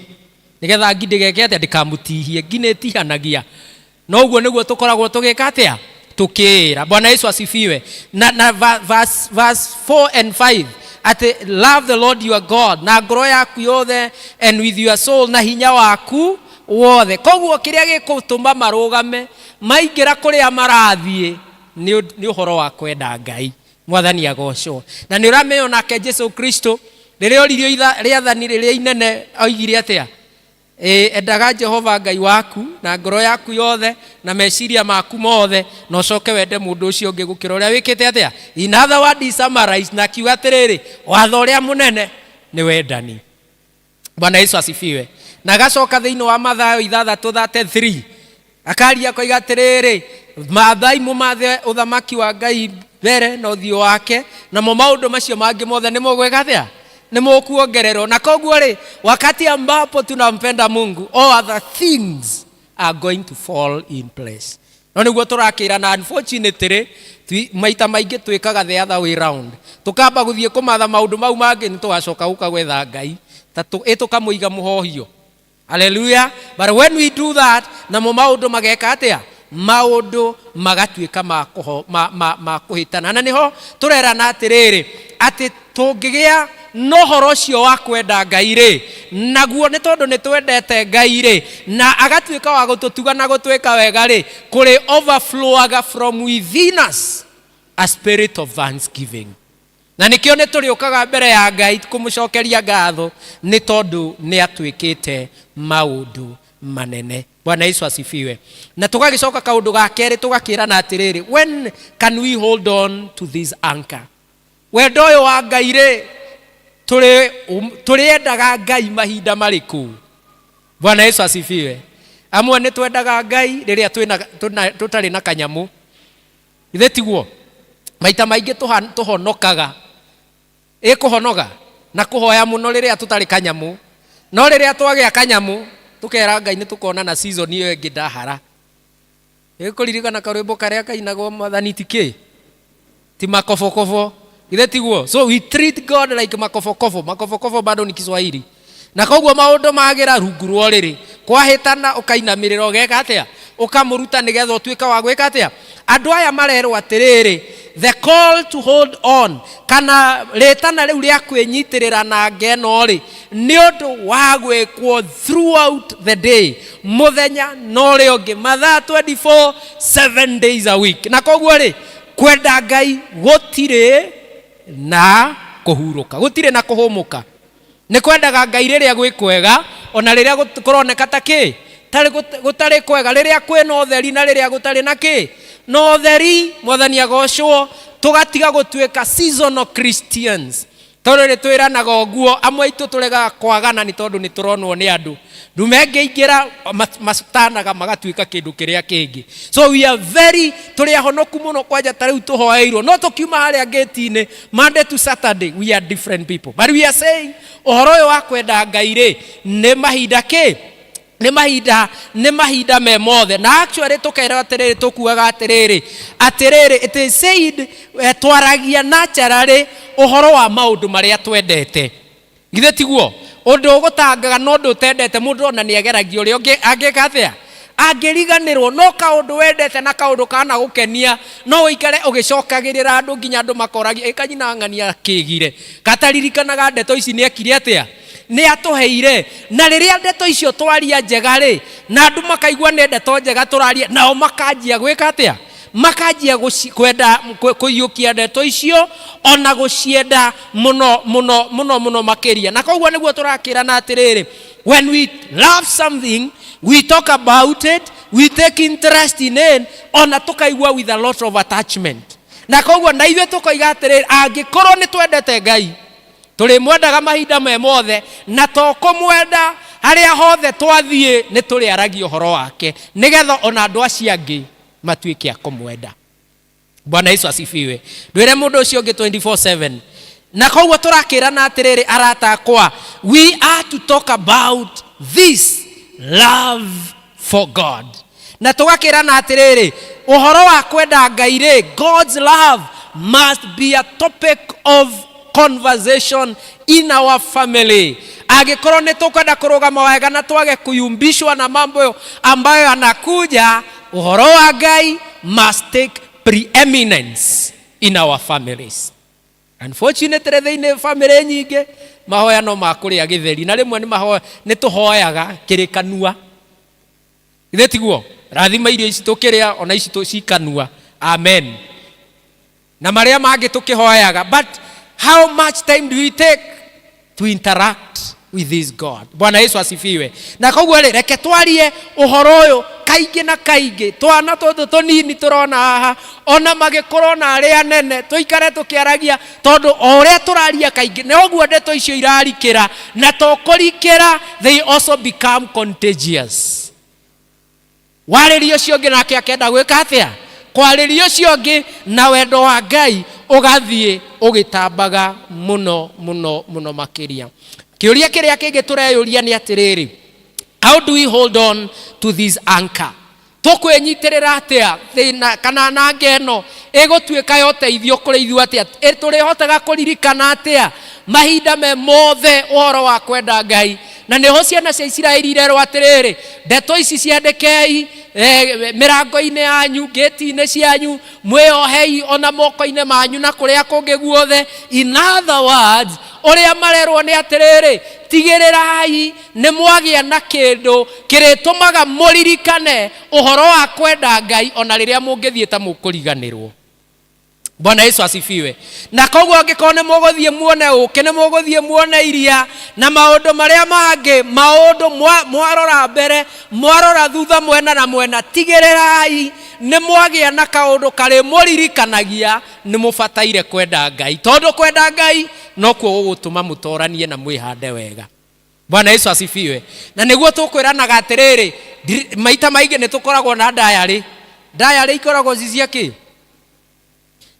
Nigetha ngindigeke ati ndikamutihie, nginetihanagia. No uguo niguo tukoragwo tugika atia? Tukira. Bwana Yesu asifiwe. Na verse 4 and 5. Ati love the Lord your God na ngoro yaku yothe and with your soul na hinya waku wothe. Koguo kiria gikutuma marugame maingira kuria marathie ni uhoro wa kwenda Ngai. Mwathani agocwo. Na ni uramenya nake Jesu Kristo riria oririo riathani riria inene oigire atia? Endaga Jehova Ngai waku na ngoro yaku yothe na meciria maku mothe no coke wende mundu ucio ungi gukira uria wikite atia. In other words, summarize na kiuga atiriri, watho uria munene ni wendani. Bwana Yesu asifiwe. Na gacoka thiini wa Mathayo 6:33 akaria koiga atiriri, mathai mumathe uthamaki wa Ngai mbere na uthio wake na mo maundu macio mangi mothe ni mugwika atia? Ni mukuongererwo. Na koguo ri wakati ambapo tunampenda Mungu, all other things are going to fall in place. No niguo turakira, na unfortunately maita maingi twikaga the other way round. Tukamba guthie kumatha maundu mau mangi ni tugacoka guka gwetha Ngai tukamuiga muhohio. Hallelujah. But when we do that, na mo maundu mageka atia? Maundu magatuika ma kuhitana. Na niho turerana atiriri ati tungigia no horo cio wa kwenda Ngai ri, naguo ni tondu ni twendete Ngai ri na agatuika wa gututuga na gutwika wega ri, kuri overflowaga from within us a spirit of thanksgiving. Na nikio ni turiukaga mbere ya Ngai kumucokeria ngatho ni tondu ni atwikite maundu manene. Bwana Yesu asifiwe. Na tugagicoka kaundu ga keri tugakirana atiriri, when can we hold on to this anchor? Wendo uyu wa Ngai ri turiendaga Ngai mahinda mariku. Bwana Yesu asifiwe. Amwe ni twendaga Ngai riria tutari na kanyamu. Ithe tiguo maita maingi tuhonokaga kuhonoga na kuhoya muno riria tutari kanyamu. No riria twagia kanyamu tukera Ngai ni tukona na season iyo ingi ndahara. Kuririkana karwimbo karia kainagwo Mwathani tiki ti makofokofo. Ithe tiguo. So we treat God like makofokofo. Makofokofo bado ni Kiswahili. Na koguo maundu magira rungu rwo riri kwahitana ukainamirira ugeka atia? Ukamuruta nigetha utwika wa gwika atia? Andu aya marerwo atiriri, the call to hold on kana retana riu ria kwinyitirira na ngeno ri ni undu wa gwikwo throughout the day, muthenya no ri ungi, mathaa 24 7 days a week. Na koguo ri kwenda Ngai gutire na kuhuruka, gutire na kuhumuka. Ni kwendaga Ngai riria gwikwega ona riria kuroneka taki tari gutari kwega, riria kwina utheri na riria gutari na ki no utheri. Mwathani agocwo. Tugatiga gutwika seasonal Christians tondu ri twiranaga uguo. Amwe itu turega kwagana ni tondu ni turonwo ni andu ndumengi ingira masutanaga magatwika kindu kiria kingi. So we are very turiahonoku muno kwanja tariu tuhoeirwo no tukiuma haria gate-ini Monday to Saturday we are different people. But we are saying uhoro uyu wa kwenda Ngai ri ni mahinda ki ni mahinda me mothe. Na actually tukera atiriri tukuaga atiriri it is said twaragia naturally uhoro wa maundu maria twendete. Githe tiguo undu ugutangaga no ndu tendete mundu ona ni ageragio ri ungi angika atia? Angiriganirwo no kaundu wendete na kaundu kana gukenia no uikare ugicokagirira andu nginya andu makoragia ikanyina ngania kigire kataririkanaga ndeto ici ni ekire atia? Ni atuheire. Na riria ndeto icio twaria njega ri na andu makaigua ne ndeto njega turaria nao makanjia gwika atia? Makanjia kwenda kuyukia ndeto icio ona gucienda muno makiria. Na koguo niguo turakirana atiriri, when we love something we talk about it, we take interest in it, ona tukaigua with a lot of attachment. Na koguo na ithuĩ tukoiga atiriri, angikorwo ni twendete Ngai turi mwendaga mahinda me mothe na tokumwenda haria hothe twathie ni turi aragia uhoro wake nigetha ona andu acio angi matuike akomwenda. Bwana Yesu asifiwe. Ndwire mundu ucio ngi 24/7. Na koguo turakirana atiriri arata akwa, we are to talk about this love for God. Na tugakirana atiriri uhoro wa kwenda Ngai ri, God's love must be a topic of conversation in our family. Agikorwo ni tukwenda kurugama wega na twage kuyumbishwa na mambo ambayo anakuja, uhoro wa Ngai must take preeminence in our families. Unfortunately, thĩinĩ family nyingĩ mahoya no makũrĩa gĩtheri, na rĩmwe nĩ tũhoyaga kĩrĩ kanua. Ithe tiguo, rathima irio ici tũkĩrĩa ona ici cikanua. Amen. Na marĩa mangĩ tũkĩhoyaga. But how much time do we take to interact with this God? Bwana Yesu asifiwe. Na koguo reke twarie ũhoro ũyũ kaingĩ na kaingĩ. Twana tũtũ tũnini tũrona haha, ona magĩkorwo na arĩa anene, tũikare tũkĩaragia, tondũ o ũrĩa tũraria kaingĩ noguo ndeto icio irarikĩra, na tokũrikĩra they also become contagious. Warĩria ũcio ũngĩ nake akenda gwĩka atĩa? Kwarĩria ũcio ũngĩ na wendo wa Ngai ũgathiĩ ũgĩtambaga mũno mũno mũno makĩria. Kĩũria kĩrĩa kĩngĩ tũreyũria nĩ atĩrĩrĩ, how do we hold on to this anchor? Tũkwĩnyitĩrĩra atĩa thĩna kana nanga ĩno ĩgũtuĩka ya ũteithio kũrĩ ithuĩ atĩa? Tũrĩhotaga kũririkana atĩa mahinda me mothe ũhoro wa kwenda Ngai? Na nĩho ciana cia Isiraeli irerwo atĩrĩrĩ, ndeto ici ciandĩkei mĩrango-inĩ yanyu, gĩti-inĩ cianyu, mwĩohei ona moko-inĩ manyu na kũrĩa kũngĩ guothe. In other words, ũrĩa marerwo nĩ atĩrĩrĩ, tigĩrĩrai nĩ mwagĩa na kĩndũ kĩrĩtũmaga mũririkane ũhoro wa kwenda Ngai ona rĩrĩa mũngĩthiĩ ta mũkũriganĩrwo. Bwana Yesu asifiwe. Na koguo angĩkorwo nĩ mũgũthiĩ muone ũkĩ, nĩ mũgũthiĩ muone iria na maũndũ marĩa mangĩ, maũndũ mwarora mbere, mwarora thutha, mwena na mwena, tigĩrĩrai nĩ mwagĩa na kaũndũ karĩ mũririkanagia nĩ mũbataire kwenda Ngai, tondũ kwenda Ngai no kuo gũgũtũma mũtoranie na mwĩhande wega. Bwana Yesu asifiwe. Na nĩguo tũkwĩranaga atĩrĩrĩ, maita maingĩ nĩ tũkoragwo na diary. Diary ikoragwo cicia kĩ?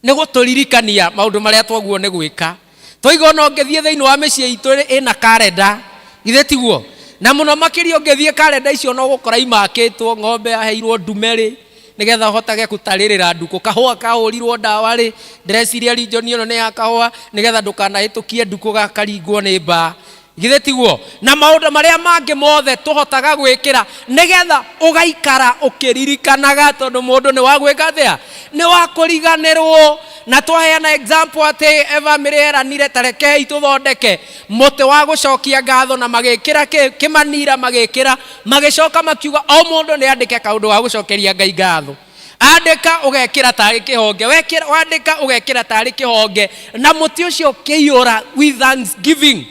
Nĩ gũtũririkania maũndũ marĩa twaguo nĩ gwĩka. Twaigua no ngĩthiĩ thĩinĩ wa mĩciĩ itũ ĩna kalenda, ithe tiguo. Na mũno makĩria ũngĩthiĩ kalenda icio no gũkora imakĩtwo, ng'ombe yaheirwo ndume-rĩ, nĩgetha ũhotage gũtarĩrĩra nduku, kahũa kahũrirwo ndawa rĩ, ndĩreciria region ĩno nĩ ya kahũa, nĩgetha ndũkanahĩtũkie nduku gakaringwo nĩ mbaa. Githĩ tiguo? Na maũndũ marĩa mangĩ mothe tũhotaga gwĩkĩra nĩgetha ũgaikara ũkĩririkanaga, tondũ mũndũ nĩ wa gwĩka atĩa? Nĩ wa kũriganĩrwo. Na twaheana example atĩ famĩlĩ eranire tarekei tũthondeke mũtĩ wa gũcokia ngatho, na magĩkĩra kĩmanira, magĩkĩra magĩcoka makiuga o mũndũ nĩ andĩke kaũndũ wa gũcokeria Ngai ngatho. Andĩka ũgekĩra tarĩ kĩhonge, wandĩka ũgekĩra tarĩ kĩhonge, na mũtĩ ũcio kĩiyũra with thanksgiving.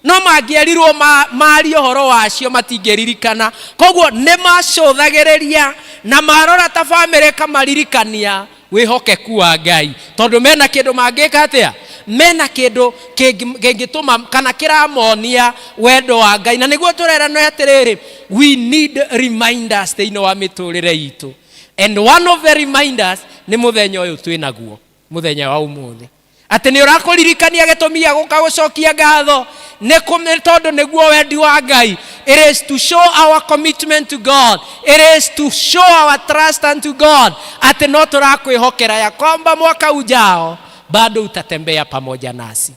No mangĩerirwo marie ũhoro wacio matingĩririkana. Koguo nĩ macũthagĩrĩria na marora ta famĩlĩ kamaririkania wĩhokeku wa Ngai, tondũ mena kĩndũ mangĩka atĩa? Mena kĩndũ kĩngĩtũma kana kĩramonia wendo wa Ngai. Na nĩguo tũrerana atĩrĩrĩ, we need reminders thĩinĩ wa mĩtũrĩre itũ. And one of the reminders nĩ mũthenya ũyũ twĩnaguo, mũthenya wa ũmũthĩ, atĩ nĩ ũrakũririkania gĩtũmi gĩa gũka gũcokia ngatho. Nĩ tondũ nĩguo wendi wa Ngai. It is to show our commitment to God. It is to show our trust unto God. Ati no turakwĩhokera ya kwamba mwaka ujao bado utatembea pamoja nasi.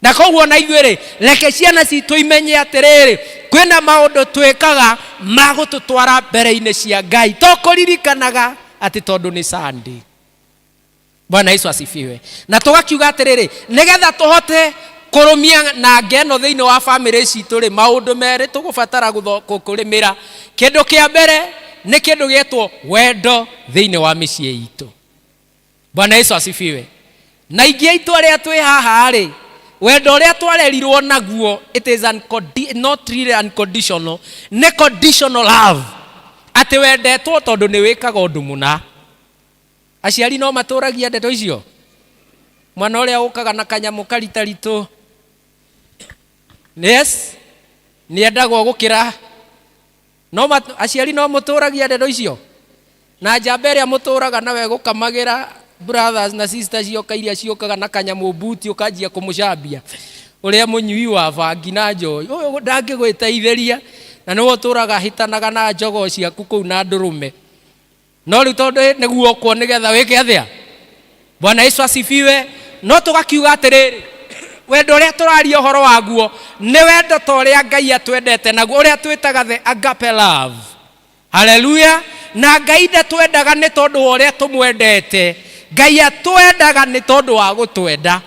Na koguo na ithuĩ reke ciana citũ imenye atĩrĩrĩ, kwĩna maũndũ twĩkaga magũtũtwara mbere-inĩ cia Ngai, tokũririkanaga atĩ tondũ nĩ Sunday. Bwana Yesu asifiwe. Na tũgakiuga atĩrĩrĩ, nĩgetha tũhote kũrũmia na ngeno thĩinĩ wa famĩlĩ citũ rĩ, maũndũ merĩ tũgũbatara kũrĩmĩra. Kĩndũ kĩa mbere nĩ kĩndũ gĩtwo wendo thĩinĩ wa mĩciĩ itũ. Bwana Yesu asifiwe. Na ingĩ itũ arĩa twĩ haha rĩ, wendo ũrĩa twarerirwo naguo, it is not really unconditional, nĩ conditional love. Atĩ wendetwo tondũ nĩ wĩkaga ũndũ mũna. Aciari no matũragia ndeto icio? Mwana ũrĩa ũkaga na kanyamũ karitaritũ, yes, nĩ endagwo gũkĩra. No aciari no mũtũragia ndeto icio? na njamba ĩrĩa mũtũraga nawe gũkamagira brothers na sisters yoka iria ciokaga na kanyamu buti ukanjia kũmũcambia ũrĩa mũnyui wa bangi na njohi ũyũ ndangĩgwĩteithĩria na nĩwe ũtũraga hitanaga na njogo ciaku kũu na ndũrũme no rĩu tondũ nĩguo ũkwo nĩgetha wĩke atĩa. Bwana Yesu asifiwe. No tũgakiuga atĩrĩrĩ wendo ũrĩa tũraria ũhoro waguo nĩ wendo ta ũrĩa Ngai atwendete naguo ũrĩa twĩtaga the agape love. Hallelujah. Na Ngai ndatwendaga nĩ tondũ wa ũrĩa tũmwendete, Ngai atwendaga nĩ tondũ wa gũtwenda.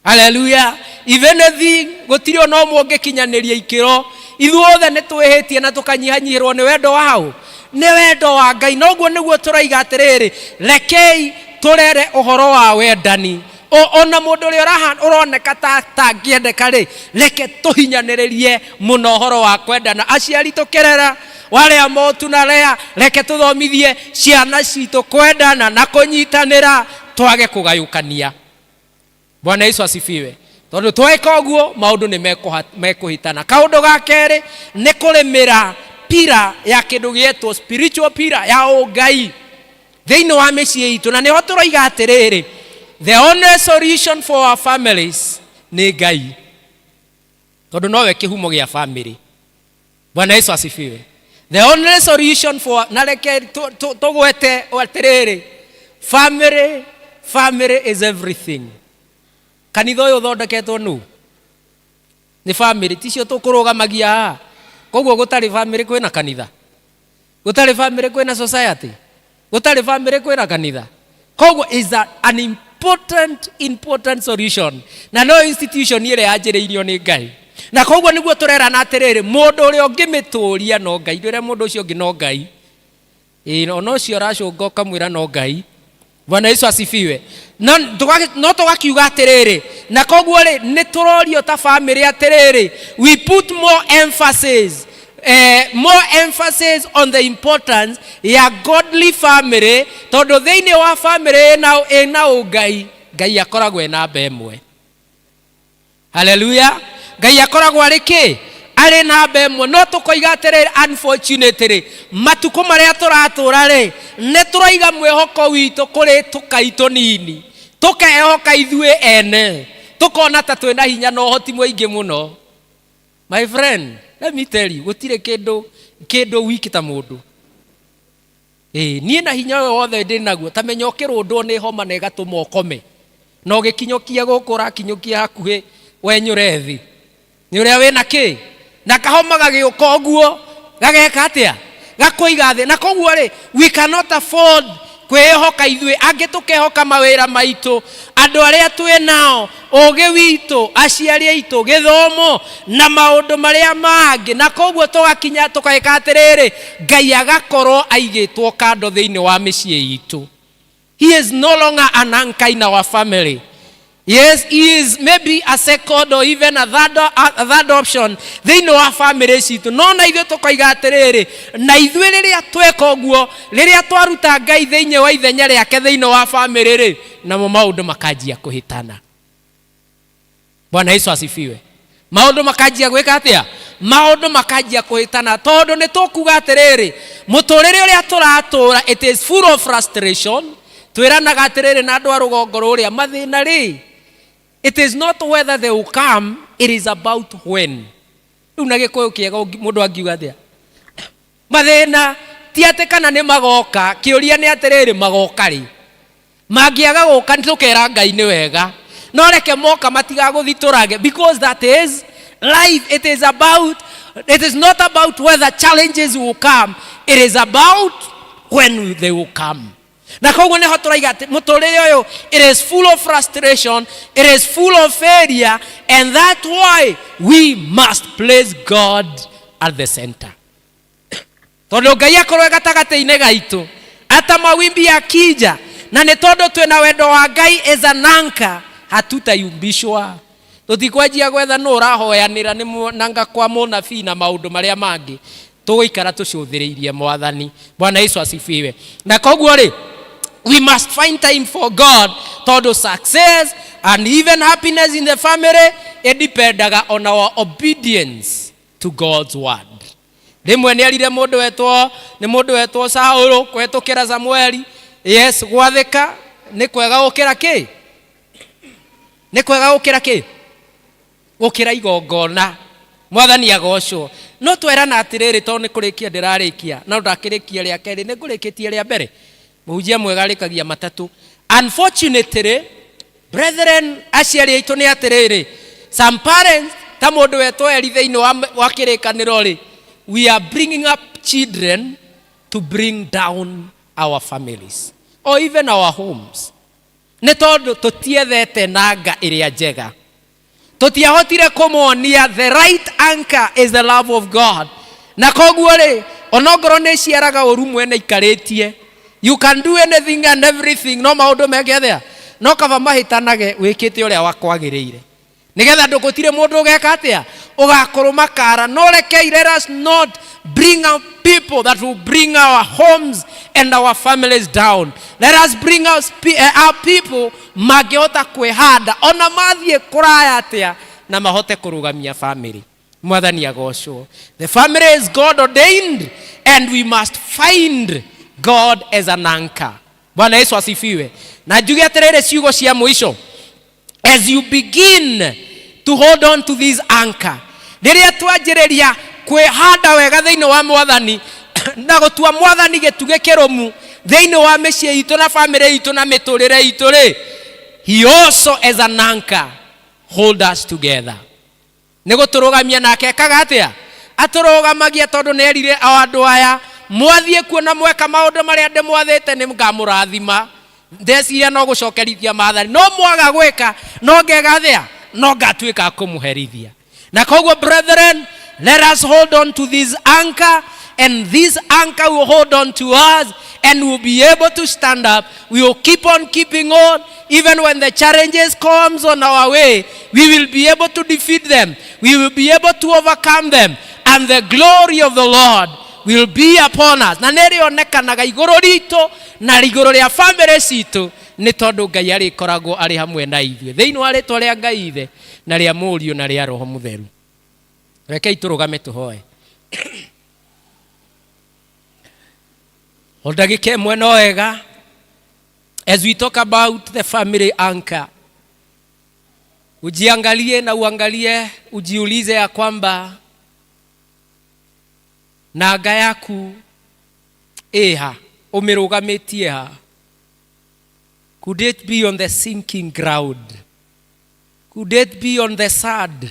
Hallelujah. If anything gũtirĩ ona ũmwe ũngĩkinyanĩria ikĩro, ithuothe nĩ twĩhĩtie na tũkanyihanyihĩrwo nĩ wendo wao, nĩ wendo wa Ngai. Noguo nĩguo tũraiga atĩrĩrĩ rekei tũrere ũhoro wa wendani. Ona mũndũ ũrĩa ũroneka tangĩendeka rĩ, reke tũhinyanĩrĩrie mũno ũhoro wa kwendana. Aciari tũkĩrera wale motu na lea, reke tũthomithie ciana citũ kwendana na kũnyitanĩra, twage kũgayũkania. Bwana Yesu asifiwe. Tondũ tweka ũguo maũndũ nĩ mekũhĩtana. Kaũndũ ga kerĩ nĩ kũrĩmĩra pira ya kĩndũ gĩetwo spiritual pira ya ũngai thĩinĩ wa mĩciĩ itũ. Na nĩho tũroiga atĩrĩrĩ the only solution for our families nĩ Ngai, tondũ nowe kĩhumo gĩa family. Bwana Yesu asifiwe. The only solution for na reke tũgwete atĩrĩrĩ family is everything. Kanitha ũyũ ũthondeketwo nĩ family, ticio tũkũrũgamagia. Koguo gũtarĩ family kwĩna kanitha, gũtarĩ family kwĩna society, gũtarĩ family kwĩna kanitha. Koguo is an important solution, na no institution ĩrĩa yanjĩrĩirio nĩ Ngai. Na koguo nĩguo tũrerana atĩrĩrĩ mũndũ ũrĩa ũngĩmĩtũria no Ngai, rĩrĩa mũndũ ũcio ũngĩ no Ngai, ona ũcio ũracũnga ũkamwĩra no Ngai. Bwana Yesu asifiwe. No tũgakiuga atĩrĩrĩ na koguo rĩ nĩ tũrorio ta family atĩrĩrĩ we put more emphasis on the importance ya godly family, tondũ thĩinĩ wa family ĩna ũngai, Ngai akoragwo ena namba ĩmwe. Hallelujah. Ngai akoragwo arĩ kĩ? Arĩ namba ĩmwe. No tũkoiga atĩrĩrĩ unfortunately matukũ marĩa tũratũra rĩ nĩ tũroiga mwĩhoko witũ kũrĩ tũkai tũnini, tũkehoka ithuĩ ene, tũkona ta twĩna hinya na ũhoti mũingĩ mũno. My friend, let me tell you, gũtirĩ kĩndũ wiki ta mũndũ. Niĩ na hinya wothe ndĩ naguo, ta menya ũkĩrũndwo nĩ homa na ĩgatũma ũkome, na ũgĩkinyũkia gũkũ ũrakinyũkia hakuhĩ wenyũre thĩ, nĩ ũrĩa wĩna kĩ? Na kahoma gagĩũka ũguo gageka atĩa? Gakũiga thĩ. Na koguo rĩ we cannot afford kwĩhoka ithuĩ, angĩ tũkehoka mawĩra maitũ, andũ arĩa twĩ nao, ũgĩ witũ, aciari aitũ, gĩthomo na maũndũ marĩa mangĩ. Na koguo tũgakinya tũkaĩka atĩrĩrĩ Ngai agakorwo aigĩtwo kando thĩinĩ wa mĩciĩ itũ. He is no longer an anchor in our family. Yes, he is maybe a second or even a third option thĩinĩ wa family citũ. No na ithuĩ tũkoiga atĩrĩrĩ na ithuĩ rĩrĩa tweka ũguo, rĩrĩa twaruta Ngai thĩinĩ wa ithenya rĩake thĩinĩ wa family rĩ, namo maũndũ makanjia kũhĩtana. Bwana Yesu asifiwe. Maũndũ makanjia gwĩka atĩa? Maũndũ makanjia kũhĩtana, tondũ nĩ tũkuga atĩrĩrĩ mũtũrĩre ũrĩa tũratũra it is full of frustration. Twĩranaga atĩrĩrĩ na andũ a rũgongo rũrĩa mathĩna rĩ, it is not whether they will come, it is about when. Rĩu na gĩkũyũ kĩega mũndũ angiuga atĩa? Mathĩna ti atĩ kana nĩ magoka, kĩũria nĩ atĩrĩrĩ magoka rĩ. Mangĩaga gũka tũkera Ngai nĩ wega, no reke moka matigagũthitũrage, because that is life. It is not about whether challenges will come, it is about when they will come. Na koguo nĩho tũraiga atĩ mũtũrĩre ũyũ it is full of frustration, it is full of failure, and that's why we must place God at the center. Tondũ Ngai akorwo gatagatĩ-inĩ gaitũ ata mawimbi yakija, na nĩ tondũ twĩna wendo wa Ngai as an anchor, hatutayumbishwa. Tũtikwanjia gwetha nũ ũrahoyanĩra nĩ nanga kwa mũnabii na maũndũ marĩa mangĩ, tũgũikara tũcũthĩrĩirie Mwathani. Bwana Yesu asifiwe. Na koguo rĩ we must find time for God, tondũ success and even happiness in the family it dependaga on our obedience to God's word. rimwe ni arire mundu wetwo Saulu kwetukira Samueli. Yes, gwathika ni kwega gukira ki? Ni kwega gukira ki? Gukira igongona. Mwathani agocwo. No twerana atiriri to ni kurikia ndirarikia na ndakirikia ria keri ni ngurikitie ria mbere. Muhunjia mwega arikagia matatu. Unfortunately, brethren, aciari aitu ni atiriri, some parents ta mundu wetwo eri thiini wa kirikaniro ri, we are bringing up children to bring down our families or even our homes. Ni tondu tutiethete nanga iria njega, tutiahotire kumuonia the right anchor is the love of God. Na koguo ri onongoro ni ciaraga uru mwene ikaritie, you can do anything and everything, no maundu megethea no kaba mahitanage wikite uria wakwagiriire nigetha ndugutire mundu ugeka atia ugakuruma kara. No rekei, let us not bring up people that will bring our homes and our families down. Let us bring our people magihota kwihanda ona mathie kuraya atia na mahote kurugamia family. Mwathani agocwo. The family is God ordained and we must find God as an anchor. Bwana Yesu asifiwe. Na njuge atiriri ciugo cia mwisho, as you begin to hold on to this anchor, riria twanjiriria kwihanda wega thiini wa Mwathani na gutua Mwathani gituge kirumu thiini wa micii itu na family itu na miturire itu ri, he also as an anchor hold us together. Ni guturugamia nake kaga atia aturugamagia tondu ni erire andu aya mwathie kuona mweka maundu maria ndimwathite ni ngamurathima, ndeciria no gucokerithia maathani, no mwaga gwika no ngegathia no ngatuika kumuherithia. Na koguo brethren, let us hold on to this anchor, and this anchor will hold on to us and we'll be able to stand up. We will keep on keeping on even when the challenges comes on our way. We will be able to defeat them, we will be able to overcome them, and the glory of the Lord will be upon us. Na nirionekanaga iguru ritu na iguru ria family citu ni tondu Ngai ari koragwo ari hamwe na ithuĩ thiini wa ritwa ria Ngai Ithe na ria Mũriũ na ria Roho Mũtheru. Rekei turugame tuhoe. Ondagike ĩmwe no wega, as we talk about the family anchor, ujiangalie na uangalie, ujiulize ya kwamba nanga yaku eha umirugametie ha. Could it be on the sinking ground? Could it be on the sad?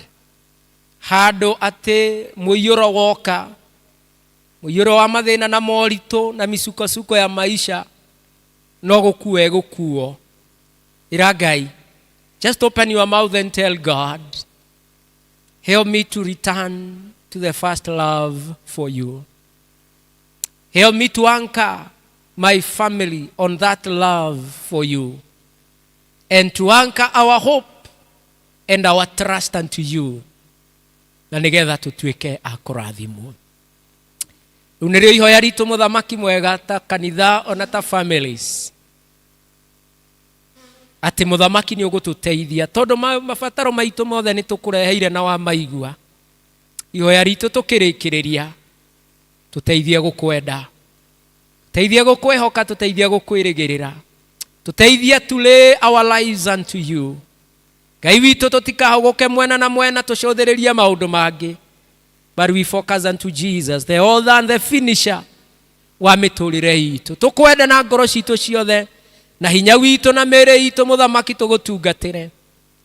Hado ate muyuro woka, muyuro wa mathina na morito na misuko ya maisha no gukue gukuo. Iragai, just open your mouth and tell God, help me to return to the first love for you. Help me to anchor my family on that love for you, and to anchor our hope and our trust unto you, na nigetha tutuike akurathimwo. Unirio ihoya ritu muthamaki mwega ta kanitha ona ta families, ati muthamaki ni ugututeithia tondu mabataro maitu mothe ni tukureheire na wa maigua. Ihoya ritu tukirikiriria, tuteithie gukwenda, tuteithie gukwehoka, tuteithie gukwirigirira, tuteithie to lay our lives unto you. Ngai witu tutikahogoke mwena na mwena tucothiririe maundu mangi, but we focus unto Jesus, the author and the finisher wa miturire itu. Tukwenda na ngoro citu ciothe na hinya witu na mere itu muthamaki tugutungatire,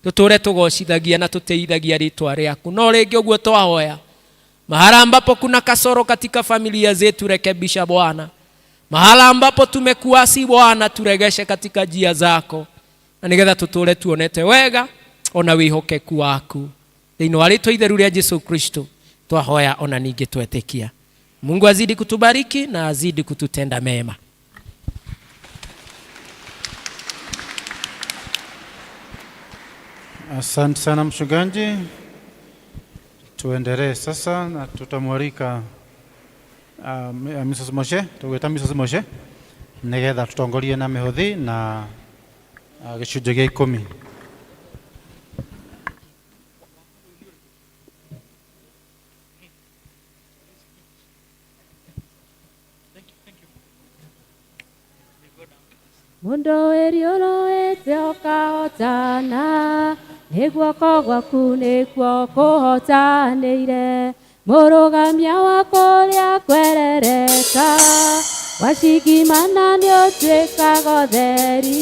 tuture tugocithagia na tuteithagia ritwa riaku. No ringi uguo twahoya, mahala ambapo kuna kasoro katika familia zetu rekebisha Bwana. Mahala ambapo tumekuasi Bwana turegeshe katika njia zako, na nigetha tuture tuonete wega ona wihokeku waku. Thiini wa ritwa itheru ria Jesu Kristo twahoya ona ningi twetikia. Mungu azidi kutubariki na azidi kututenda mema. Asante sana mchungaji. Tuendelee sasa na tutamwalika Mrs. Moshe, tugweta Mrs. Moshe nigetha tutongorie na mihothi na gicunjĩ gĩa 10. Mundu iriuruite ukahotana, niguoko gwaku nikuo kuhotanĩire. Mũrũgamia wakwa ũrĩa kwerereka, wacingimana nĩũtuĩkaga ũtheri.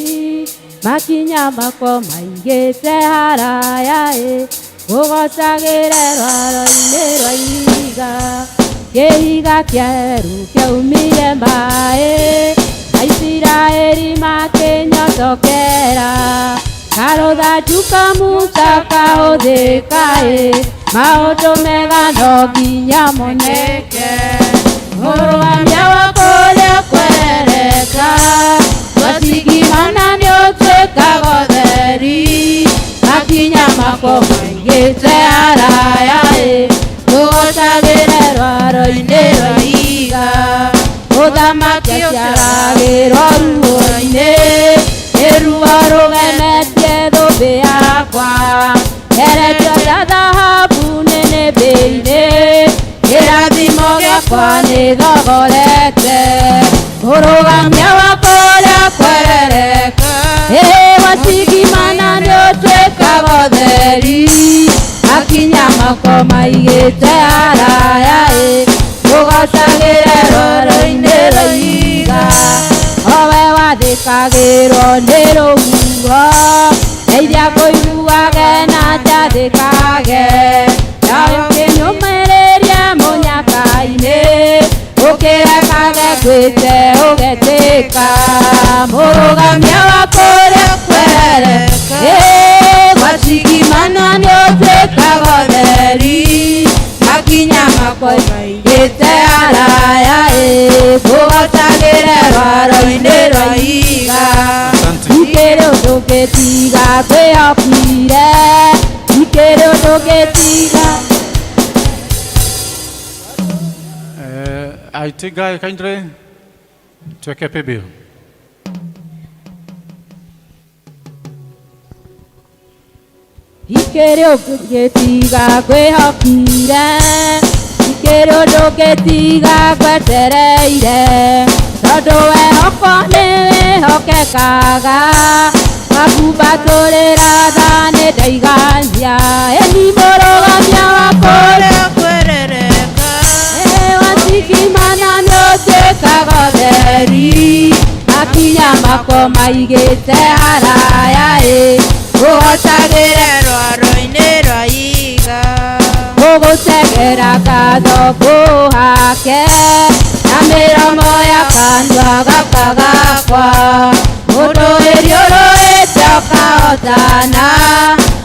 Makinya makwa maigĩte haraya ũgocagĩre rwaro-inĩ rwa ihiga. Kĩhiga kĩaheru kĩaumire maĩ, Aisiraeli makĩnyotokera. Karũthanju ka Musa kahũthĩka maũndũ mega no nginya moneke. Mũrũgamia wakwa ũrĩa kwerereka, wacingimana nĩũtuĩkaga ũtheri. Makinya makwa maigĩte haraya ũgocagĩre rwaro-inĩ rwa ihiga. Mũthamaki aciaragĩrwo ruo-inĩ, nĩruo rũgemetie thũmbĩ yakwa. Nderetio ta thahabu nĩnĩmbĩ-inĩ, kĩrathimo gĩakwa nĩthogorete. Mũrũgamia wakwa ũrĩa kwerereka, wacingimana nĩũtuĩkaga ũtheri. Makinya makwa maigĩte haraya ũgocagĩre rwaro-inĩ rwa ihiga. Owe wathĩkagĩrwo nĩ rũhuho, ndeithia ngũiguage na njathĩkage. Nawe ũkĩnyũmĩrĩria mũnyaka-inĩ, ũkĩrekage ngwĩte ũgetĩka. Mũrũgamia wakwa ũrĩa kwerereka, wacingimana nĩũtuĩkaga ũtheri. Makinya makwa maigĩte haraya ũgocagĩre rwaro-inĩ rwa ihiga. Ikĩrĩ ũndũ ngĩtiga kwĩhokire, ikĩrĩ ũndũ ngĩtiga. Aitiga kindly tuweke paybill. Ikĩrĩ ũndũ ngĩtiga kwĩhokire, ikĩrĩ ũndũ ngĩtiga ngwetereire. Tondũ wehoko nĩwĩhokekaga, ngakumbatũrĩra tha nĩndaigania. Ĩni mũrũgamia wakwa ũrĩa kwerereka, wacingimana nĩũtuĩkaga ũtheri. Makinya makwa maigĩte haraya ũgocagĩre rwaro-inĩ rwa ihiga. Ũgũtegera ngatho ngũhake, na mĩromo ya kanua gaka gakwa. Mũndũ ĩriũrũĩte ũkahotana,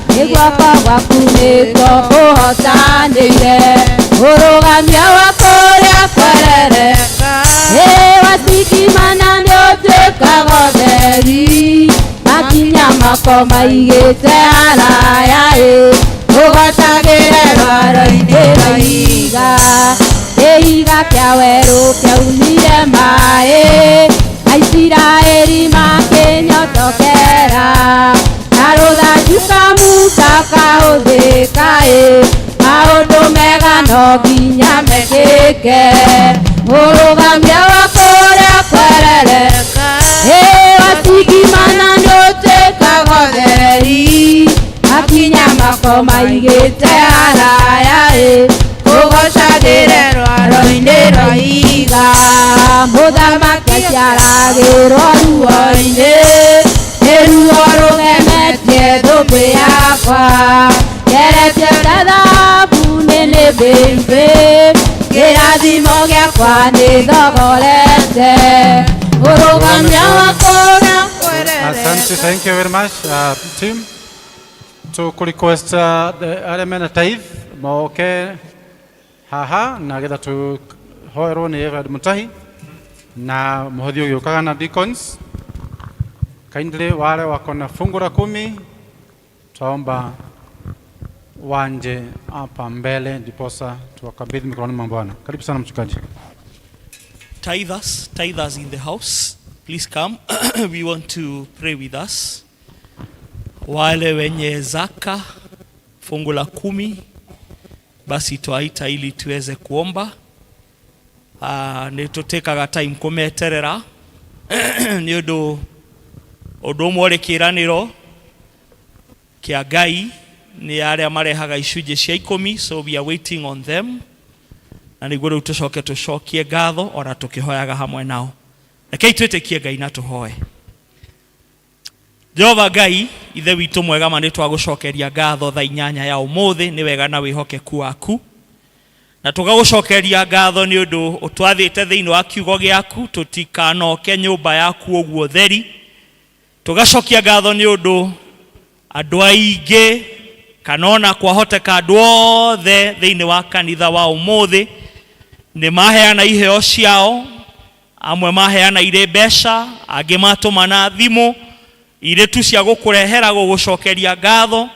nĩguoko gwaku nĩkuo kũhotanĩire. Mũrũgamia wakwa ũrĩa kwerereka, wacingimana nĩũtuĩkaga ũtheri. Makinya makwa maigĩte haraya ũgocagĩre rwaro-inĩ rwa ihiga. Kĩhiga kĩa werũ kĩaumire maĩ, Aisiraeli makĩnyotokera. Karũthanju ka Musa kahũthĩka maũndũ mega no nginya mekĩke. Mũrũgamia wakwa ũrĩa kwerereka, wacingimana nĩũtuĩkaga ũtheri. Makinya makwa maigĩte haraya ũgocagĩre rwaro-inĩ rwa ihiga. Mũthamaki aciaragĩrwo ruo-inĩ, nĩruo rũgemetie thũmbĩ yakwa. Nderetio ta thahabu nĩnĩmbĩ-inĩ, kĩrathimo gĩakwa nĩthogorete. Mũrũgamia wakwa ũrĩa kwerereka. Asante, thank you very much team. To request the arĩa tithe moke haha na getha tuhoerwo nĩ Everard Mutahi na mũhothi ũgĩũkaga na deacons. Kindly wale wako na fungu la 10 twaomba wanje hapa mbele ndiposa tuwakabidhi mikononi mwa Bwana. Karibu sana mchungaji. Tithers in the house, please come. We want to pray with us. Wale wenye zaka fungu la 10 basi twaita ili tuweze kuomba. Nitutekaga time kumeterera nĩ ũndũ Ũndũ ũmwe ũrĩ kĩĩranĩro kĩa Ngai nĩ arĩa marehaga icunjĩ cia 10, so we are waiting on them. Na nĩguo rĩu tũcokie ngatho ona tũkĩhoyaga hamwe nao. Rekei twĩtĩkie Ngai na tũhoe. Jehova Ngai, ithe witũ mwega, ma nĩ twagũcokeria ngatho thaa 8 ya ũmũthĩ, nĩ wega na wĩhokeku waku. Na tũgagũcokeria ngatho nĩ ũndũ ũtwathĩte thĩinĩ wa kiugo gĩaku, tũtikanoke nyũmba yaku ũguo theri. Tũgacokia ngatho nĩ ũndũ andũ aingĩ kana ona kwahoteka andũ othe thĩinĩ wa kanitha wa ũmũthĩ nĩ maheana iheo ciao, amwe maheana irĩ mbeca, angĩ matũmana thimũ irĩ tu cia gũkũrehera gũgũcokeria ngatho.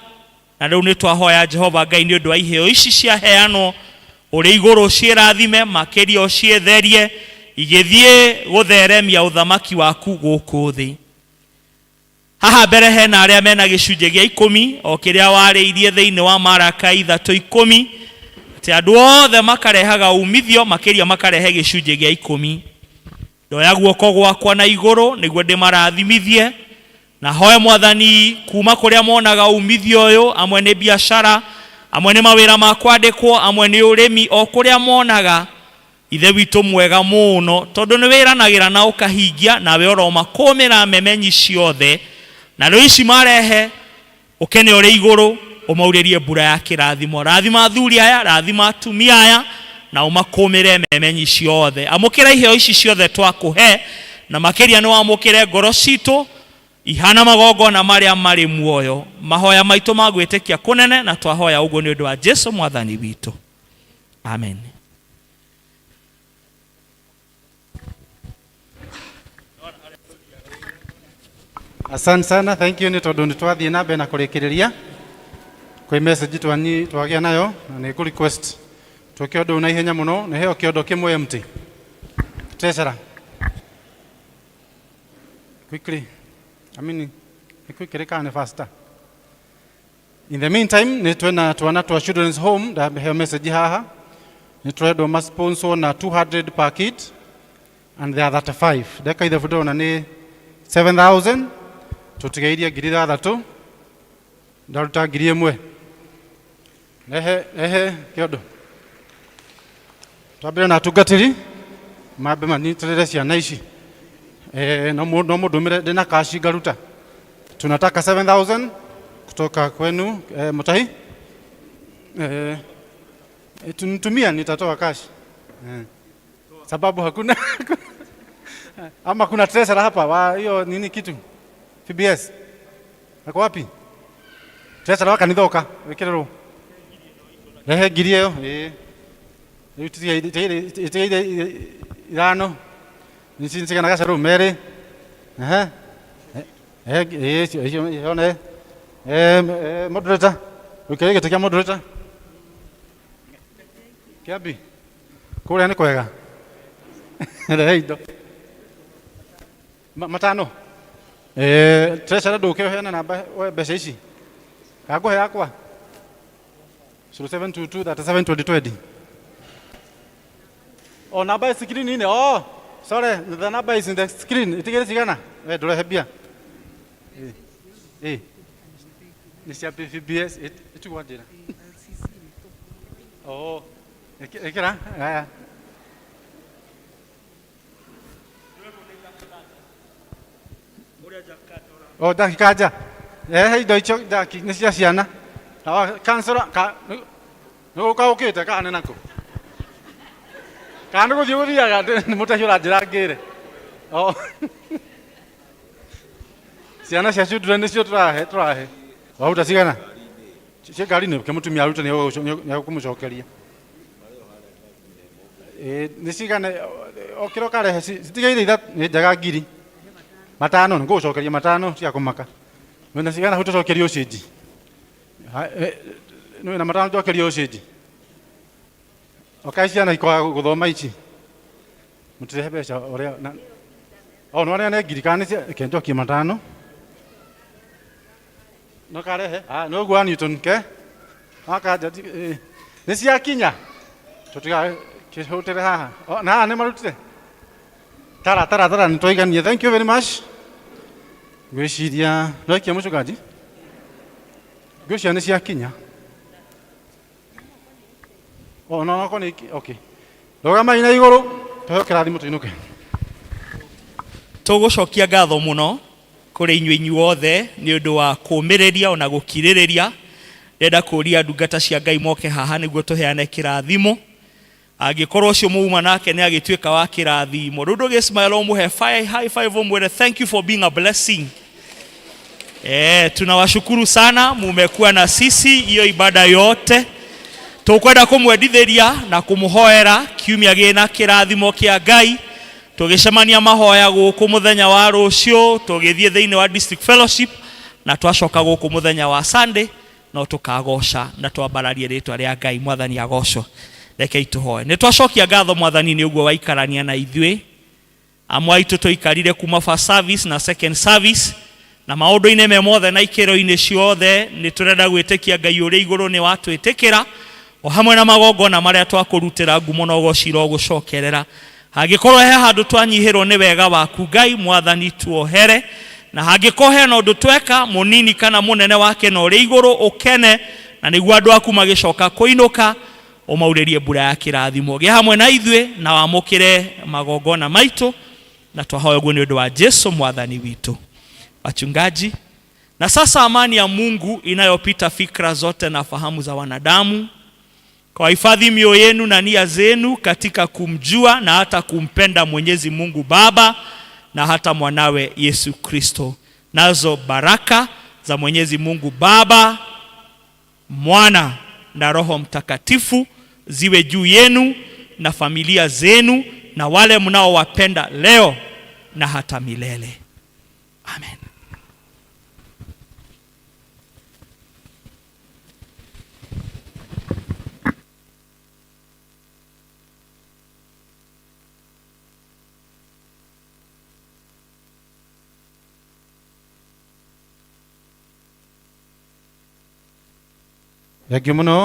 Na rĩu nĩ twahoya Jehova Ngai nĩ ũndũ wa iheo ici ciaheanwo, ũrĩ igũrũ ciĩrathime, makĩria ũciĩtherie, igĩthiĩ gũtheremia ũthamaki waku gũkũ thĩ. Haha mbere hena arĩa mena gĩcunjĩ gĩa 10, o kĩrĩa warĩirie thĩinĩ wa Malakai 3:10, atĩ andũ othe makarehaga umithio, makĩria makarehe gĩcunjĩ gĩa 10. Ndoya guoko gwakwa na igũrũ nĩguo ndĩmarathimithie, na hoya Mwathani kuma kũrĩa monaga umithio ũyũ, amwe nĩ biashara, amwe nĩ mawĩra ma kwandĩkwo, amwe nĩ ũrĩmi, o kũrĩa monaga, ithe witũ mwega mũno, tondũ nĩ wĩranagĩra na ũkahingia, nawe ũromakũmĩra memenyi ciothe. Na rĩu ici marehe ũkene ũrĩ igũrũ, ũmaurĩrie mbura ya kĩrathimo. Rathima athuri aya, rathima atumia aya, na ũmakũmĩre memenyi ciothe. Amũkĩra iheo ici ciothe twakũhe, na makĩria nĩ wamũkĩre ngoro citũ ihana magongona marĩa marĩ muoyo. Mahoya maitũ ma gwĩtĩkia kũnene, na twahoya ũguo nĩ ũndũ wa Jesũ Mwathani witũ. Amen. Asante sana, thank you. Nĩ tondũ nĩ twathiĩ na mbere na kũrĩkĩrĩria kwĩ message twagĩa nayo, na nĩ kũ request twĩke ũndũ na ihenya mũno. Nĩ heo kĩondo kĩmwe empty. Treasurer, quickly, quickly can faster. In the meantime, nĩ twena twana twa children's home da heo message haha. Nĩ twendwo ma sponsor na 200 per kid and there are 35. Deka ithe fudo na nĩ 7,000. Tutigairia 3,000 ndaruta 1,000. Ehe kĩondo. Twambire na atungatĩri mambe manyitirĩre ciana ici. No mũndũmĩre ndĩna kashi ngaruta. Tunataka 7,000 kutoka kwenu Mutahi. Tunitumia nitatoa cash. Sababu hakuna ama kuna treasurer hapa wa hiyo nini kitu PBS. Ako wapi? Treasurer wa kanitha oka wekirero. Ehe girio irano nisinsigana gasaro mere. Yone moderator. Ukirege tukia moderator. Kiabi. Kule ni kwega. Reido. Matano. Treasurer ndũkĩheana namba mbeca ici. Kaguhe yakwa. 0722 37 2020. Oh, namba screen ine. Oh, sorry, the number is in the screen. Itigere cigana. Ndũrehe bia. Ni cia PBS itugwandira. Oh. Ekira. Aya. Oh, dakika aja. Indo icio daki nĩ cia ciana. Kansora ka no kaũkĩte kana nako. Kana gũthiĩ gũthiaga nĩ mũtahĩ ũranjĩra ngĩre. Oh. Ciana cia children nĩcio tũrahe. Waruta cigana? Cia ngari-inĩ mũtumia aruta nĩ kũmũcokeria. Nĩ cigana o kĩro karehe citigaire nĩ njaga 1,000. Matano ngũcokeria matano cia kũmaka. Wena cigana hũtũcokeria ũcĩnji. Nĩ na matano njokeria ũcĩnji. Okay, ciana ikwaga gũthoma ici. Mũtirehe mbeca ũrĩa na no arĩa nĩ 1,000 kana njokie matano. No karehe. No gwa Newton ke. Akaja nĩ ciakinya. Tũtiga kĩhũtĩre haha. Na nĩ marutire. Tara nĩ twaiganie. Thank you very much. Gwĩciria noikia mũchungaji ngwĩciria nĩ ciakinya no ko nĩ okay rũgamai na igũrũ tuheo kĩrathimo tũinũke. Tũgũcokia ngatho mũno kũrĩ inyuĩ inyuothe nĩ ũndũ wa kũũmĩrĩria ona gũkirĩrĩria. Ndenda kũria ndungata cia Ngai moke haha nĩguo tũheane kĩrathimo. Angĩkorwo ũcio muuma nake nĩ agĩtuĩka wa kĩrathimo. Rĩu ndũgĩsmile ũmũhe high five ũmwĩre thank you for being a blessing. Tunawashukuru sana mumekuwa na sisi hiyo ibada yote. Tukwenda kumwendithĩria na kumuhoera kiumia gĩna kĩrathimo kĩa Ngai. Tũgĩcemania mahoya gũkũ mũthenya wa rũciũ, tũgĩthiĩ thĩinĩ wa district fellowship na twacoka gũkũ mũthenya wa Sunday no tũkagoca na twambararie rĩtwa rĩa Ngai. Mwathani agocwo. Rekei tũhoe. Nĩ twacokia ngatho Mwathani nĩ ũguo waikarania na ithuĩ. Amwe aitũ tũikarire kuma first service na second service na maũndũ-inĩ me mothe na ikĩro-inĩ ciothe nĩ tũrenda gwĩtĩkia Ngai ũrĩ igũrũ nĩ watwĩtĩkĩra o hamwe na magongona marĩa twakũrutĩra ngumo na ũgocira ũgũcokerera. Hangĩkorwo he handũ twanyihĩrwo nĩ wega waku Ngai, Mwathani tuohere, na hangĩkorwo he na ũndũ tweka mũnini kana mũnene wake na ũrĩ igũrũ ũkene, na nĩguo andũ aku magĩcoka kũinũka ũmaurĩrie mbura ya kĩrathimo. Gĩa hamwe na ithuĩ na wamũkĩre magongona maitũ na twahoya ũguo nĩ ũndũ wa Jesũ Mwathani witũ. Wachungaji, na sasa amani ya Mungu inayopita fikra zote na fahamu za wanadamu kwa hifadhi mioyo yenu na nia zenu katika kumjua na hata kumpenda Mwenyezi Mungu Baba na hata mwanawe Yesu Kristo. Nazo baraka za Mwenyezi Mungu Baba, Mwana na Roho Mtakatifu ziwe juu yenu na familia zenu na wale mnaowapenda leo na hata milele. Amen. Thengiũ mũno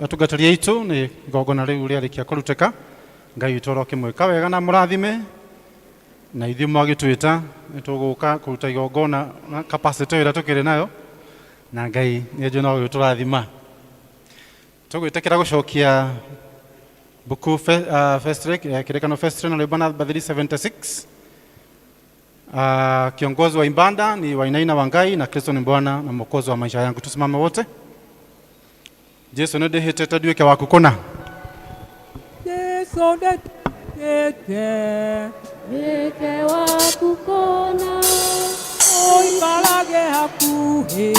atungatĩri aitũ nĩ igongona rĩu rĩarĩkia kũrutĩka. Ngai witũ aroke mwĩka wega na mũrathime, na ithuĩ mwagĩtwĩta nĩ tũgũka kũruta igongona na capacity ĩrĩa tũkĩrĩ nayo, na Ngai nĩ enjũ no gĩtũrathima. Tũgwĩtĩkĩra gũcokia buku first rate kĩrĩkanĩro first rate na rwĩmbo namba 376. Kiongozi wa ibada ni Wainaina wa Ngai na Kristo ni Bwana na Mwokozi wa maisha yangu. Tusimame wote. Jesu nĩ ndĩhĩtĩte nduĩke wa gũkũna. Jesu ndĩhĩtĩte nduĩke wa gũkũna, ũikarage hakuhĩ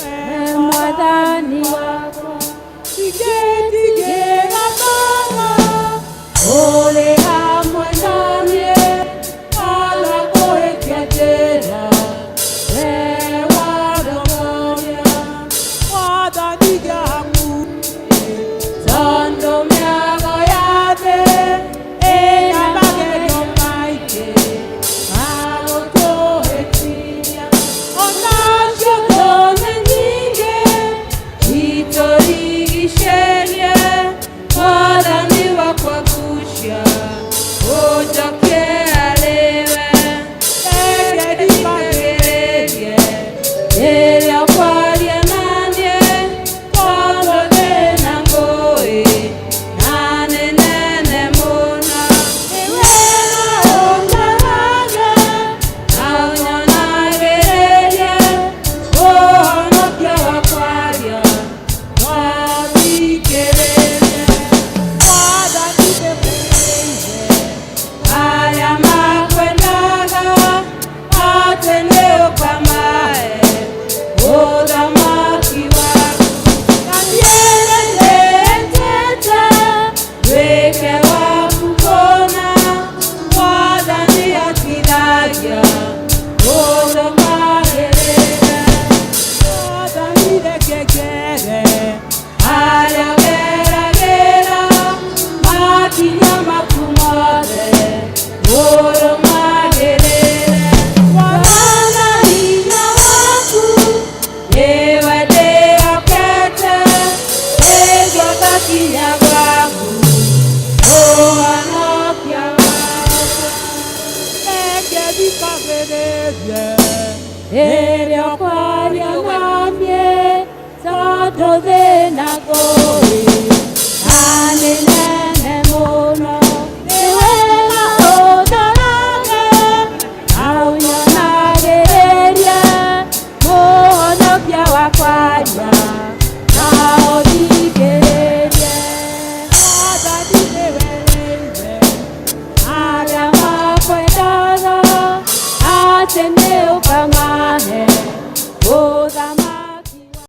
we Mwathani wakwa, tigĩtigĩra Baba ũrĩ hamwe naniĩ, ala kũhĩtia njĩra we warongoria Mwathani ĩrĩa ũkwaria naniĩ tondũ thĩna ngũĩ na nĩ